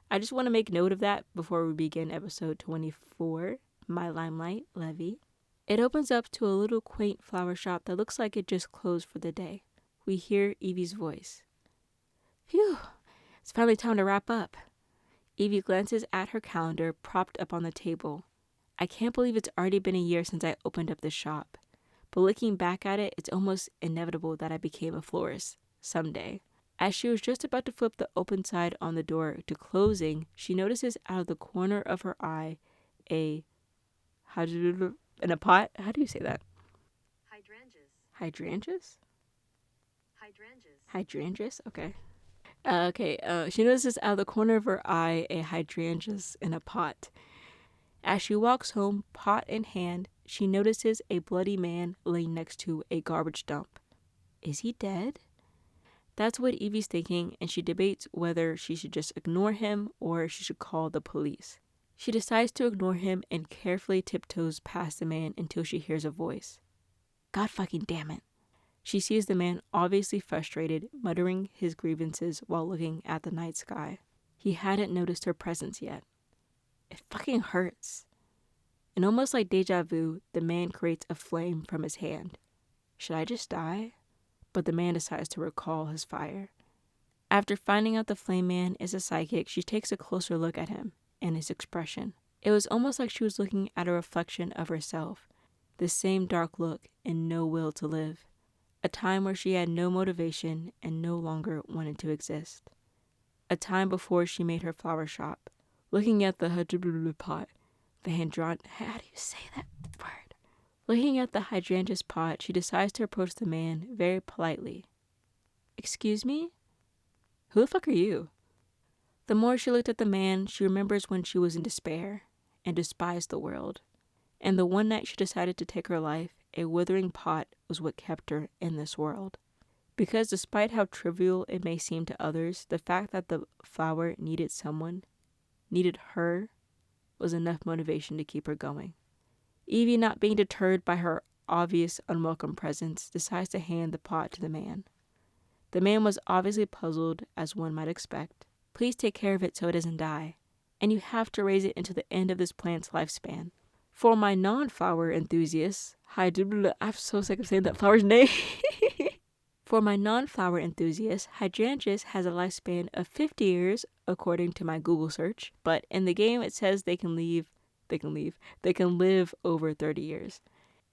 I just want to make note of that before we begin episode 24, My Limelight, Levi. It opens up to a little quaint flower shop that looks like it just closed for the day. We hear Evie's voice. Phew, it's finally time to wrap up. Evie glances at her calendar propped up on the table. I can't believe it's already been a year since I opened up this shop. But looking back at it, it's almost inevitable that I became a florist someday. As she was just about to flip the open side on the door to closing, she notices out of the corner of her eye in a pot. How do you say that? Hydrangeas? Hydrangeas? Okay. She notices out of the corner of her eye a hydrangeas in a pot. As she walks home, pot in hand, she notices a bloody man laying next to a garbage dump. Is he dead? That's what Evie's thinking, and she debates whether she should just ignore him or she should call the police. She decides to ignore him and carefully tiptoes past the man until she hears a voice. God fucking damn it. She sees the man obviously frustrated, muttering his grievances while looking at the night sky. He hadn't noticed her presence yet. It fucking hurts. And almost like deja vu, the man creates a flame from his hand. Should I just die? But the man decides to recall his fire. After finding out the flame man is a psychic, she takes a closer look at him and his expression. It was almost like she was looking at a reflection of herself, the same dark look and no will to live. A time where she had no motivation and no longer wanted to exist. A time before she made her flower shop, looking at the pot, how do you say that word? Looking at the hydrangeas pot, she decides to approach the man very politely. Excuse me? Who the fuck are you? The more she looked at the man, she remembers when she was in despair and despised the world. And the one night she decided to take her life, a withering pot was what kept her in this world. Because despite how trivial it may seem to others, the fact that the flower needed someone, needed her, was enough motivation to keep her going. Evie, not being deterred by her obvious unwelcome presence, decides to hand the pot to the man. The man was obviously puzzled, as one might expect. Please take care of it so it doesn't die. And you have to raise it until the end of this plant's lifespan. For my non-flower enthusiasts, I'm so sick of saying that flower's name. For my non-flower enthusiasts, hydrangeas has a lifespan of 50 years, according to my Google search. But in the game, it says they can live over 30 years.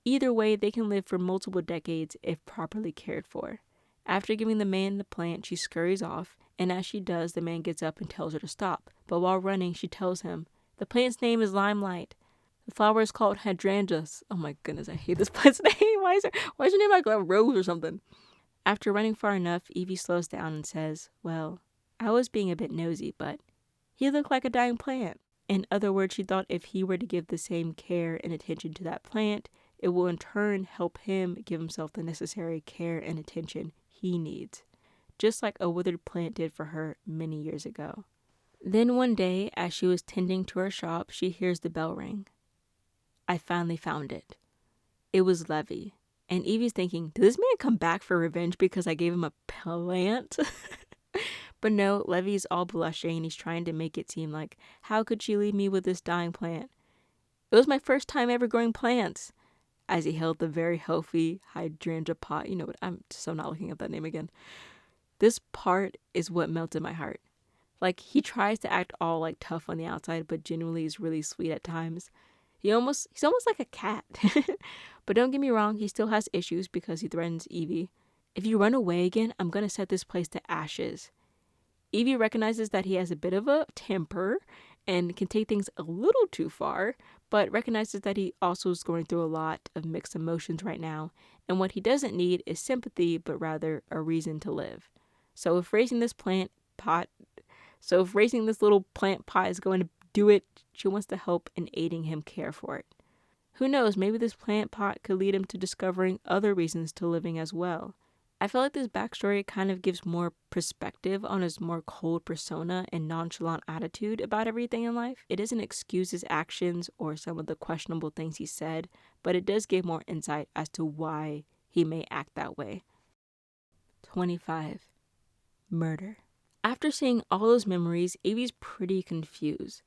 Either way, they can live for multiple decades if properly cared for. After giving the man the plant, she scurries off, and as she does, the man gets up and tells her to stop. But while running, she tells him, the plant's name is Limelight. The flower is called hydrangeas. Oh my goodness, I hate this plant's name. Why is your name like a rose or something? After running far enough, Evie slows down and says, well, I was being a bit nosy, but he looked like a dying plant. In other words, she thought if he were to give the same care and attention to that plant, it will in turn help him give himself the necessary care and attention he needs, just like a withered plant did for her many years ago. Then one day, as she was tending to her shop, she hears the bell ring. I finally found it. It was Levi. And Evie's thinking, did this man come back for revenge because I gave him a plant? But no, Levi's all blushing and he's trying to make it seem like, how could she leave me with this dying plant? It was my first time ever growing plants. As he held the very healthy hydrangea pot. You know what, I'm so not looking at that name again. This part is what melted my heart. Like, he tries to act all like tough on the outside, but genuinely is really sweet at times. He's almost like a cat. But don't get me wrong, he still has issues because he threatens Evie. If you run away again, I'm going to set this place to ashes. Evie recognizes that he has a bit of a temper and can take things a little too far, but recognizes that he also is going through a lot of mixed emotions right now, and what he doesn't need is sympathy, but rather a reason to live. So if raising this little plant pot is going to do it, she wants to help in aiding him care for it. Who knows, maybe this plant pot could lead him to discovering other reasons to living as well. I feel like this backstory kind of gives more perspective on his more cold persona and nonchalant attitude about everything in life. It doesn't excuse his actions or some of the questionable things he said, but it does give more insight as to why he may act that way. 25. Murder. After seeing all those memories, Evie's pretty confused.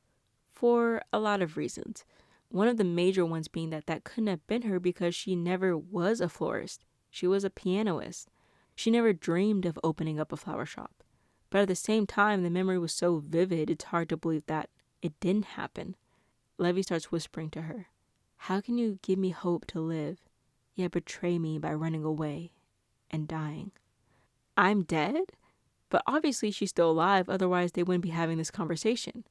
For a lot of reasons. One of the major ones being that couldn't have been her because she never was a florist. She was a pianist. She never dreamed of opening up a flower shop. But at the same time, the memory was so vivid, it's hard to believe that it didn't happen. Levi starts whispering to her, how can you give me hope to live, yet betray me by running away and dying? I'm dead? But obviously she's still alive, otherwise they wouldn't be having this conversation.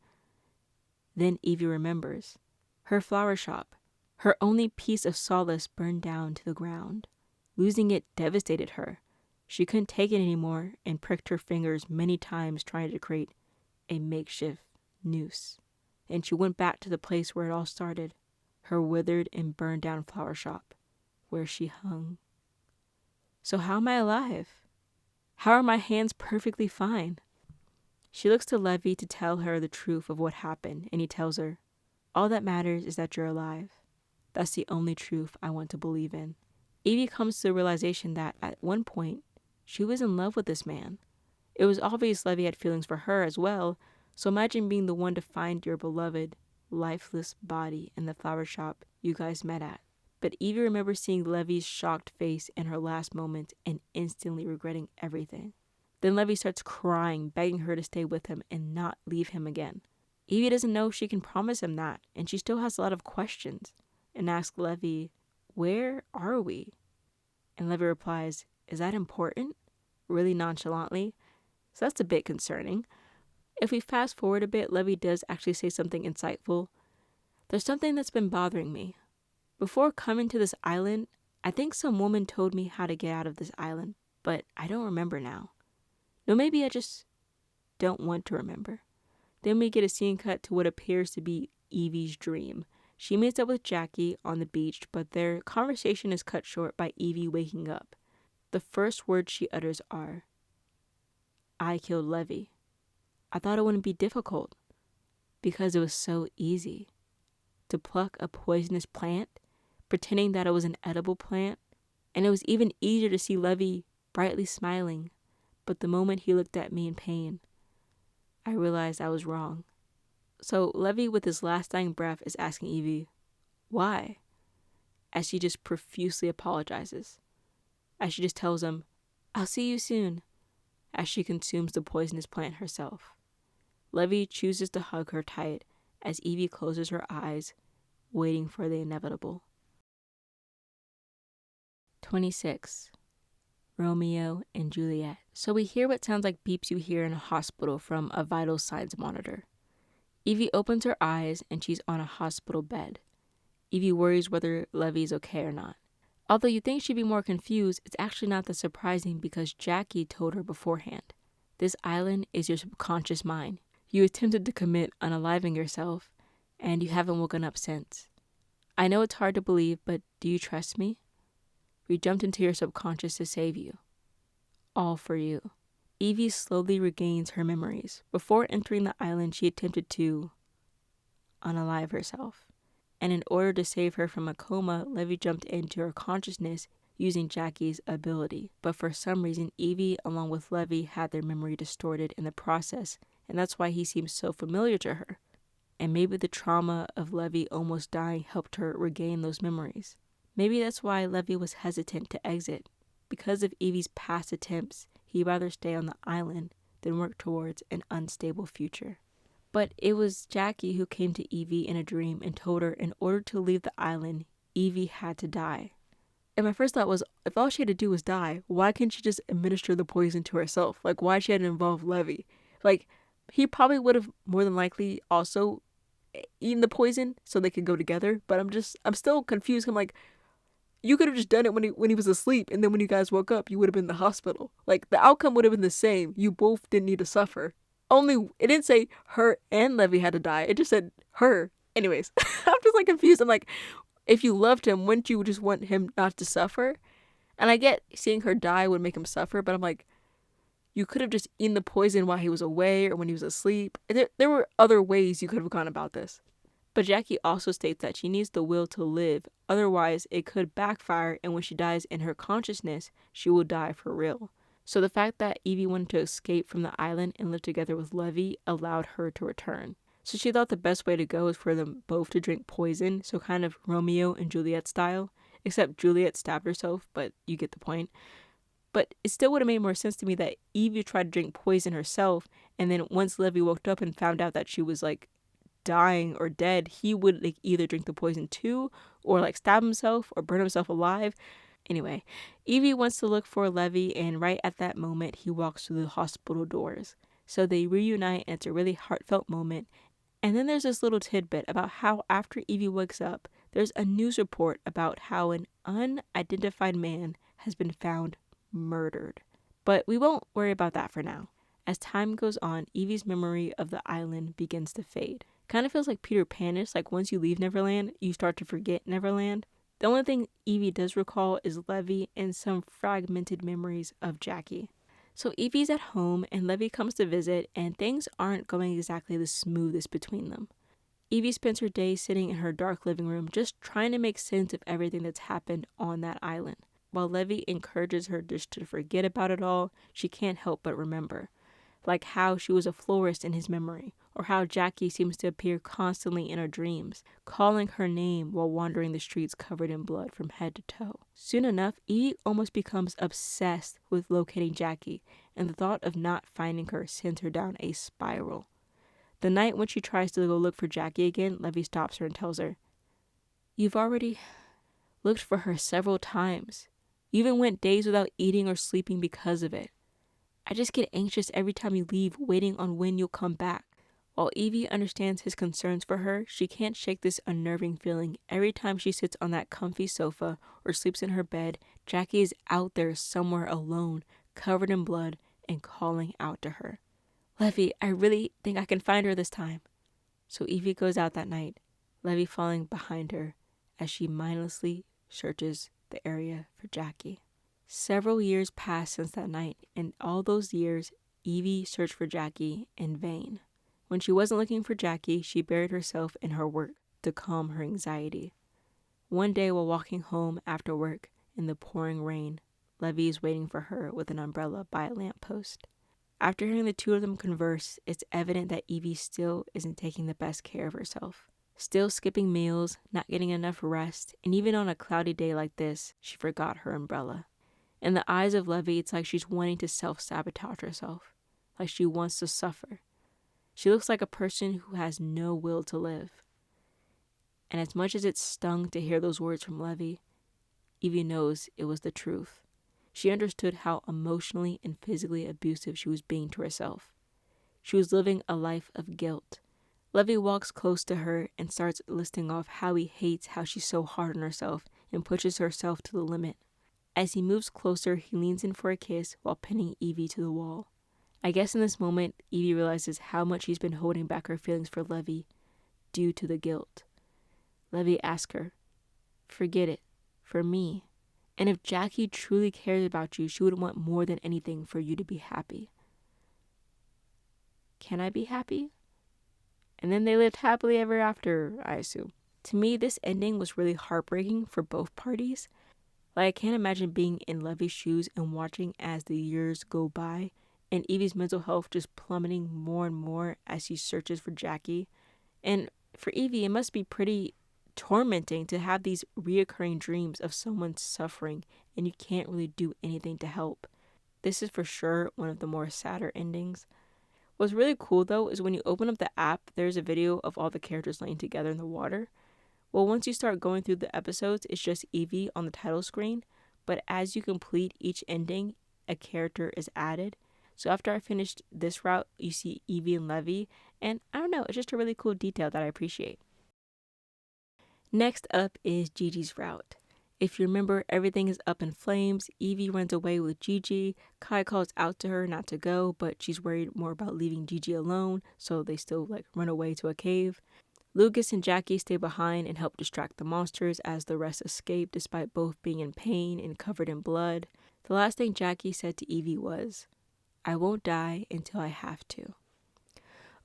Then Evie remembers. Her flower shop, her only piece of solace, burned down to the ground. Losing it devastated her. She couldn't take it anymore and pricked her fingers many times trying to create a makeshift noose. And she went back to the place where it all started, her withered and burned down flower shop, where she hung. So how am I alive? How are my hands perfectly fine? She looks to Levi to tell her the truth of what happened, and he tells her, all that matters is that you're alive. That's the only truth I want to believe in. Evie comes to the realization that at one point, she was in love with this man. It was obvious Levi had feelings for her as well, so imagine being the one to find your beloved, lifeless body in the flower shop you guys met at. But Evie remembers seeing Levi's shocked face in her last moment and instantly regretting everything. Then Levi starts crying, begging her to stay with him and not leave him again. Evie doesn't know if she can promise him that, and she still has a lot of questions, and asks Levi, where are we? And Levi replies, is that important? Really nonchalantly. So that's a bit concerning. If we fast forward a bit, Levi does actually say something insightful. There's something that's been bothering me. Before coming to this island, I think some woman told me how to get out of this island, but I don't remember now. No, maybe I just don't want to remember. Then we get a scene cut to what appears to be Evie's dream. She meets up with Jacquie on the beach, but their conversation is cut short by Evie waking up. The first words she utters are, I killed Levi. I thought it wouldn't be difficult because it was so easy to pluck a poisonous plant, pretending that it was an edible plant, and it was even easier to see Levi brightly smiling. But the moment he looked at me in pain, I realized I was wrong. So Levi, with his last dying breath, is asking Evie, why? As she just profusely apologizes. As she just tells him, I'll see you soon, as she consumes the poisonous plant herself. Levi chooses to hug her tight as Evie closes her eyes, waiting for the inevitable. 26. Romeo and Juliet. So we hear what sounds like beeps you hear in a hospital from a vital signs monitor. Evie opens her eyes and she's on a hospital bed. Evie worries whether Levi's okay or not. Although you think she'd be more confused, it's actually not that surprising because Jacquie told her beforehand. This island is your subconscious mind. You attempted to commit unaliving yourself, and you haven't woken up since. I know it's hard to believe, but do you trust me? We jumped into your subconscious to save you. All for you. Evie slowly regains her memories. Before entering the island, she attempted to unalive herself. And in order to save her from a coma, Levi jumped into her consciousness using Jacquie's ability. But for some reason, Evie, along with Levi, had their memory distorted in the process, and that's why he seems so familiar to her. And maybe the trauma of Levi almost dying helped her regain those memories. Maybe that's why Levi was hesitant to exit. Because of Evie's past attempts, he'd rather stay on the island than work towards an unstable future. But it was Jacquie who came to Evie in a dream and told her in order to leave the island, Evie had to die. And my first thought was, if all she had to do was die, why couldn't she just administer the poison to herself? Like, why she had to involve Levi? Like, he probably would have more than likely also eaten the poison so they could go together. But I'm still confused. I'm like, you could have just done it when he was asleep, and then when you guys woke up, you would have been in the hospital. Like, the outcome would have been the same. You both didn't need to suffer. Only, it didn't say her and Levi had to die. It just said her. Anyways, I'm just like confused. I'm like, if you loved him, wouldn't you just want him not to suffer? And I get seeing her die would make him suffer, but I'm like, you could have just eaten the poison while he was away or when he was asleep. There were other ways you could have gone about this. But Jacquie also states that she needs the will to live, otherwise it could backfire, and when she dies in her consciousness, she will die for real. So the fact that Evie wanted to escape from the island and live together with Levi allowed her to return. So she thought the best way to go was for them both to drink poison, so kind of Romeo and Juliet style, except Juliet stabbed herself, but you get the point. But it still would have made more sense to me that Evie tried to drink poison herself, and then once Levi woke up and found out that she was like dying or dead, he would like either drink the poison too, or like stab himself or burn himself alive. Anyway, Evie wants to look for Levi, and right at that moment, he walks through the hospital doors. So they reunite, and it's a really heartfelt moment. And then there's this little tidbit about how after Evie wakes up, there's a news report about how an unidentified man has been found murdered. But we won't worry about that for now. As time goes on, Evie's memory of the island begins to fade. Kind of feels like Peter Pan-ish, like once you leave Neverland, you start to forget Neverland. The only thing Evie does recall is Levi and some fragmented memories of Jacquie. So Evie's at home and Levi comes to visit, and things aren't going exactly the smoothest between them. Evie spends her day sitting in her dark living room just trying to make sense of everything that's happened on that island. While Levi encourages her just to forget about it all, she can't help but remember. Like how she was a florist in his memory, or how Jacquie seems to appear constantly in her dreams, calling her name while wandering the streets covered in blood from head to toe. Soon enough, Evie almost becomes obsessed with locating Jacquie, and the thought of not finding her sends her down a spiral. The night when she tries to go look for Jacquie again, Levi stops her and tells her, "You've already looked for her several times. You even went days without eating or sleeping because of it. I just get anxious every time you leave, waiting on when you'll come back." While Evie understands his concerns for her, she can't shake this unnerving feeling. Every time she sits on that comfy sofa or sleeps in her bed, Jacquie is out there somewhere alone, covered in blood, and calling out to her. "Levi, I really think I can find her this time." So Evie goes out that night, Levi falling behind her as she mindlessly searches the area for Jacquie. Several years pass since that night, and all those years, Evie searched for Jacquie in vain. When she wasn't looking for Jacquie, she buried herself in her work to calm her anxiety. One day while walking home after work in the pouring rain, Levi is waiting for her with an umbrella by a lamppost. After hearing the two of them converse, it's evident that Evie still isn't taking the best care of herself. Still skipping meals, not getting enough rest, and even on a cloudy day like this, she forgot her umbrella. In the eyes of Levi, it's like she's wanting to self-sabotage herself, like she wants to suffer. She looks like a person who has no will to live. And as much as it stung to hear those words from Levi, Evie knows it was the truth. She understood how emotionally and physically abusive she was being to herself. She was living a life of guilt. Levi walks close to her and starts listing off how he hates how she's so hard on herself and pushes herself to the limit. As he moves closer, he leans in for a kiss while pinning Evie to the wall. I guess in this moment, Evie realizes how much she's been holding back her feelings for Levi due to the guilt. Levi asks her, "Forget it, for me. And if Jacquie truly cares about you, she would want more than anything for you to be happy." Can I be happy? And then they lived happily ever after, I assume. To me, this ending was really heartbreaking for both parties. Like, I can't imagine being in Levi's shoes and watching as the years go by and Evie's mental health just plummeting more and more as she searches for Jacquie. And for Evie, it must be pretty tormenting to have these reoccurring dreams of someone suffering and you can't really do anything to help. This is for sure one of the more sadder endings. What's really cool though is when you open up the app, there's a video of all the characters laying together in the water. Well, once you start going through the episodes, it's just Evie on the title screen, but as you complete each ending, a character is added. So after I finished this route, you see Evie and Levi, and I don't know, it's just a really cool detail that I appreciate. Next up is Gigi's route. If you remember, everything is up in flames. Evie runs away with Gigi. Kai calls out to her not to go, but she's worried more about leaving Gigi alone, so they still run away to a cave. Lucas and Jacquie stay behind and help distract the monsters as the rest escape despite both being in pain and covered in blood. The last thing Jacquie said to Evie was, "I won't die until I have to."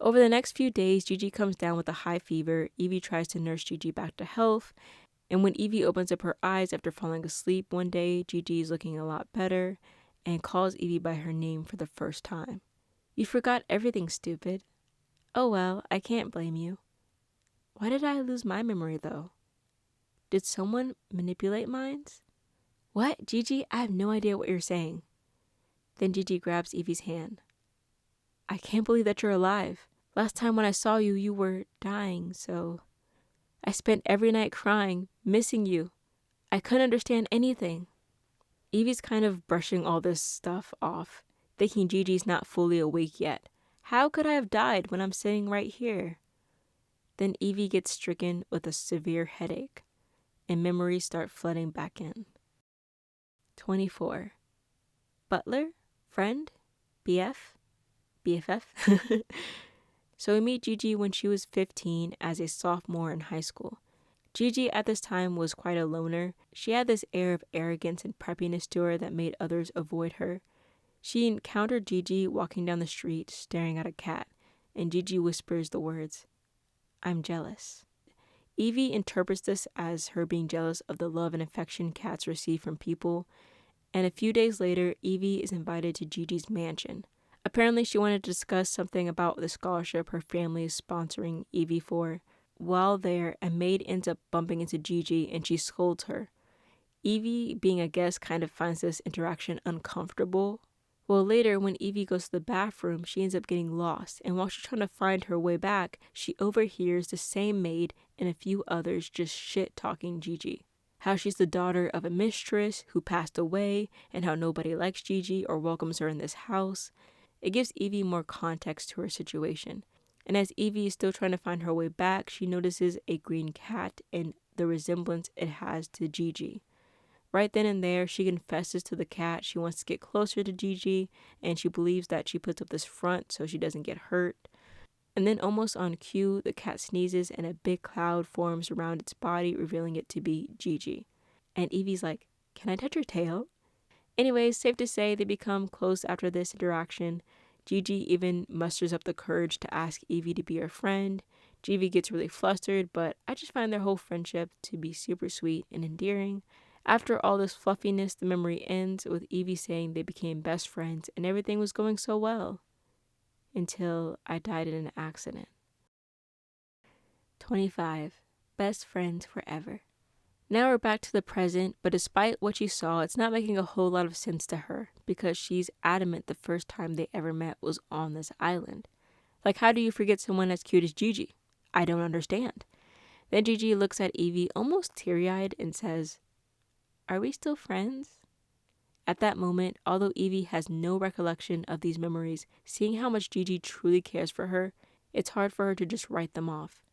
Over the next few days, Gigi comes down with a high fever. Evie tries to nurse Gigi back to health. And when Evie opens up her eyes after falling asleep one day, Gigi is looking a lot better and calls Evie by her name for the first time. "You forgot everything, stupid." "Oh well, I can't blame you." "Why did I lose my memory though? Did someone manipulate minds?" "What, Gigi? I have no idea what you're saying." Then Gigi grabs Evie's hand. "I can't believe that you're alive. Last time when I saw you, you were dying, so I spent every night crying, missing you. I couldn't understand anything." Evie's kind of brushing all this stuff off, thinking Gigi's not fully awake yet. How could I have died when I'm sitting right here? Then Evie gets stricken with a severe headache, and memories start flooding back in. 24. Butler? Friend? BF? BFF? So we meet Gigi when she was 15 as a sophomore in high school. Gigi at this time was quite a loner. She had this air of arrogance and preppiness to her that made others avoid her. She encountered Gigi walking down the street staring at a cat, and Gigi whispers the words, "I'm jealous." Evie interprets this as her being jealous of the love and affection cats receive from people, and a few days later, Evie is invited to Gigi's mansion. Apparently, she wanted to discuss something about the scholarship her family is sponsoring Evie for. While there, a maid ends up bumping into Gigi and she scolds her. Evie, being a guest, kind of finds this interaction uncomfortable. Well, later, when Evie goes to the bathroom, she ends up getting lost, and while she's trying to find her way back, she overhears the same maid and a few others just shit-talking Gigi. How she's the daughter of a mistress who passed away, and how nobody likes Gigi or welcomes her in this house. It gives Evie more context to her situation. And as Evie is still trying to find her way back, she notices a green cat and the resemblance it has to Gigi. Right then and there, she confesses to the cat she wants to get closer to Gigi, and she believes that she puts up this front so she doesn't get hurt. And then almost on cue, the cat sneezes and a big cloud forms around its body, revealing it to be Gigi. And Evie's like, "Can I touch your tail?" Anyways, safe to say they become close after this interaction. Gigi even musters up the courage to ask Evie to be her friend. Gigi gets really flustered, but I just find their whole friendship to be super sweet and endearing. After all this fluffiness, the memory ends with Evie saying they became best friends and everything was going so well. Until I died in an accident. 25. Best friends forever. Now we're back to the present, but despite what she saw, it's not making a whole lot of sense to her because she's adamant the first time they ever met was on this island. Like, how do you forget someone as cute as Gigi? I don't understand. Then Gigi looks at Evie almost teary-eyed and says, "Are we still friends?" At that moment, although Evie has no recollection of these memories, seeing how much Gigi truly cares for her, it's hard for her to just write them off.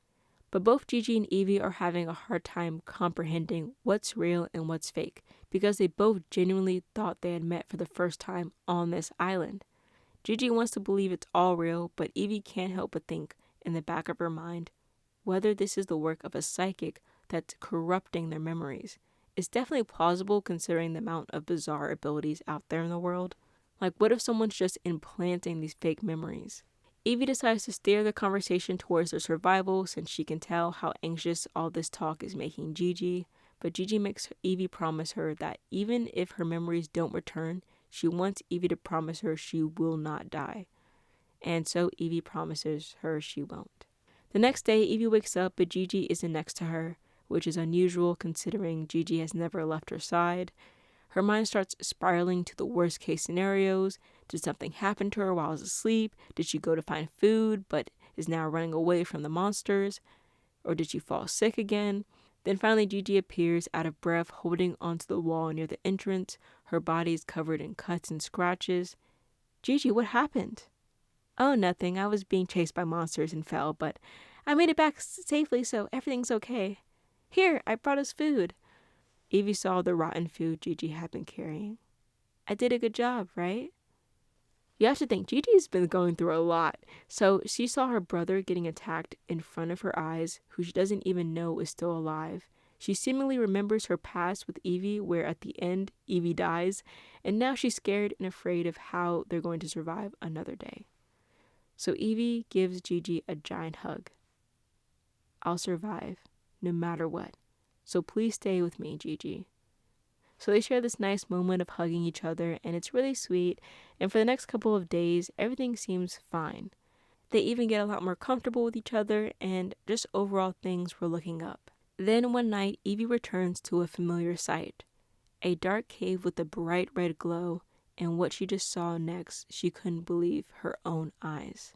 But both Gigi and Evie are having a hard time comprehending what's real and what's fake, because they both genuinely thought they had met for the first time on this island. Gigi wants to believe it's all real, but Evie can't help but think, in the back of her mind, whether this is the work of a psychic that's corrupting their memories. It's definitely plausible considering the amount of bizarre abilities out there in the world. Like, what if someone's just implanting these fake memories? Evie decides to steer the conversation towards their survival since she can tell how anxious all this talk is making Gigi, but Gigi makes Evie promise her that even if her memories don't return, she wants Evie to promise her she will not die. And so Evie promises her she won't. The next day, Evie wakes up, but Gigi isn't next to her, which is unusual considering Gigi has never left her side. Her mind starts spiraling to the worst case scenarios. Did something happen to her while I was asleep? Did she go to find food but is now running away from the monsters? Or did she fall sick again? Then finally Gigi appears out of breath, holding onto the wall near the entrance. Her body is covered in cuts and scratches. "Gigi, what happened?" "Oh, nothing. I was being chased by monsters and fell, but I made it back safely, so everything's okay. Here, I brought us food." Evie saw the rotten food Gigi had been carrying. "I did a good job, right?" You have to think, Gigi's been going through a lot. So she saw her brother getting attacked in front of her eyes, who she doesn't even know is still alive. She seemingly remembers her past with Evie, where at the end, Evie dies, and now she's scared and afraid of how they're going to survive another day. So Evie gives Gigi a giant hug. "I'll survive, no matter what. So please stay with me, Gigi." So they share this nice moment of hugging each other, and it's really sweet, and for the next couple of days, everything seems fine. They even get a lot more comfortable with each other, and just overall things were looking up. Then one night, Evie returns to a familiar sight, a dark cave with a bright red glow, and what she just saw next, she couldn't believe her own eyes.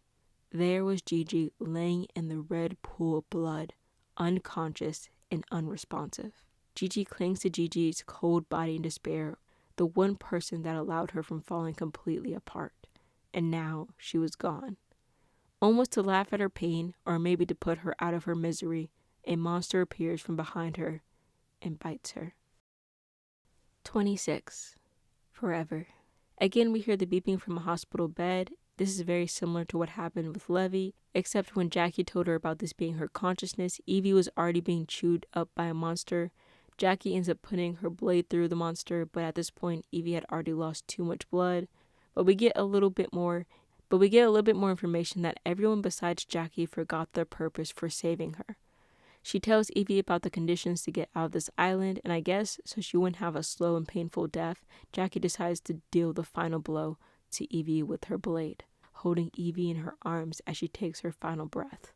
There was Gigi laying in the red pool of blood, unconscious and unresponsive. Gigi clings to Gigi's cold body in despair. the one person that allowed her from falling completely apart. And now she was gone. Almost to laugh at her pain, or maybe to put her out of her misery, a monster appears from behind her and bites her. 26. Forever. Again, we hear the beeping from a hospital bed. This is very similar to what happened with Levi, except when Jacquie told her about this being her consciousness, Evie was already being chewed up by a monster. Jacquie ends up putting her blade through the monster, but at this point, Evie had already lost too much blood. But we get a little bit more information that everyone besides Jacquie forgot their purpose for saving her. She tells Evie about the conditions to get out of this island, and I guess so she wouldn't have a slow and painful death, Jacquie decides to deal the final blow to Evie with her blade, holding Evie in her arms as she takes her final breath.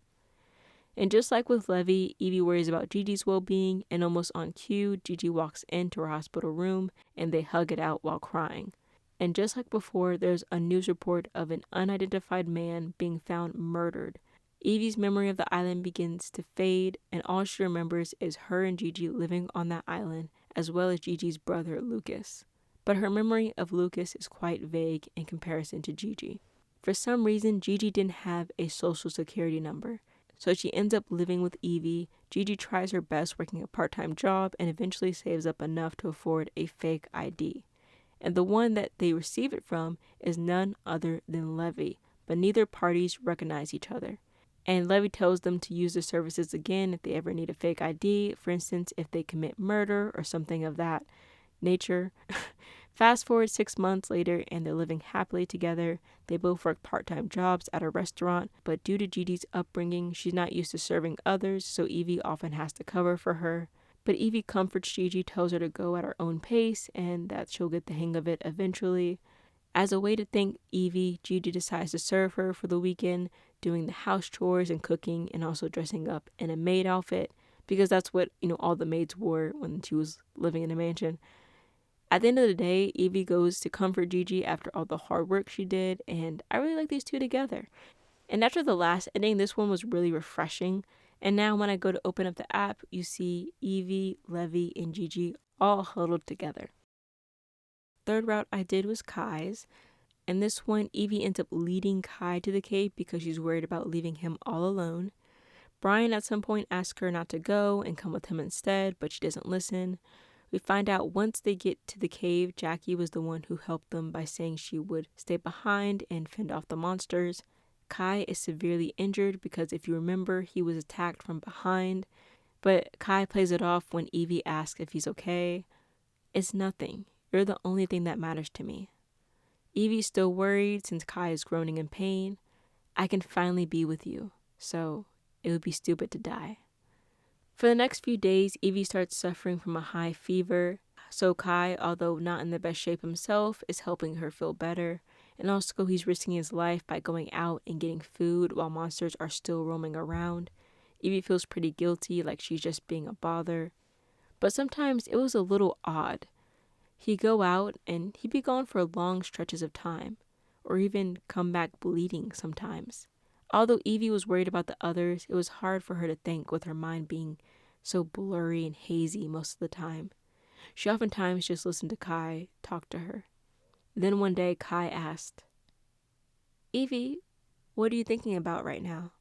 And just like with Levi, Evie worries about Gigi's well-being, and almost on cue, Gigi walks into her hospital room and they hug it out while crying. And just like before, there's a news report of an unidentified man being found murdered. Evie's memory of the island begins to fade, and all she remembers is her and Gigi living on that island, as well as Gigi's brother, Lucas. But her memory of Lucas is quite vague in comparison to Gigi. For some reason, Gigi didn't have a social security number, so she ends up living with Evie. Gigi tries her best working a part-time job and eventually saves up enough to afford a fake ID. And the one that they receive it from is none other than Levi, but neither parties recognize each other. And Levi tells them to use the services again if they ever need a fake ID, for instance, if they commit murder or something of that nature. Fast forward 6 months later, and they're living happily together. They both work part-time jobs at a restaurant, but due to Gigi's upbringing, she's not used to serving others, so Evie often has to cover for her. But Evie comforts Gigi, tells her to go at her own pace, and that she'll get the hang of it eventually. As a way to thank Evie, Gigi decides to serve her for the weekend, doing the house chores and cooking, and also dressing up in a maid outfit, because that's what, all the maids wore when she was living in a mansion. At the end of the day, Evie goes to comfort Gigi after all the hard work she did, and I really like these two together. And after the last ending, this one was really refreshing. And now when I go to open up the app, you see Evie, Levi, and Gigi all huddled together. Third route I did was Kai's, and this one, Evie ends up leading Kai to the cave because she's worried about leaving him all alone. Bryan at some point asks her not to go and come with him instead, but she doesn't listen. We find out once they get to the cave, Jacquie was the one who helped them by saying she would stay behind and fend off the monsters. Kai is severely injured because if you remember, he was attacked from behind, but Kai plays it off when Evie asks if he's okay. It's nothing. You're the only thing that matters to me. Evie's still worried since Kai is groaning in pain. I can finally be with you, so it would be stupid to die. For the next few days, Evie starts suffering from a high fever, so Kai, although not in the best shape himself, is helping her feel better. And also he's risking his life by going out and getting food while monsters are still roaming around. Evie feels pretty guilty, like she's just being a bother. But sometimes it was a little odd. He'd go out and he'd be gone for long stretches of time, or even come back bleeding sometimes. Although Evie was worried about the others, it was hard for her to think with her mind being so blurry and hazy most of the time. She oftentimes just listened to Kai talk to her. Then one day Kai asked, Evie, what are you thinking about right now?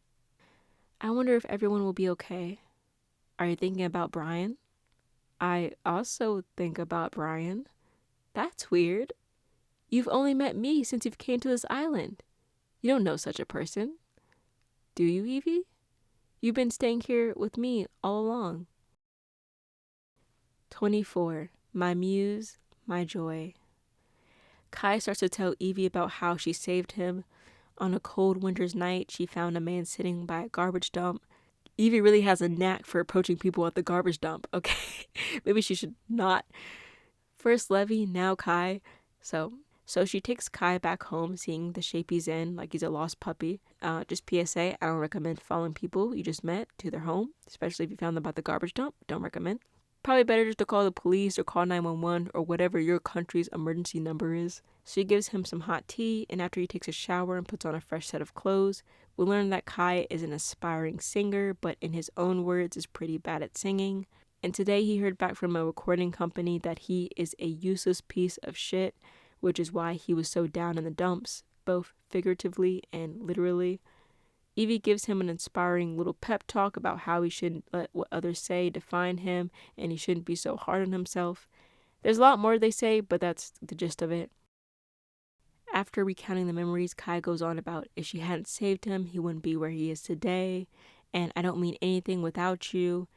I wonder if everyone will be okay. Are you thinking about Bryan? I also think about Bryan. That's weird. You've only met me since you've came to this island. You don't know such a person. Do you, Evie? You've been staying here with me all along. 24. My muse, my joy. Kai starts to tell Evie about how she saved him. On a cold winter's night, she found a man sitting by a garbage dump. Evie really has a knack for approaching people at the garbage dump, okay? Maybe she should not. First Levi, now Kai. So she takes Kai back home, seeing the shape he's in, like he's a lost puppy. Just PSA, I don't recommend following people you just met to their home, especially if you found them at the garbage dump. Don't recommend. Probably better just to call the police or call 911 or whatever your country's emergency number is. She gives him some hot tea, and after he takes a shower and puts on a fresh set of clothes, we learn that Kai is an aspiring singer, but in his own words is pretty bad at singing. And today he heard back from a recording company that he is a useless piece of shit, which is why he was so down in the dumps, both figuratively and literally. Evie gives him an inspiring little pep talk about how he shouldn't let what others say define him and he shouldn't be so hard on himself. There's a lot more they say, but that's the gist of it. After recounting the memories, Kai goes on about if she hadn't saved him, he wouldn't be where he is today, and I don't mean anything without you.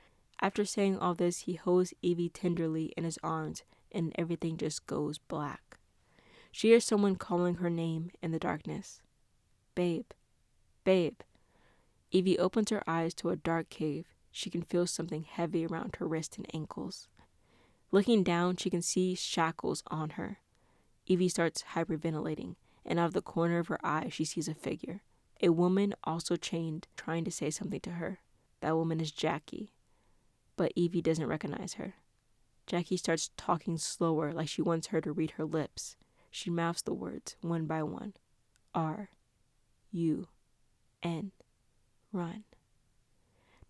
After saying all this, he holds Evie tenderly in his arms, and everything just goes black. She hears someone calling her name in the darkness. Babe, babe. Evie opens her eyes to a dark cave. She can feel something heavy around her wrists and ankles. Looking down, she can see shackles on her. Evie starts hyperventilating, and out of the corner of her eye, she sees a figure. A woman also chained, trying to say something to her. That woman is Jacquie, but Evie doesn't recognize her. Jacquie starts talking slower, like she wants her to read her lips. She mouths the words, one by one. R-U-N. Run.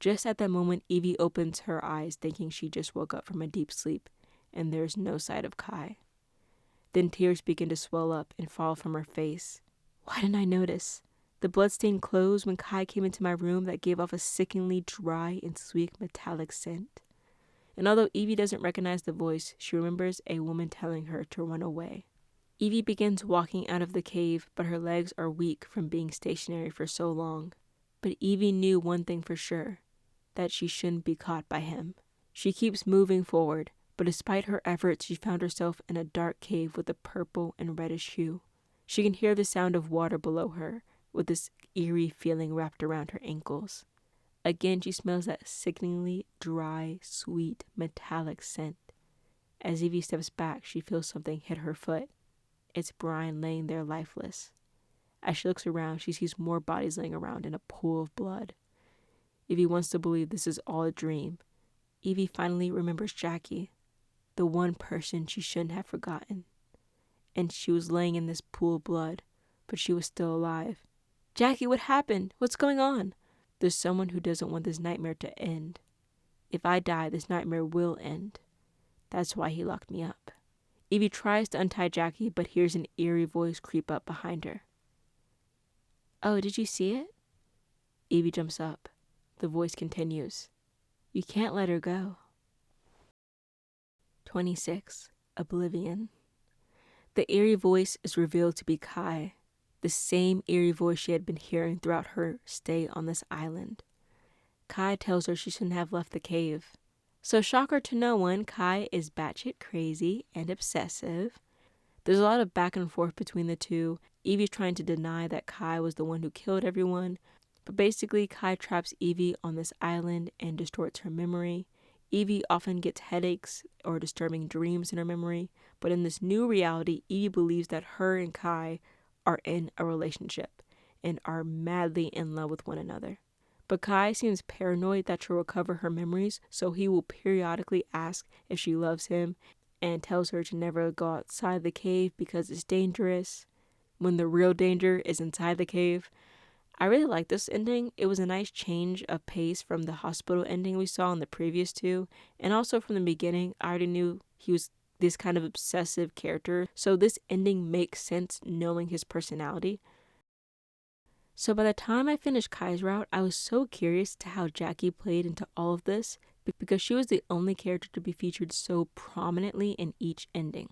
Just at that moment, Evie opens her eyes, thinking she just woke up from a deep sleep, and there's no sight of Kai. Then tears begin to swell up and fall from her face. Why didn't I notice? The bloodstained clothes when Kai came into my room that gave off a sickeningly dry and sweet metallic scent. And although Evie doesn't recognize the voice, she remembers a woman telling her to run away. Evie begins walking out of the cave, but her legs are weak from being stationary for so long. But Evie knew one thing for sure, that she shouldn't be caught by him. She keeps moving forward, but despite her efforts, she found herself in a dark cave with a purple and reddish hue. She can hear the sound of water below her, with this eerie feeling wrapped around her ankles. Again, she smells that sickeningly dry, sweet, metallic scent. As Evie steps back, she feels something hit her foot. It's Bryan laying there lifeless. As she looks around, she sees more bodies laying around in a pool of blood. Evie wants to believe this is all a dream. Evie finally remembers Jacquie, the one person she shouldn't have forgotten. And she was laying in this pool of blood, but she was still alive. Jacquie, what happened? What's going on? There's someone who doesn't want this nightmare to end. If I die, this nightmare will end. That's why he locked me up. Evie tries to untie Jacquie, but hears an eerie voice creep up behind her. Oh, did you see it? Evie jumps up. The voice continues. You can't let her go. 26. Oblivion. The eerie voice is revealed to be Kai, the same eerie voice she had been hearing throughout her stay on this island. Kai tells her she shouldn't have left the cave. So shocker to no one, Kai is batshit crazy and obsessive. There's a lot of back and forth between the two. Evie's trying to deny that Kai was the one who killed everyone, but basically Kai traps Evie on this island and distorts her memory. Evie often gets headaches or disturbing dreams in her memory, but in this new reality, Evie believes that her and Kai are in a relationship and are madly in love with one another. But Kai seems paranoid that she'll recover her memories, so he will periodically ask if she loves him and tells her to never go outside the cave because it's dangerous, when the real danger is inside the cave. I really like this ending. It was a nice change of pace from the hospital ending we saw in the previous two, and also from the beginning, I already knew he was this kind of obsessive character, so this ending makes sense knowing his personality. So by the time I finished Kai's route, I was so curious to how Jacquie played into all of this, because she was the only character to be featured so prominently in each ending.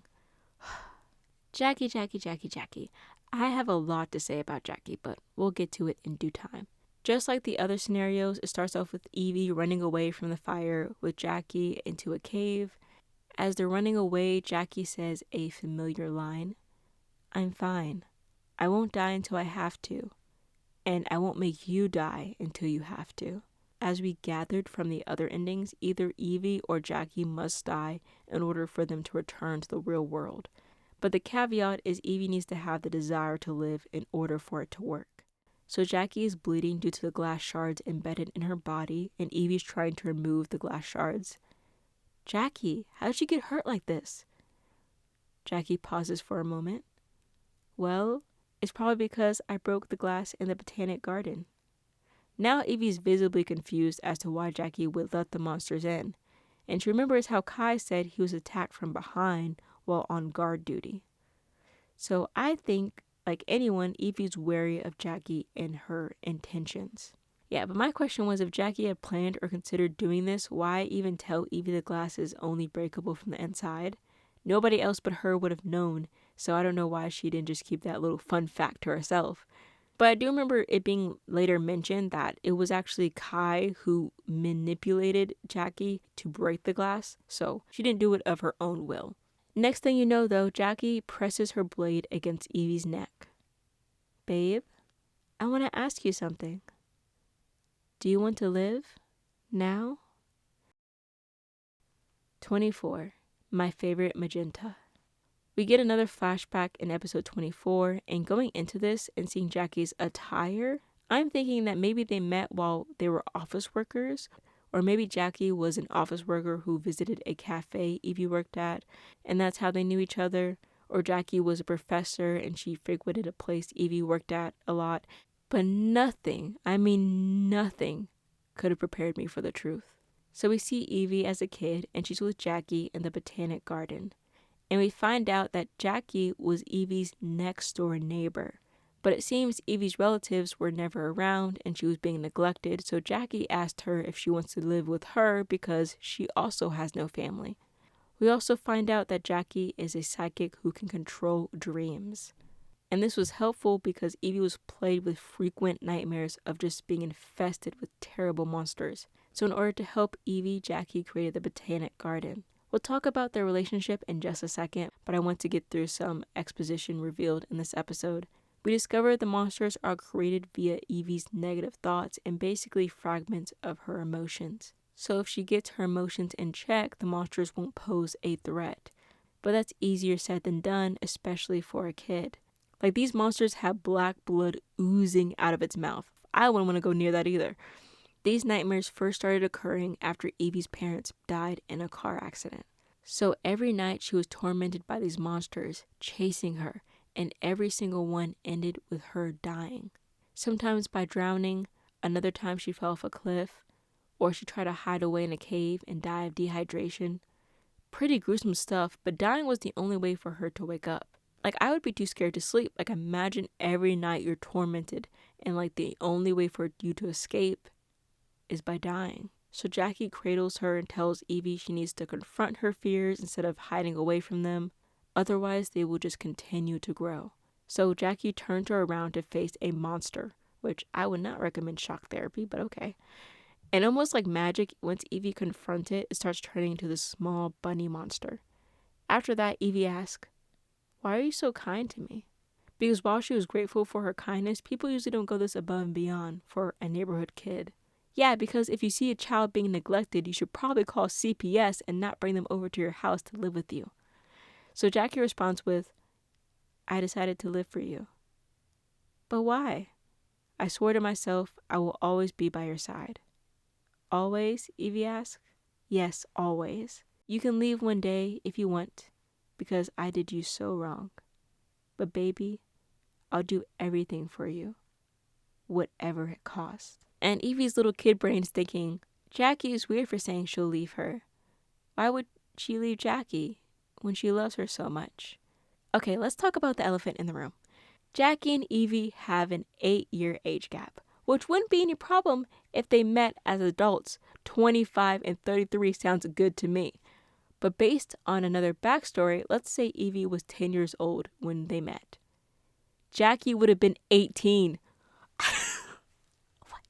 Jacquie. I have a lot to say about Jacquie, but we'll get to it in due time. Just like the other scenarios, it starts off with Evie running away from the fire with Jacquie into a cave. As they're running away, Jacquie says a familiar line. I'm fine. I won't die until I have to. And I won't make you die until you have to. As we gathered from the other endings, either Evie or Jacquie must die in order for them to return to the real world. But the caveat is Evie needs to have the desire to live in order for it to work. So Jacquie is bleeding due to the glass shards embedded in her body, and Evie's trying to remove the glass shards. Jacquie, how did you get hurt like this? Jacquie pauses for a moment. Well, it's probably because I broke the glass in the botanic garden. Now Evie's visibly confused as to why Jacquie would let the monsters in. And she remembers how Kai said he was attacked from behind while on guard duty. So I think, like anyone, Evie's wary of Jacquie and her intentions. Yeah, but my question was, if Jacquie had planned or considered doing this, why even tell Evie the glass is only breakable from the inside? Nobody else but her would have known, so I don't know why she didn't just keep that little fun fact to herself. But I do remember it being later mentioned that it was actually Kai who manipulated Jacquie to break the glass, so she didn't do it of her own will. Next thing you know, though, Jacquie presses her blade against Evie's neck. Babe, I want to ask you something. Do you want to live? Now? 24. My favorite magenta. We get another flashback in episode 24, and going into this and seeing Jacquie's attire, I'm thinking that maybe they met while they were office workers, or maybe Jacquie was an office worker who visited a cafe Evie worked at, and that's how they knew each other, or Jacquie was a professor and she frequented a place Evie worked at a lot. But nothing, I mean nothing, could have prepared me for the truth. So we see Evie as a kid, and she's with Jacquie in the botanic garden. And we find out that Jacquie was Evie's next door neighbor. But it seems Evie's relatives were never around and she was being neglected, so Jacquie asked her if she wants to live with her because she also has no family. We also find out that Jacquie is a psychic who can control dreams. And this was helpful because Evie was plagued with frequent nightmares of just being infested with terrible monsters. So in order to help Evie, Jacquie created the botanic garden. We'll talk about their relationship in just a second, but I want to get through some exposition revealed in this episode. We discover the monsters are created via Evie's negative thoughts and basically fragments of her emotions. So if she gets her emotions in check, the monsters won't pose a threat. But that's easier said than done, especially for a kid. Like, these monsters have black blood oozing out of its mouth. I wouldn't want to go near that either. These nightmares first started occurring after Evie's parents died in a car accident. So every night she was tormented by these monsters, chasing her, and every single one ended with her dying. Sometimes by drowning, another time she fell off a cliff, or she tried to hide away in a cave and die of dehydration. Pretty gruesome stuff, but dying was the only way for her to wake up. Like, I would be too scared to sleep. Like, imagine every night you're tormented, and like the only way for you to escape is by dying. So Jacquie cradles her and tells Evie she needs to confront her fears instead of hiding away from them. Otherwise, they will just continue to grow. So Jacquie turns her around to face a monster, which I would not recommend shock therapy, but okay. And almost like magic, once Evie confronts it, it starts turning into this small bunny monster. After that, Evie asks, "Why are you so kind to me?" Because while she was grateful for her kindness, people usually don't go this above and beyond for a neighborhood kid. Yeah, because if you see a child being neglected, you should probably call CPS and not bring them over to your house to live with you. So Jacquie responds with, "I decided to live for you." "But why?" "I swore to myself I will always be by your side." "Always?" Evie asks. "Yes, always. You can leave one day if you want, because I did you so wrong. But baby, I'll do everything for you, whatever it costs." And Evie's little kid brain's thinking, Jacquie is weird for saying she'll leave her. Why would she leave Jacquie when she loves her so much? Okay, let's talk about the elephant in the room. Jacquie and Evie have an 8-year age gap, which wouldn't be any problem if they met as adults. 25 and 33 sounds good to me. But based on another backstory, let's say Evie was 10 years old when they met. Jacquie would have been 18. What?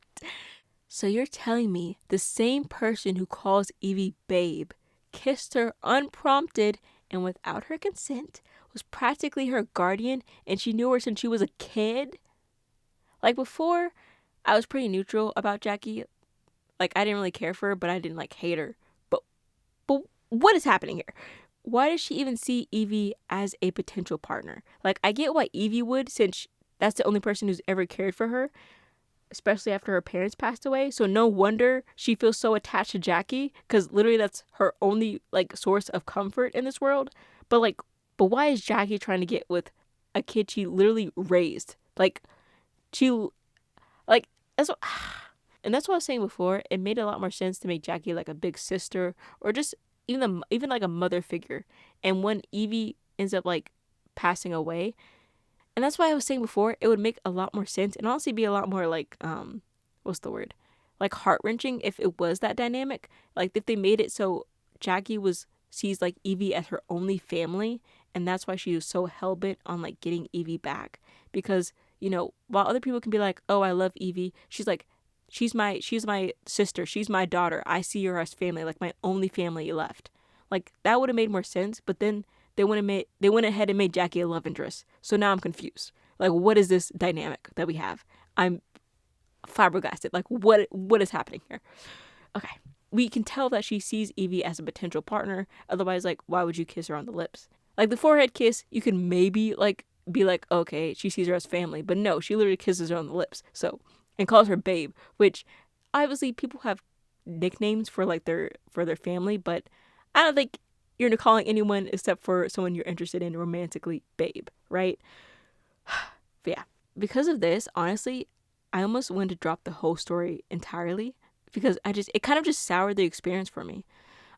So you're telling me the same person who calls Evie babe kissed her unprompted and without her consent, was practically her guardian, and she knew her since she was a kid? Like, before, I was pretty neutral about Jacquie. Like, I didn't really care for her, but I didn't like hate her. But what is happening here? Why does she even see Evie as a potential partner? Like, I get why Evie would, since that's the only person who's ever cared for her, especially after her parents passed away. So no wonder she feels so attached to Jacquie, because literally that's her only like source of comfort in this world. But why is Jacquie trying to get with a kid she literally raised? Like, she, like, that's what, And that's what I was saying before. It made a lot more sense to make Jacquie like a big sister, or just even like a mother figure. And when Evie ends up like passing away, and that's why I was saying before, it would make a lot more sense and honestly be a lot more like what's the word? Like heart-wrenching if it was that dynamic. Like if they made it so Jacquie was sees like Evie as her only family, and that's why she was so hell-bent on like getting Evie back. Because, while other people can be like, "Oh, I love Evie." She's like, she's my sister, she's my daughter. I see her as family, like my only family left. Like that would have made more sense, but then they went ahead and made Jacquie a love interest. So now I'm confused. Like, what is this dynamic that we have? I'm flabbergasted. Like, what is happening here? Okay. We can tell that she sees Evie as a potential partner. Otherwise, like, why would you kiss her on the lips? Like the forehead kiss, you can maybe like be like, okay, she sees her as family, but no, she literally kisses her on the lips. So, and calls her babe, which obviously people have nicknames for like their family, but I don't think you're calling anyone except for someone you're interested in romantically babe, right? But yeah, because of this, honestly, I almost wanted to drop the whole story entirely because it kind of just soured the experience for me.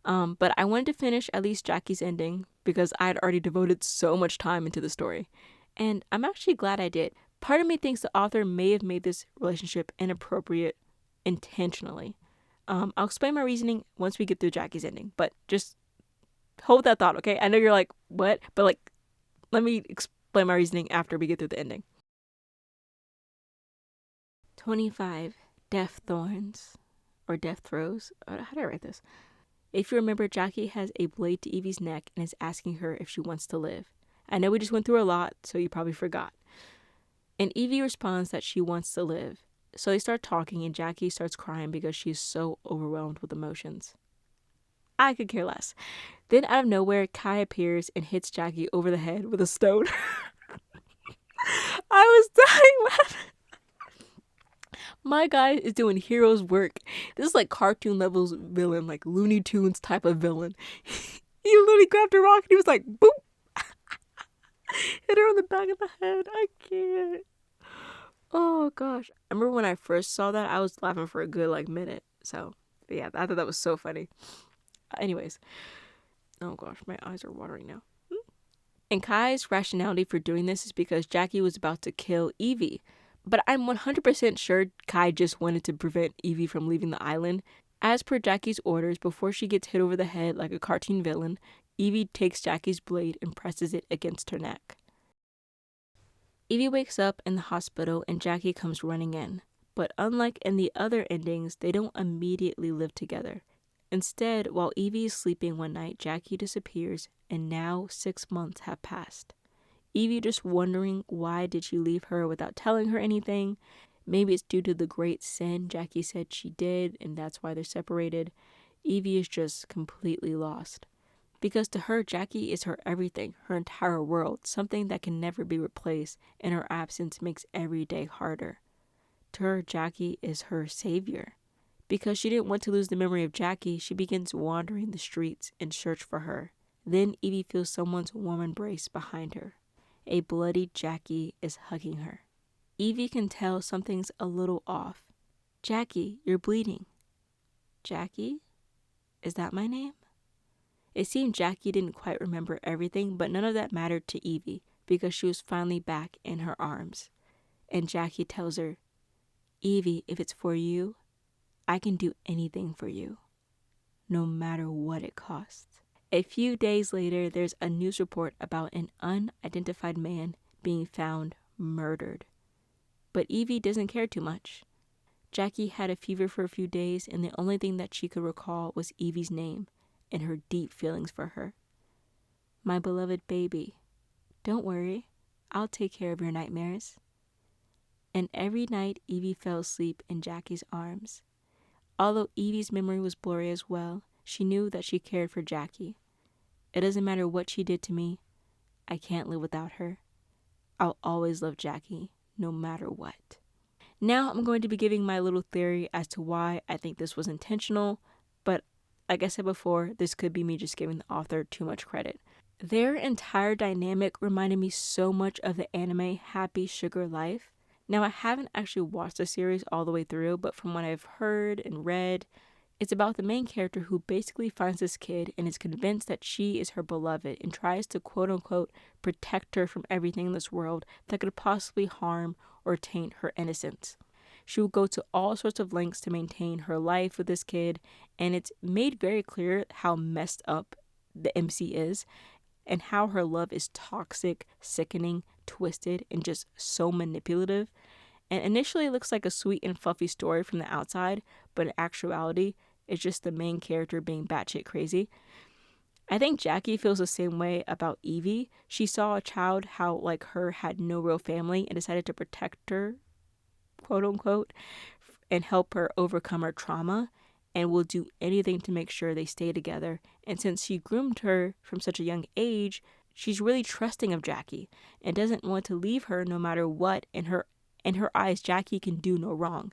But I wanted to finish at least Jacquie's ending because I had already devoted so much time into the story. And I'm actually glad I did. Part of me thinks the author may have made this relationship inappropriate intentionally. I'll explain my reasoning once we get through Jacquie's ending, but just hold that thought, okay? I know you're like, what? But like, let me explain my reasoning after we get through the ending. 25. Death Thorns. Or Death Throws. How did I write this? If you remember, Jacquie has a blade to Evie's neck and is asking her if she wants to live. I know we just went through a lot, so you probably forgot. And Evie responds that she wants to live. So they start talking and Jacquie starts crying because she's so overwhelmed with emotions. I could care less. Then out of nowhere, Kai appears and hits Jacquie over the head with a stone. I was dying laughing. My guy is doing hero's work. This is like cartoon levels villain, like Looney Tunes type of villain. He literally grabbed a rock and he was like, boop. Hit her on the back of the head. I can't. Oh gosh. I remember when I first saw that, I was laughing for a good like minute. So yeah, I thought that was so funny. Anyways. Oh gosh, my eyes are watering now. And Kai's rationality for doing this is because Jacquie was about to kill Evie. But I'm 100% sure Kai just wanted to prevent Evie from leaving the island. As per Jacquie's orders, before she gets hit over the head like a cartoon villain, Evie takes Jacquie's blade and presses it against her neck. Evie wakes up in the hospital and Jacquie comes running in. But unlike in the other endings, they don't immediately live together. Instead, while Evie is sleeping one night, Jacquie disappears, and now 6 months have passed. Evie just wondering why did she leave her without telling her anything. Maybe it's due to the great sin Jacquie said she did, and that's why they're separated. Evie is just completely lost. Because to her, Jacquie is her everything, her entire world, something that can never be replaced, and her absence makes every day harder. To her, Jacquie is her savior. Because she didn't want to lose the memory of Jacquie, she begins wandering the streets in search for her. Then Evie feels someone's warm embrace behind her. A bloody Jacquie is hugging her. Evie can tell something's a little off. Jacquie, you're bleeding. Jacquie? Is that my name? It seemed Jacquie didn't quite remember everything, but none of that mattered to Evie because she was finally back in her arms. And Jacquie tells her, Evie, if it's for you, I can do anything for you, no matter what it costs. A few days later, there's a news report about an unidentified man being found murdered. But Evie doesn't care too much. Jacquie had a fever for a few days, and the only thing that she could recall was Evie's name and her deep feelings for her. My beloved baby, don't worry, I'll take care of your nightmares. And every night, Evie fell asleep in Jacquie's arms. Although Evie's memory was blurry as well, she knew that she cared for Jacquie. It doesn't matter what she did to me. I can't live without her. I'll always love Jacquie, no matter what. Now I'm going to be giving my little theory as to why I think this was intentional, but like I said before, this could be me just giving the author too much credit. Their entire dynamic reminded me so much of the anime Happy Sugar Life. Now, I haven't actually watched the series all the way through, but from what I've heard and read, it's about the main character who basically finds this kid and is convinced that she is her beloved and tries to quote unquote protect her from everything in this world that could possibly harm or taint her innocence. She will go to all sorts of lengths to maintain her life with this kid, and it's made very clear how messed up the MC is and how her love is toxic, sickening, twisted, and just so manipulative. And initially, it looks like a sweet and fluffy story from the outside, but in actuality, it's just the main character being batshit crazy. I think Jacquie feels the same way about Evie. She saw a child how like her had no real family and decided to protect her, quote unquote, and help her overcome her trauma, and will do anything to make sure they stay together. And since she groomed her from such a young age, she's really trusting of Jacquie and doesn't want to leave her no matter what. In her eyes, Jacquie can do no wrong.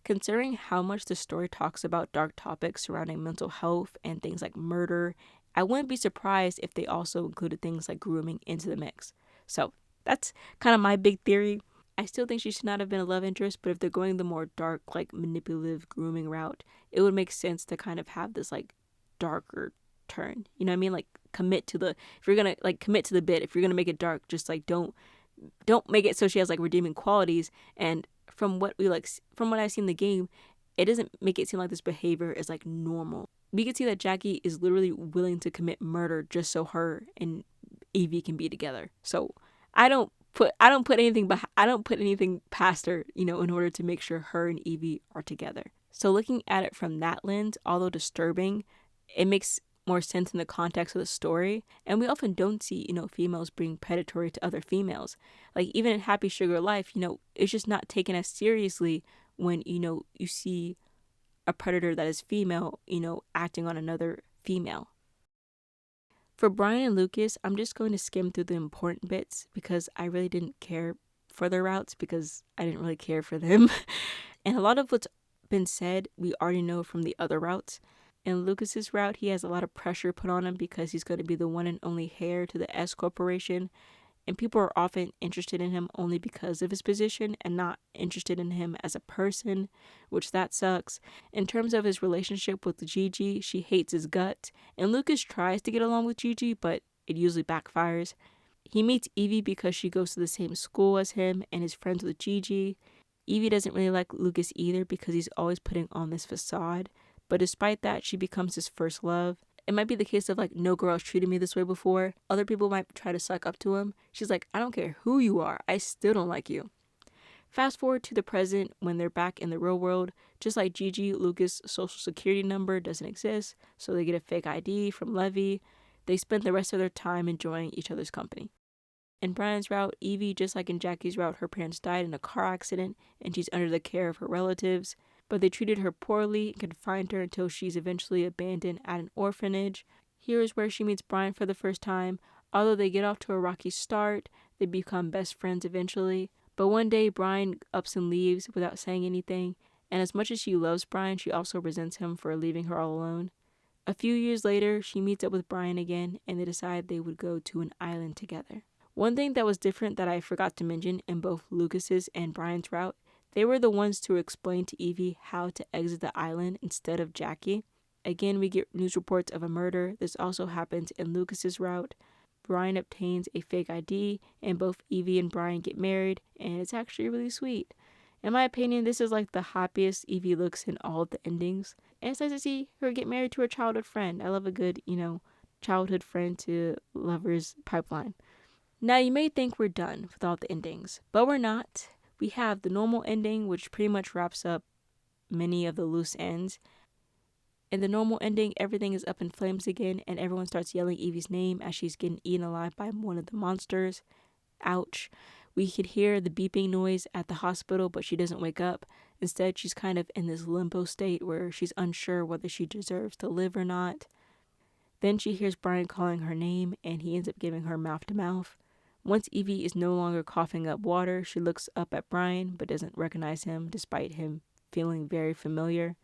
Considering how much the story talks about dark topics surrounding mental health and things like murder, I wouldn't be surprised if they also included things like grooming into the mix. So that's kind of my big theory. I still think she should not have been a love interest, but if they're going the more dark, like manipulative grooming route, it would make sense to kind of have this like darker turn. You know what I mean? Like commit to the if you're gonna like commit to the bit. If you're gonna make it dark, just like don't make it so she has like redeeming qualities. And from what I've seen in the game, it doesn't make it seem like this behavior is like normal. We can see that Jacquie is literally willing to commit murder just so her and Evie can be together. So I don't put anything past her, in order to make sure her and Evie are together. So looking at it from that lens, although disturbing, it makes more sense in the context of the story. And we often don't see, females being predatory to other females. Like even in Happy Sugar Life, it's just not taken as seriously when, you see a predator that is female, acting on another female. For Bryan and Lucas, I'm just going to skim through the important bits because I really didn't care for their routes because I didn't really care for them. And a lot of what's been said, we already know from the other routes. In Lucas's route, he has a lot of pressure put on him because he's going to be the one and only heir to the S Corporation. And people are often interested in him only because of his position and not interested in him as a person, which that sucks. In terms of his relationship with Gigi, she hates his guts, and Lucas tries to get along with Gigi, but it usually backfires. He meets Evie because she goes to the same school as him and is friends with Gigi. Evie doesn't really like Lucas either because he's always putting on this facade, but despite that, she becomes his first love. It might be the case of like, no girl has treated me this way before. Other people might try to suck up to him. She's like, I don't care who you are. I still don't like you. Fast forward to the present when they're back in the real world. Just like Gigi, Lucas' social security number doesn't exist, so they get a fake ID from Levi. They spend the rest of their time enjoying each other's company. In Bryan's route, Evie, just like in Jacquie's route, her parents died in a car accident and she's under the care of her relatives. But they treated her poorly and confined her until she's eventually abandoned at an orphanage. Here is where she meets Bryan for the first time. Although they get off to a rocky start, they become best friends eventually. But one day, Bryan ups and leaves without saying anything, and as much as she loves Bryan, she also resents him for leaving her all alone. A few years later, she meets up with Bryan again, and they decide they would go to an island together. One thing that was different that I forgot to mention in both Lucas's and Bryan's route, they were the ones to explain to Evie how to exit the island instead of Jacquie. Again, we get news reports of a murder. This also happens in Lucas's route. Bryan obtains a fake ID, and both Evie and Bryan get married, and it's actually really sweet. In my opinion, this is like the happiest Evie looks in all of the endings. And it's nice to see her get married to her childhood friend. I love a good, childhood friend to lovers pipeline. Now, you may think we're done with all the endings, but we're not. We have the normal ending, which pretty much wraps up many of the loose ends. In the normal ending, everything is up in flames again, and everyone starts yelling Evie's name as she's getting eaten alive by one of the monsters. Ouch. We could hear the beeping noise at the hospital, but she doesn't wake up. Instead, she's kind of in this limbo state where she's unsure whether she deserves to live or not. Then she hears Bryan calling her name, and he ends up giving her mouth to mouth. Once Evie is no longer coughing up water, she looks up at Bryan, but doesn't recognize him despite him feeling very familiar.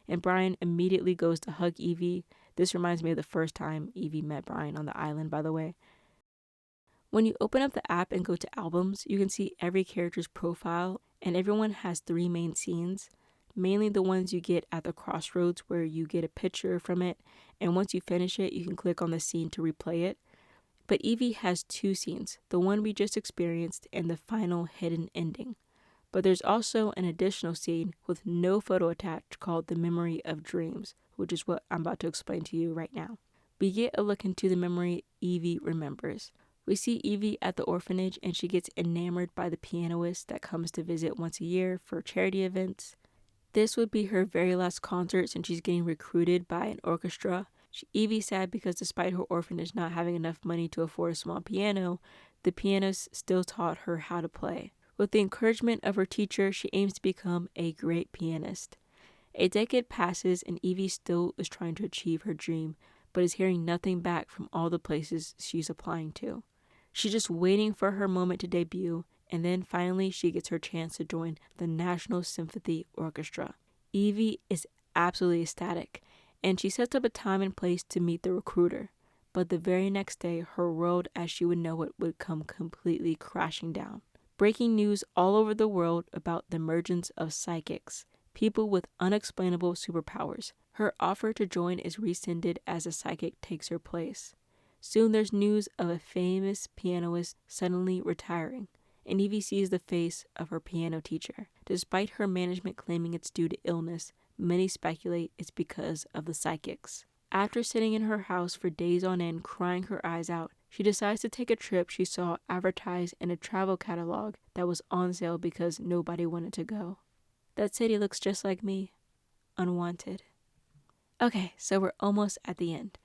And Bryan immediately goes to hug Evie. This reminds me of the first time Evie met Bryan on the island, by the way. When you open up the app and go to albums, you can see every character's profile, and everyone has 3 main scenes, mainly the ones you get at the crossroads where you get a picture from it, and once you finish it, you can click on the scene to replay it. But Evie has 2 scenes, the one we just experienced and the final hidden ending. But there's also an additional scene with no photo attached called The Memory of Dreams, which is what I'm about to explain to you right now. We get a look into the memory Evie remembers. We see Evie at the orphanage and she gets enamored by the pianist that comes to visit once a year for charity events. This would be her very last concert since she's getting recruited by an orchestra. Evie's sad because despite her orphanage not having enough money to afford a small piano, the pianist still taught her how to play. With the encouragement of her teacher, she aims to become a great pianist. A decade passes and Evie still is trying to achieve her dream, but is hearing nothing back from all the places she's applying to. She's just waiting for her moment to debut, and then finally she gets her chance to join the National Symphony Orchestra. Evie is absolutely ecstatic, and she sets up a time and place to meet the recruiter. But the very next day, her world as she would know it would come completely crashing down. Breaking news all over the world about the emergence of psychics, people with unexplainable superpowers. Her offer to join is rescinded as a psychic takes her place. Soon there's news of a famous pianist suddenly retiring, and Evie sees the face of her piano teacher. Despite her management claiming it's due to illness, many speculate it's because of the psychics. After sitting in her house for days on end crying her eyes out, she decides to take a trip she saw advertised in a travel catalog that was on sale because nobody wanted to go. That city looks just like me. Unwanted. Okay, so we're almost at the end.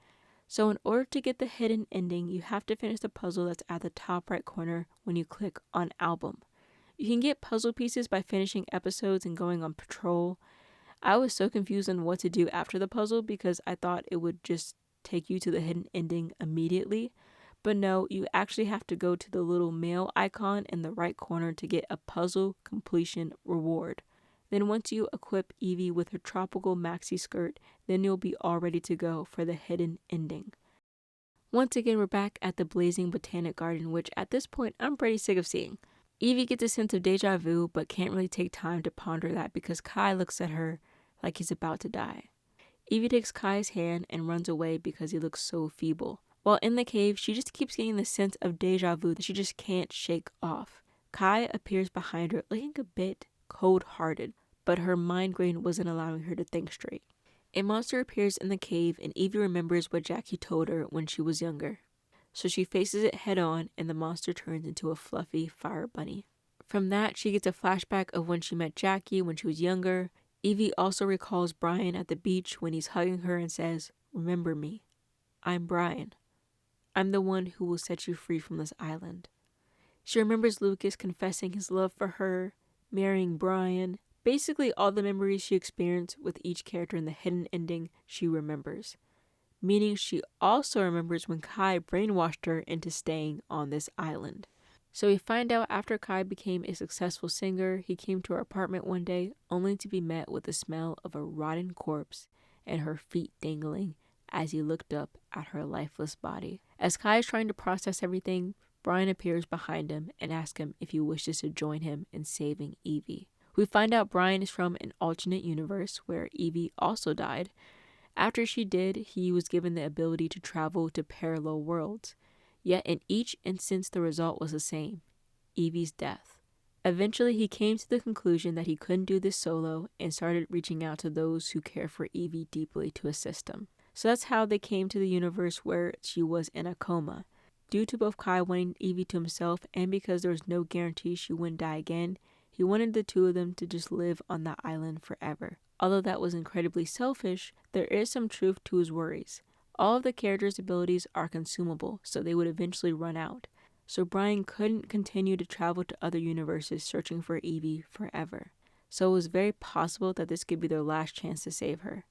So in order to get the hidden ending, you have to finish the puzzle that's at the top right corner when you click on album. You can get puzzle pieces by finishing episodes and going on patrol. I was so confused on what to do after the puzzle because I thought it would just take you to the hidden ending immediately. But no, you actually have to go to the little mail icon in the right corner to get a puzzle completion reward. Then once you equip Evie with her tropical maxi skirt, then you'll be all ready to go for the hidden ending. Once again, we're back at the blazing botanic garden, which at this point I'm pretty sick of seeing. Evie gets a sense of deja vu, but can't really take time to ponder that because Kai looks at her like he's about to die. Evie takes Kai's hand and runs away because he looks so feeble. While in the cave, she just keeps getting the sense of deja vu that she just can't shake off. Kai appears behind her, looking a bit cold-hearted, but her migraine wasn't allowing her to think straight. A monster appears in the cave and Evie remembers what Jacquie told her when she was younger. So she faces it head on and the monster turns into a fluffy fire bunny. From that, she gets a flashback of when she met Jacquie when she was younger. Evie also recalls Bryan at the beach when he's hugging her and says, "Remember me. I'm Bryan. I'm the one who will set you free from this island." She remembers Lucas confessing his love for her, marrying Bryan. Basically, all the memories she experienced with each character in the hidden ending she remembers. Meaning she also remembers when Kai brainwashed her into staying on this island. So we find out after Kai became a successful singer, he came to her apartment one day only to be met with the smell of a rotten corpse and her feet dangling as he looked up at her lifeless body. As Kai is trying to process everything, Bryan appears behind him and asks him if he wishes to join him in saving Evie. We find out Bryan is from an alternate universe where Evie also died. After she did, he was given the ability to travel to parallel worlds. Yet in each instance the result was the same, Evie's death. Eventually he came to the conclusion that he couldn't do this solo and started reaching out to those who care for Evie deeply to assist him. So that's how they came to the universe where she was in a coma. Due to both Kai wanting Evie to himself and because there was no guarantee she wouldn't die again, he wanted the two of them to just live on that island forever. Although that was incredibly selfish, there is some truth to his worries. All of the characters' abilities are consumable, so they would eventually run out. So Bryan couldn't continue to travel to other universes searching for Evie forever. So it was very possible that this could be their last chance to save her.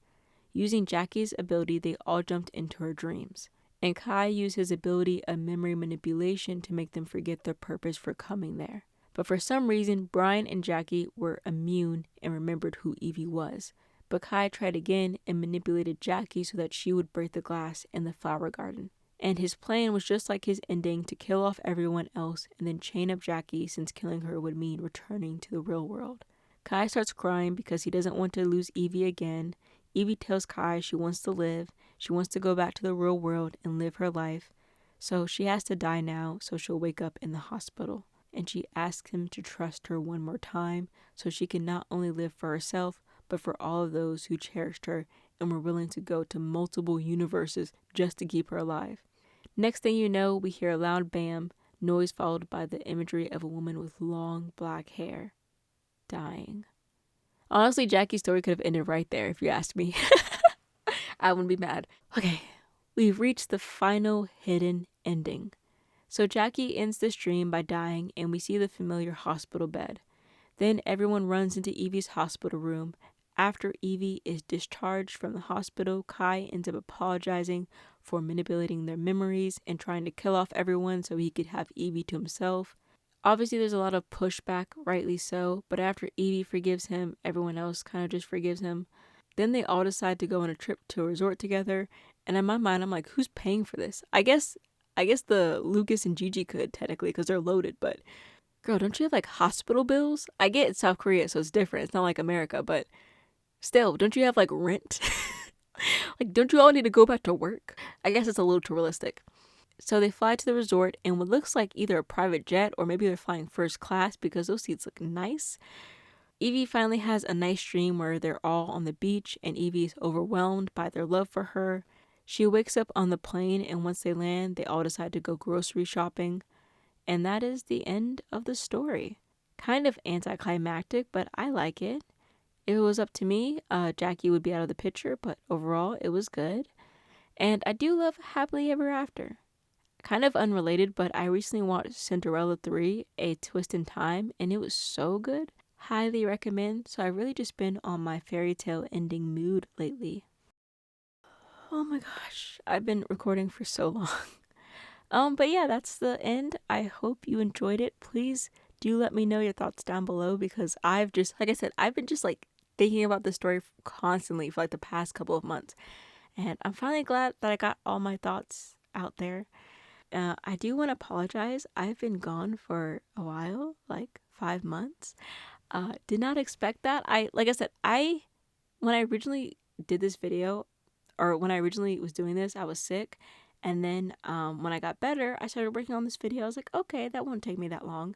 Using Jackie's ability, they all jumped into her dreams. And Kai used his ability of memory manipulation to make them forget their purpose for coming there. But for some reason, Bryan and Jacquie were immune and remembered who Evie was. But Kai tried again and manipulated Jacquie so that she would break the glass in the flower garden. And his plan was just like his ending, to kill off everyone else and then chain up Jacquie, since killing her would mean returning to the real world. Kai starts crying because he doesn't want to lose Evie again. Evie tells Kai she wants to live. She wants to go back to the real world and live her life. So she has to die now, so she'll wake up in the hospital. And she asks him to trust her one more time, so she can not only live for herself, but for all of those who cherished her and were willing to go to multiple universes just to keep her alive. Next thing you know, we hear a loud bam, noise followed by the imagery of a woman with long black hair dying. Honestly, Jackie's story could have ended right there if you asked me. I wouldn't be mad. Okay, we've reached the final hidden ending. So Jacquie ends this dream by dying, and we see the familiar hospital bed. Then everyone runs into Evie's hospital room. After Evie is discharged from the hospital, Kai ends up apologizing for manipulating their memories and trying to kill off everyone so he could have Evie to himself. Obviously, there's a lot of pushback, rightly so, but after Evie forgives him, everyone else kind of just forgives him. Then they all decide to go on a trip to a resort together, and in my mind, I'm like, who's paying for this? I guess the Lucas and Gigi could, technically, because they're loaded, but girl, don't you have like hospital bills? I get it's South Korea, so it's different. It's not like America, but still, don't you have like rent? Like, don't you all need to go back to work? I guess it's a little too realistic. So they fly to the resort in what looks like either a private jet or maybe they're flying first class because those seats look nice. Evie finally has a nice dream where they're all on the beach and Evie's overwhelmed by their love for her. She wakes up on the plane, and once they land, they all decide to go grocery shopping. And that is the end of the story. Kind of anticlimactic, but I like it. If it was up to me, Jacquie would be out of the picture, but overall, it was good. And I do love Happily Ever After. Kind of unrelated, but I recently watched Cinderella 3, A Twist in Time, and it was so good. Highly recommend. So I've really just been on my fairy tale ending mood lately. Oh my gosh, I've been recording for so long. But yeah, that's the end. I hope you enjoyed it. Please do let me know your thoughts down below, because I've just, like I said, I've been just like thinking about this story constantly for like the past couple of months. And I'm finally glad that I got all my thoughts out there. I do want to apologize. I've been gone for a while, like 5 months. Did not expect that. Like I said, when I originally did this video, or when I originally was doing this, I was sick. And then when I got better, I started working on this video. I was like, okay, that won't take me that long.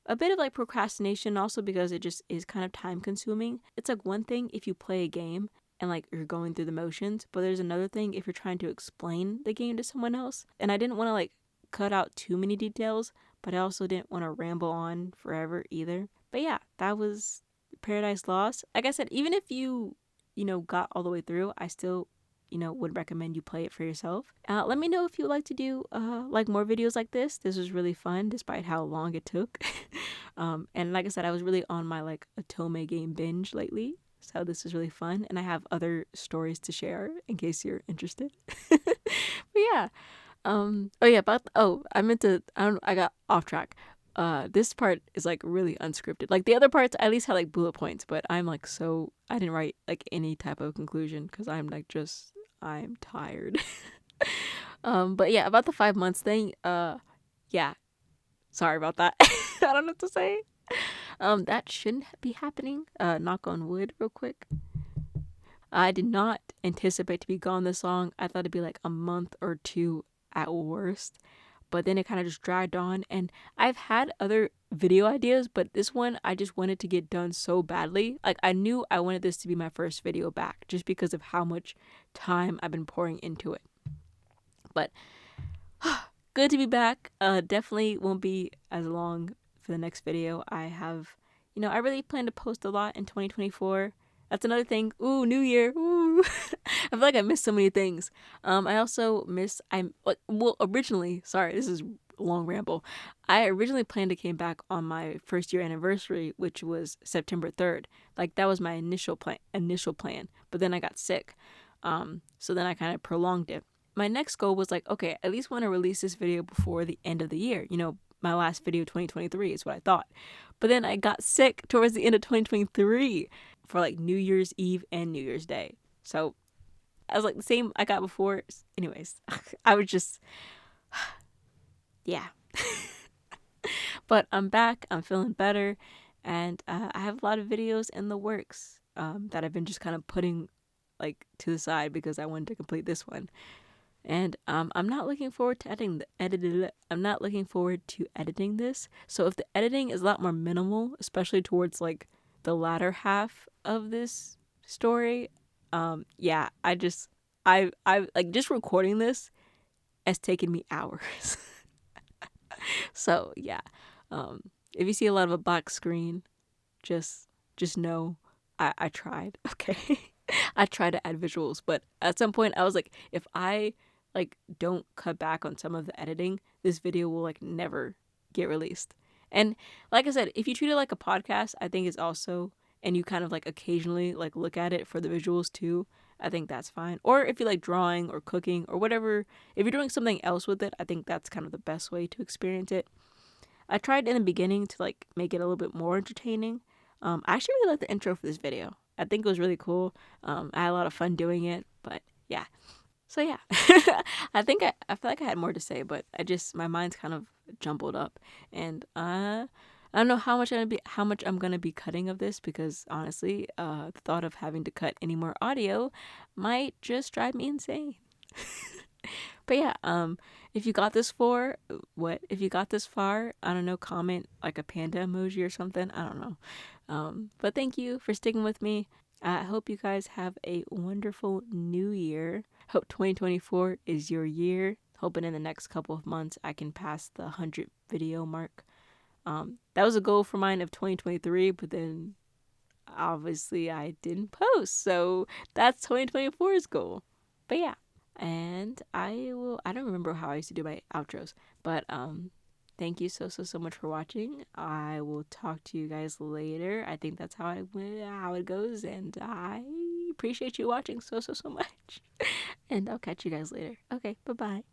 A bit of like procrastination also, because it just is kind of time consuming. It's like one thing if you play a game and like you're going through the motions, but there's another thing if you're trying to explain the game to someone else. And I didn't want to like cut out too many details, but I also didn't want to ramble on forever either. But yeah, that was Paradise Lost. Like I said, even if you got all the way through, I still would recommend you play it for yourself. Let me know if you would like to do like more videos like this. This was really fun despite how long it took. And like I said, I was really on my like otome game binge lately, so this was really fun, and I have other stories to share in case you're interested. But yeah. Oh yeah, I got off track. This part is like really unscripted. Like the other parts at least had like bullet points, but I'm like, so I didn't write like any type of conclusion because I'm like I'm tired. But yeah, about the 5 months thing, yeah. Sorry about that. I don't know what to say. That shouldn't be happening. Knock on wood real quick. I did not anticipate to be gone this long. I thought it'd be like a month or two at worst. But then it kind of just dragged on, and I've had other video ideas, but this one I just wanted to get done so badly. Like I knew I wanted this to be my first video back just because of how much time I've been pouring into it. But good to be back. Definitely won't be as long for the next video. I really plan to post a lot in 2024. That's another thing. Ooh, New Year. Ooh. I feel like I missed so many things. I also originally, sorry, this is a long ramble. I originally planned to came back on my first year anniversary, which was September 3rd. Like that was my initial plan. But then I got sick. So then I kind of prolonged it. My next goal was like, okay, at least want to release this video before the end of the year. My last video 2023 is what I thought. But then I got sick towards the end of 2023 for like New Year's Eve and New Year's Day. So I was like the same I got before. Anyways, I was just, yeah. But I'm back. I'm feeling better. And I have a lot of videos in the works that I've been just kind of putting like to the side because I wanted to complete this one. And I'm not looking forward to I'm not looking forward to editing this. So if the editing is a lot more minimal, especially towards like the latter half of this story, yeah, I like just recording this has taken me hours. So yeah, if you see a lot of a black screen, just know I tried. Okay. I tried to add visuals, but at some point I was like, if I like don't cut back on some of the editing, this video will like never get released. And like I said, if you treat it like a podcast, I think it's also, and you kind of like occasionally like look at it for the visuals too, I think that's fine. Or if you like drawing or cooking or whatever, if you're doing something else with it, I think that's kind of the best way to experience it. I tried in the beginning to like make it a little bit more entertaining. I actually really liked the intro for this video. I think it was really cool. I had a lot of fun doing it, but yeah. So yeah, I feel like I had more to say, but my mind's kind of jumbled up, and I don't know how much I'm gonna be cutting of this because honestly, the thought of having to cut any more audio might just drive me insane. But yeah, if you got this if you got this far, I don't know, comment like a panda emoji or something. I don't know. But thank you for sticking with me. I hope you guys have a wonderful new year. Hope 2024 is your year. Hoping in the next couple of months I can pass the 100 video mark. That was a goal for mine of 2023, but then obviously I didn't post. So that's 2024's goal. But yeah. And I don't remember how I used to do my outros, but thank you so much for watching. I will talk to you guys later. I think that's how it goes, and I appreciate you watching so much. And I'll catch you guys later. Okay, bye-bye.